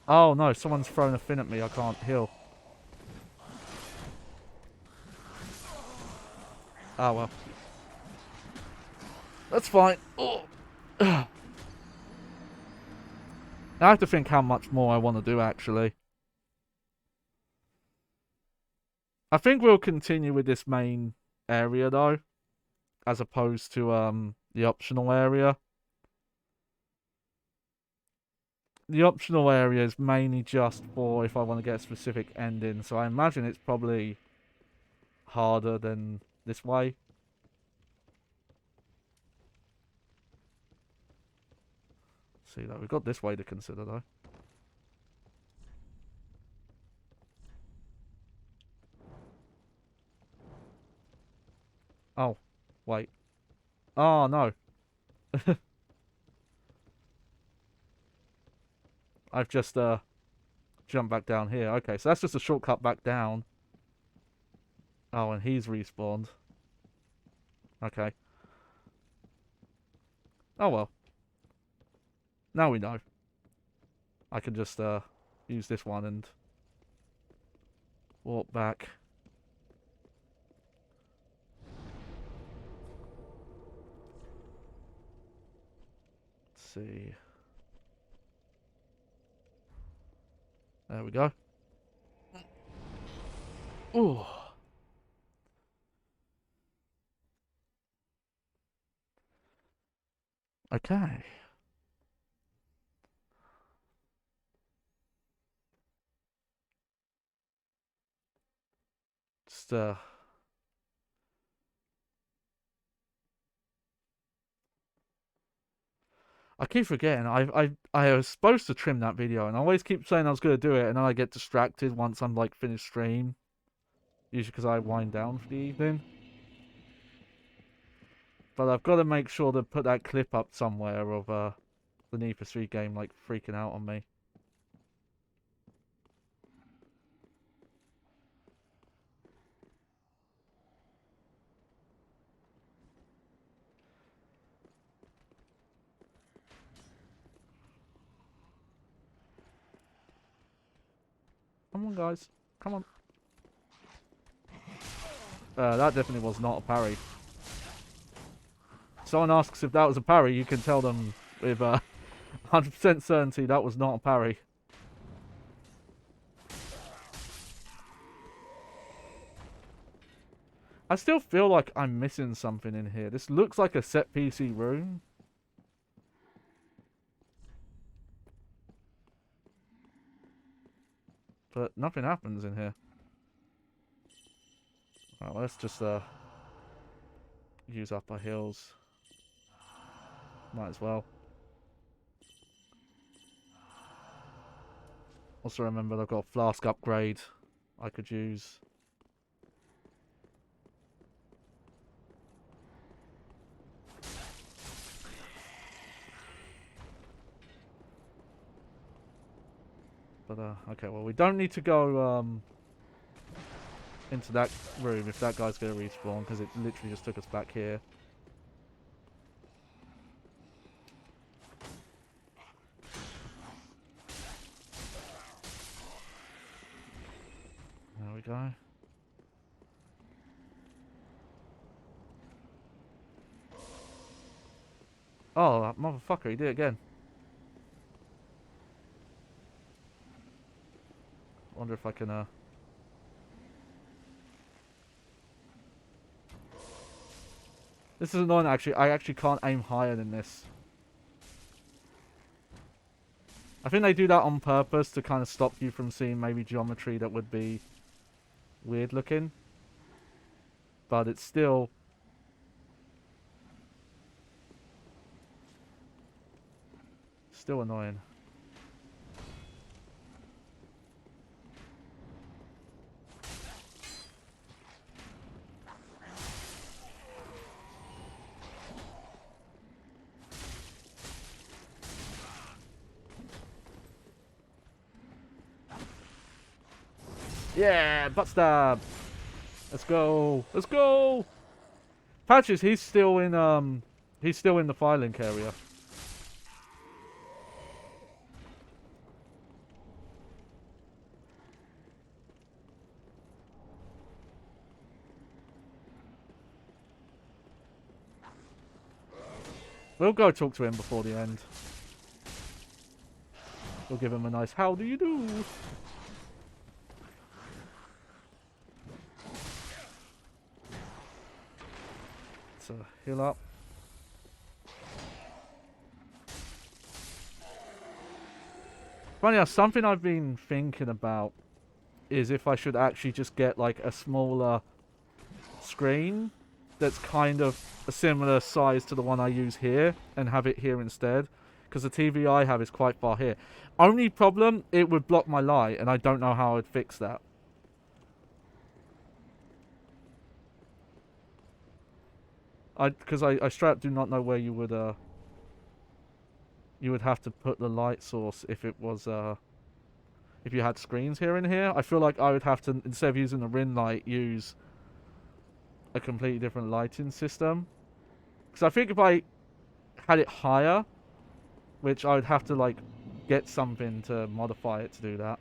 Oh no, someone's thrown a fin at me, I can't heal. Oh well. That's fine. Oh. I have to think how much more I want to do, actually. I think we'll continue with this main area, though. As opposed to, the optional area. The optional area is mainly just for if I want to get a specific ending. So I imagine it's probably harder than this way. See that we've got this way to consider though. Oh, wait. Oh no. I've just jumped back down here. Okay, so that's just a shortcut back down. Oh, and he's respawned. Okay. Oh well. Now we know. I can just use this one and walk back. Let's see. There we go. Ooh. Okay. Just I keep forgetting. I was supposed to trim that video, and I always keep saying I was gonna do it, and then I get distracted once I'm like finished stream. Usually because I wind down for the evening. But I've got to make sure to put that clip up somewhere of the Need for Speed game like freaking out on me. Come on, guys. Come on. That definitely was not a parry. Someone asks if that was a parry, you can tell them with 100% certainty that was not a parry. I still feel like I'm missing something in here. This looks like a set PC room. But nothing happens in here. Well, let's just use up our heals. Might as well. Also remember I've got a flask upgrade I could use. But okay, well we don't need to go into that room if that guy's gonna respawn, because it literally just took us back here. There we go. Oh, that motherfucker, he did it again. Wonder if I can This is annoying actually. I actually can't aim higher than this. I think they do that on purpose to kind of stop you from seeing maybe geometry that would be weird looking. But it's still annoying. Yeah, butt stab. Let's go. Let's go. Patches, he's still in the fire link area. We'll go talk to him before the end. We'll give him a nice how do you do? Let's heal up. Funny enough, something I've been thinking about is if I should actually just get like a smaller screen that's kind of a similar size to the one I use here and have it here instead, because the TV I have is quite far here. Only problem, it would block my light and I don't know how I'd fix that. Because I straight up do not know where you would you would have to put the light source if it was if you had screens here and here. I feel like I would have to, instead of using the ring light, use a completely different lighting system. Because I think if I had it higher, which I would have to like get something to modify it to do that,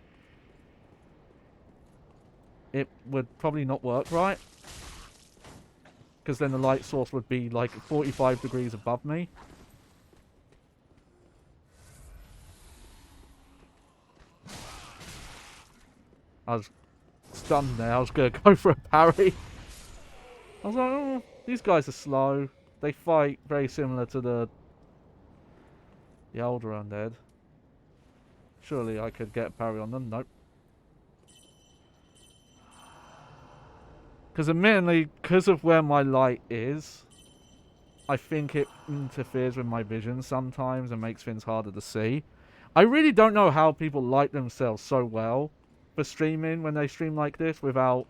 it would probably not work right. Because then the light source would be like 45 degrees above me. I was stunned there. I was going to go for a parry. I was like, oh, these guys are slow. They fight very similar to the older undead. Surely I could get a parry on them. Nope. Because admittedly, because of where my light is, I think it interferes with my vision sometimes and makes things harder to see. I really don't know how people light themselves so well for streaming when they stream like this without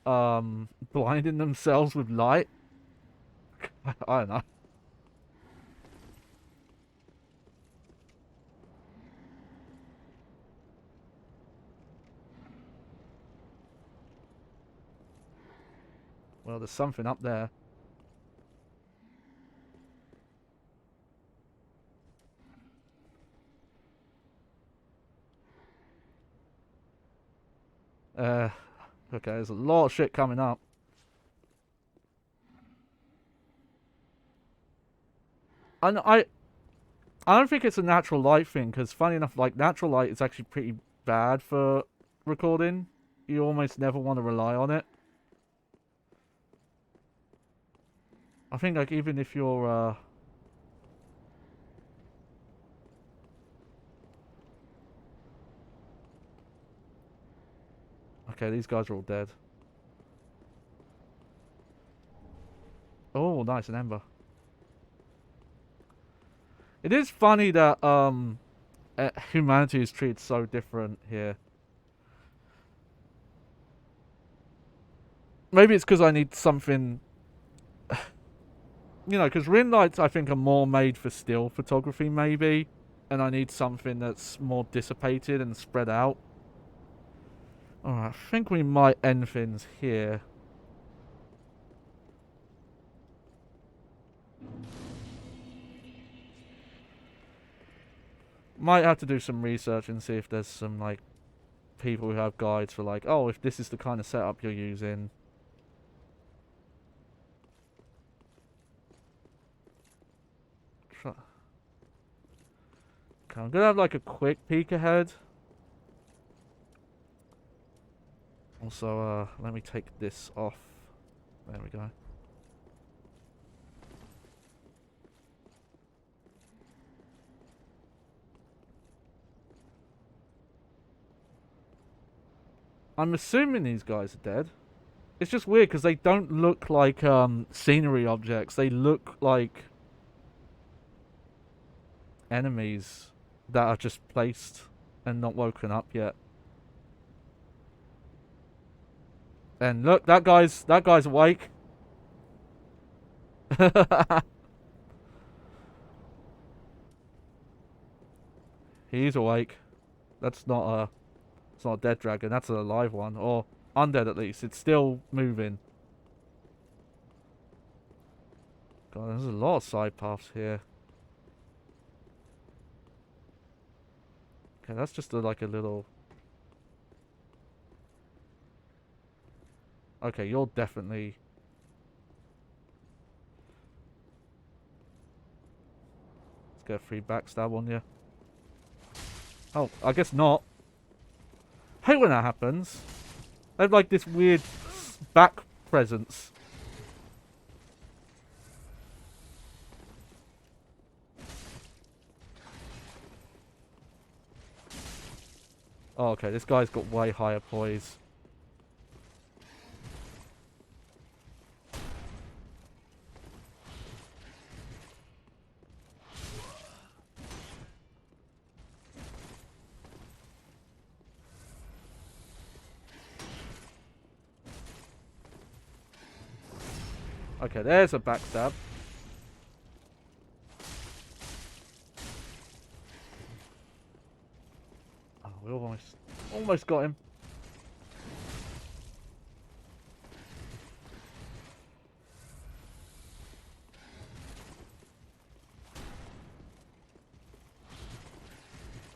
blinding themselves with light. I don't know. Well, there's something up there. Okay, there's a lot of shit coming up. And I don't think it's a natural light thing, because funny enough, like, natural light is actually pretty bad for recording. You almost never want to rely on it. I think, like, even if you're, okay, these guys are all dead. Oh, nice, an ember. It is funny that, humanity is treated so different here. Maybe it's because I need something... You know, because ring lights, I think, are more made for still photography, maybe. And I need something that's more dissipated and spread out. Alright, I think we might end things here. Might have to do some research and see if there's some, like, people who have guides for, like, oh, if this is the kind of setup you're using. Okay, I'm gonna have, like, a quick peek ahead. Also, let me take this off. There we go. I'm assuming these guys are dead. It's just weird because they don't look like scenery objects. They look like enemies that are just placed and not woken up yet. And look, that guy's awake. He's awake. That's not a... It's not a dead dragon, that's a live one. Or undead at least. It's still moving. God, there's a lot of side paths here. Okay, that's just like a little... Okay, you're definitely... Let's get a free backstab on you. Oh, I guess not. I hate when that happens. They have like this weird back presence. Oh, okay, this guy's got way higher poise. Okay, there's a backstab. we almost got him.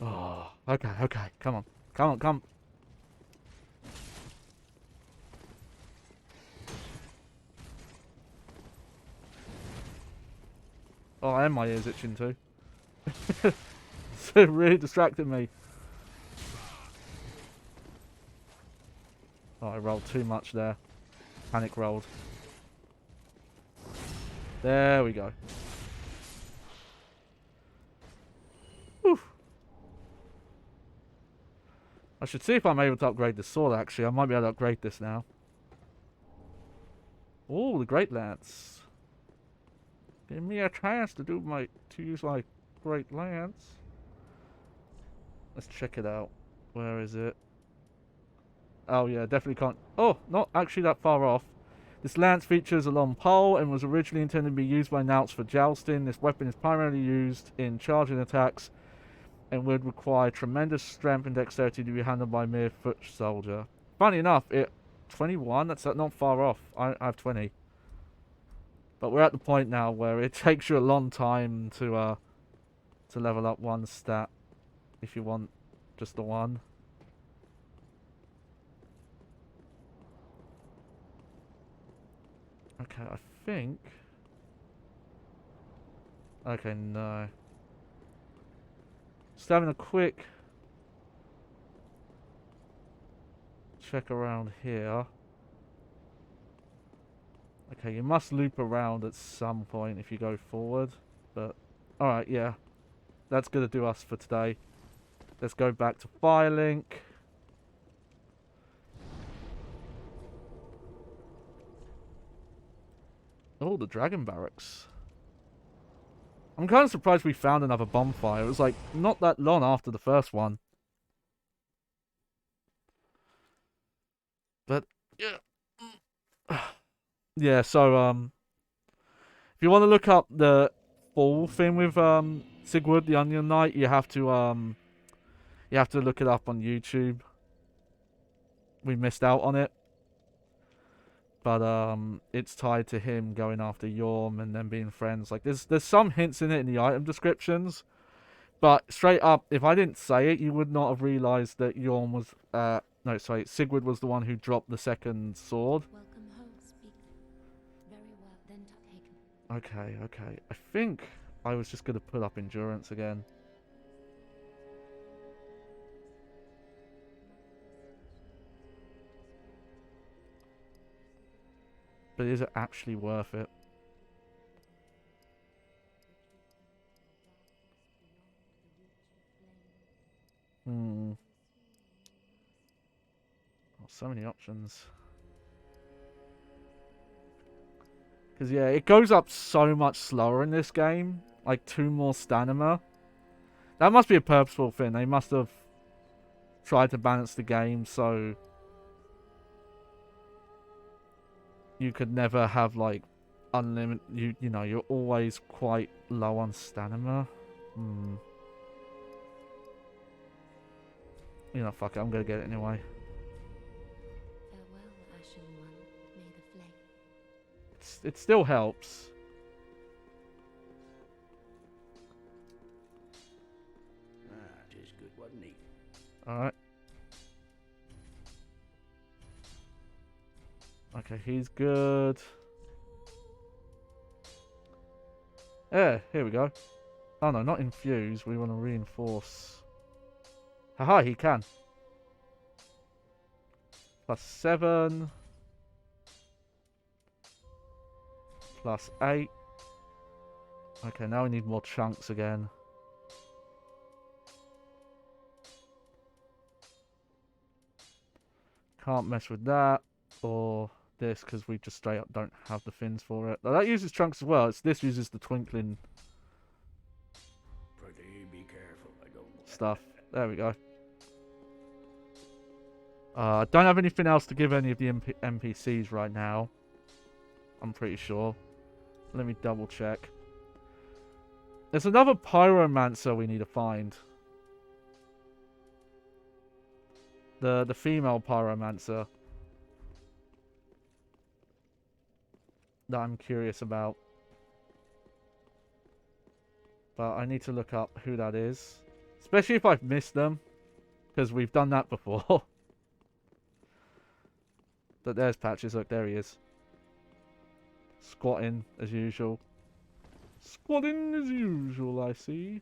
Oh, okay, okay. Come on. Come on, come. Oh, and my ears itching too. It really distracted me. Oh, I rolled too much there. Panic rolled. There we go. Whew. I should see if I'm able to upgrade the sword, actually. I might be able to upgrade this now. Oh, the Great Lance. Give me a chance to use my Great Lance. Let's check it out. Where is it? Oh yeah, definitely can't. Oh, not actually that far off. This lance features a long pole and was originally intended to be used by knights for jousting. This weapon is primarily used in charging attacks and would require tremendous strength and dexterity to be handled by a mere foot soldier. Funny enough, 21, that's not far off. I have 20. But we're at the point now where it takes you a long time to level up one stat if you want just the one. Okay, I think... Okay, no. Just having a quick check around here. Okay, you must loop around at some point if you go forward. But, alright, yeah. That's going to do us for today. Let's go back to Firelink. Oh, the Dragon Barracks. I'm kind of surprised we found another bonfire. It was like not that long after the first one. But yeah. Yeah, so if you want to look up the full thing with Sigurd the Onion Knight, you have to look it up on YouTube. We missed out on it. But it's tied to him going after Yorm and them being friends. Like there's some hints in it in the item descriptions, but straight up, if I didn't say it, you would not have realized that Yorm was no, sorry, Sigurd was the one who dropped the second sword. Welcome home, speak. Very well, then Tuthaken. Okay. I think I was just gonna put up endurance again. But is it actually worth it? Oh, so many options. Because, yeah, it goes up so much slower in this game. Like, 2 more stamina. That must be a purposeful thing. They must have tried to balance the game so you could never have, like, unlimited... You know, you're always quite low on stamina. You know, fuck it. I'm gonna get it anyway. Farewell, Ashen One. May the flame. It still helps. Tis good, wasn't he? Alright. Okay, he's good. Yeah, here we go. Oh no, not infuse. We want to reinforce. Haha, he can. +7. +8. Okay, now we need more chunks again. Can't mess with that or this because we just straight up don't have the fins for it. Now, that uses chunks as well. This uses the twinkling Pretty be careful, I don't. stuff. There we go. I don't have anything else to give any of the NPCs right now. I'm pretty sure. Let me double check. There's another pyromancer we need to find. The female pyromancer that I'm curious about. But I need to look up who that is. Especially if I've missed them. Because we've done that before. But there's Patches. Look, there he is. Squatting as usual. Squatting as usual, I see.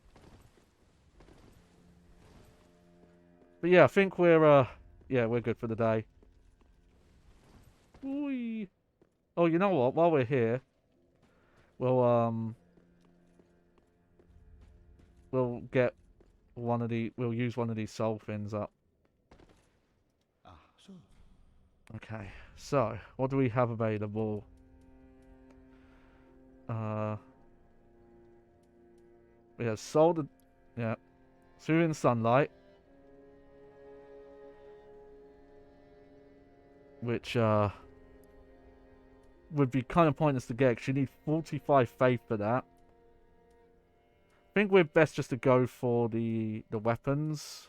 But yeah, I think we're good for the day. Whee. Oh, you know what? While we're here, we'll get we'll use one of these soul fins up. Ah, so. Okay, so what do we have available? We have soul. Yeah, Soothing Sunlight, which would be kind of pointless to get because you need 45 faith for that. I think we're best just to go for the weapons.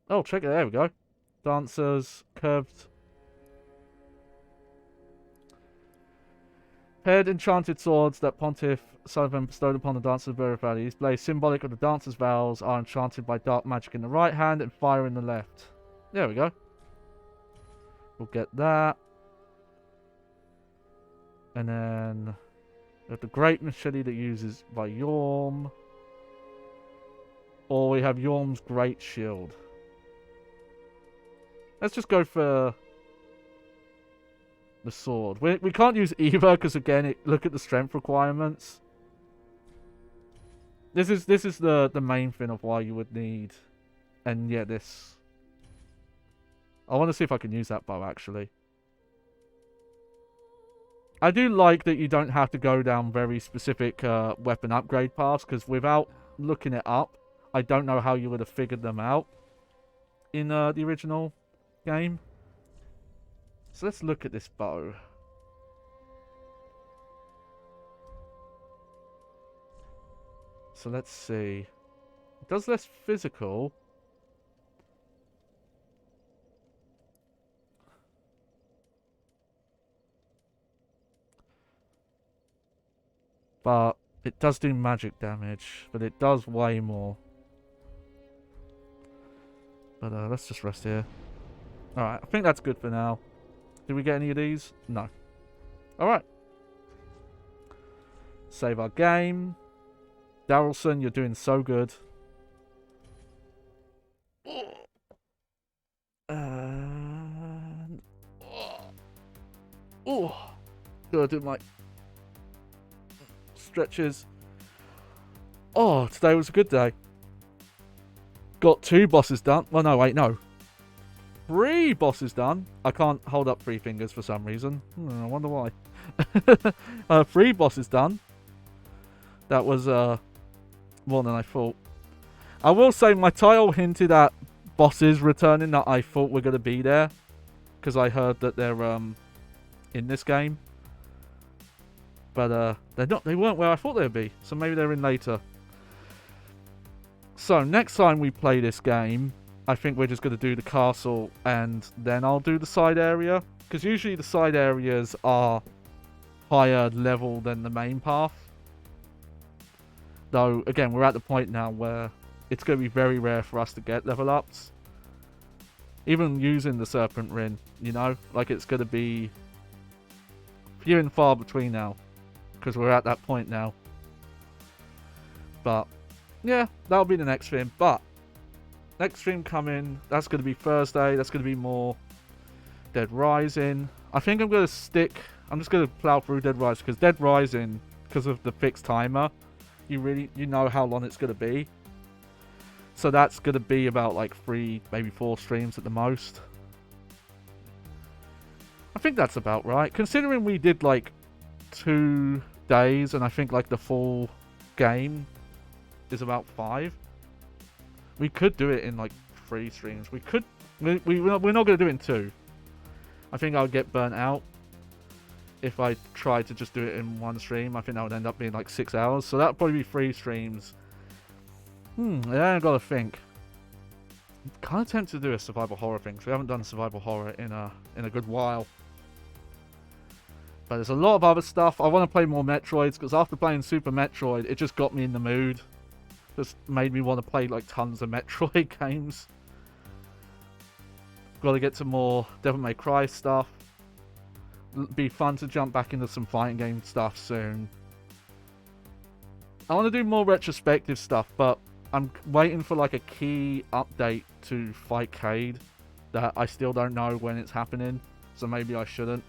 Oh, check it. There we go. Dancers, curved. Paired enchanted swords that Pontiff Sullivan bestowed upon the dancers of various valleys. Blades symbolic of the dancer's vows are enchanted by dark magic in the right hand and fire in the left. There we go. We'll get that. And then we have the great machete that uses by Yorm. Or we have Yorm's great shield. Let's just go for the sword. We can't use either because again, look at the strength requirements. This is the main thing of why you would need. And yeah, this. I want to see if I can use that bow actually. I do like that you don't have to go down very specific weapon upgrade paths because without looking it up, I don't know how you would have figured them out in the original game. So let's look at this bow. So let's see. It does less physical. But it does do magic damage. But it does way more. But let's just rest here. Alright, I think that's good for now. Did we get any of these? No. Alright. Save our game. Darrelson, you're doing so good. And... Oh. Gotta do my stretches. Oh, today was a good day. Got 2 bosses done. Well, no, wait, no. 3 bosses done. I can't hold up 3 fingers for some reason. I wonder why. 3 bosses done. That was more than I thought. I will say my title hinted at bosses returning that I thought were going to be there. Because I heard that they're in this game. But they're not. They weren't where I thought they'd be. So maybe they're in later. So next time we play this game, I think we're just going to do the castle and then I'll do the side area. Because usually the side areas are higher level than the main path. Though, again, we're at the point now where it's going to be very rare for us to get level ups. Even using the Serpent Ring, you know? Like, it's going to be few and far between now. Because we're at that point now. But, yeah, that'll be the next stream. But, next stream coming, that's going to be Thursday. That's going to be more Dead Rising. I think I'm going to stick... I'm just going to plow through Dead Rising. Because Dead Rising, because of the fixed timer, you know how long it's going to be. So that's going to be about like 3, maybe 4 streams at the most. I think that's about right. Considering we did like 2 days and I think like the full game is about 5. We could do it in like 3 streams. We could... We're not going to do it in 2. I think I'll get burnt out if I tried to just do it in 1 stream. I think that would end up being like 6 hours. So that'll probably be 3 streams. Yeah, I gotta think. Kind of tempted to do a survival horror thing, because we haven't done survival horror in a good while. But there's a lot of other stuff. I want to play more Metroids, because after playing Super Metroid, it just got me in the mood. Just made me want to play like tons of Metroid games. Got to get some more Devil May Cry stuff. Be fun to jump back into some fighting game stuff soon. I want to do more retrospective stuff, but I'm waiting for like a key update to Fightcade that I still don't know when it's happening, so maybe I shouldn't.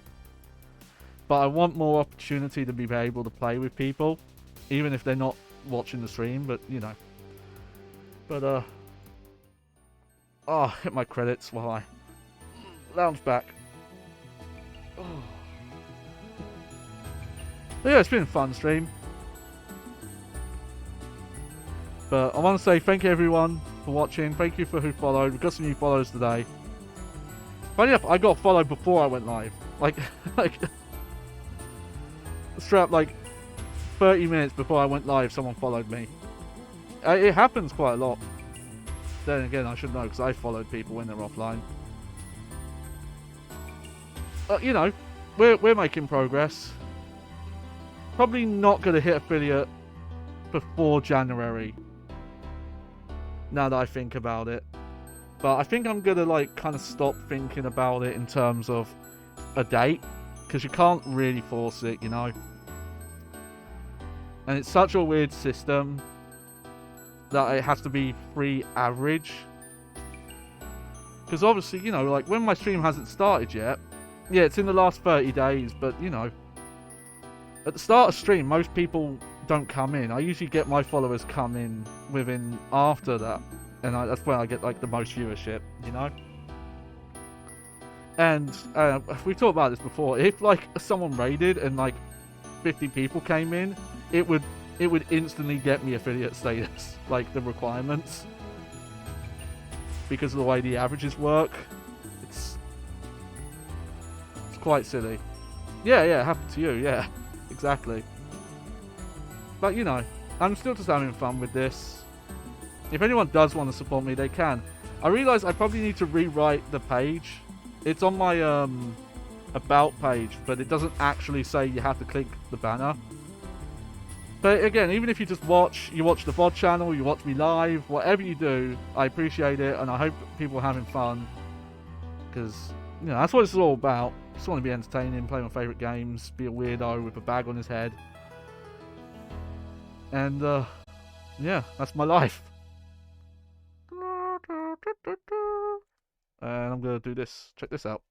But I want more opportunity to be able to play with people, even if they're not watching the stream, but you know. But oh, hit my credits while I lounge back. Oh. But yeah, it's been a fun stream. But I want to say thank you everyone for watching. Thank you for who followed. We've got some new followers today. Funny enough, I got followed before I went live. Like straight up, like 30 minutes before I went live, someone followed me. It happens quite a lot. Then again, I should know because I followed people when they're offline. You know, we're making progress. Probably not going to hit affiliate before January. Now that I think about it. But I think I'm going to like kind of stop thinking about it in terms of a date. Because you can't really force it, you know. And it's such a weird system that it has to be free average. Because obviously, you know, like when my stream hasn't started yet. Yeah, it's in the last 30 days, but you know. At the start of stream, most people don't come in. I usually get my followers come in within after that. And that's when I get like the most viewership, you know? And we've talked about this before. If like someone raided and like 50 people came in, it would instantly get me affiliate status, like the requirements. Because of the way the averages work. It's quite silly. Yeah, it happened to you, yeah. Exactly. But you know, I'm still just having fun with this. If anyone does want to support me, they can. I realise I probably need to rewrite the page. It's on my about page, but it doesn't actually say you have to click the banner. But again, even if you just watch, you watch the VOD channel, you watch me live, whatever you do, I appreciate it, and I hope people are having fun. Because, you know, that's what it's all about. Just want to be entertaining, play my favourite games, be a weirdo with a bag on his head. And, yeah, that's my life. And I'm going to do this. Check this out.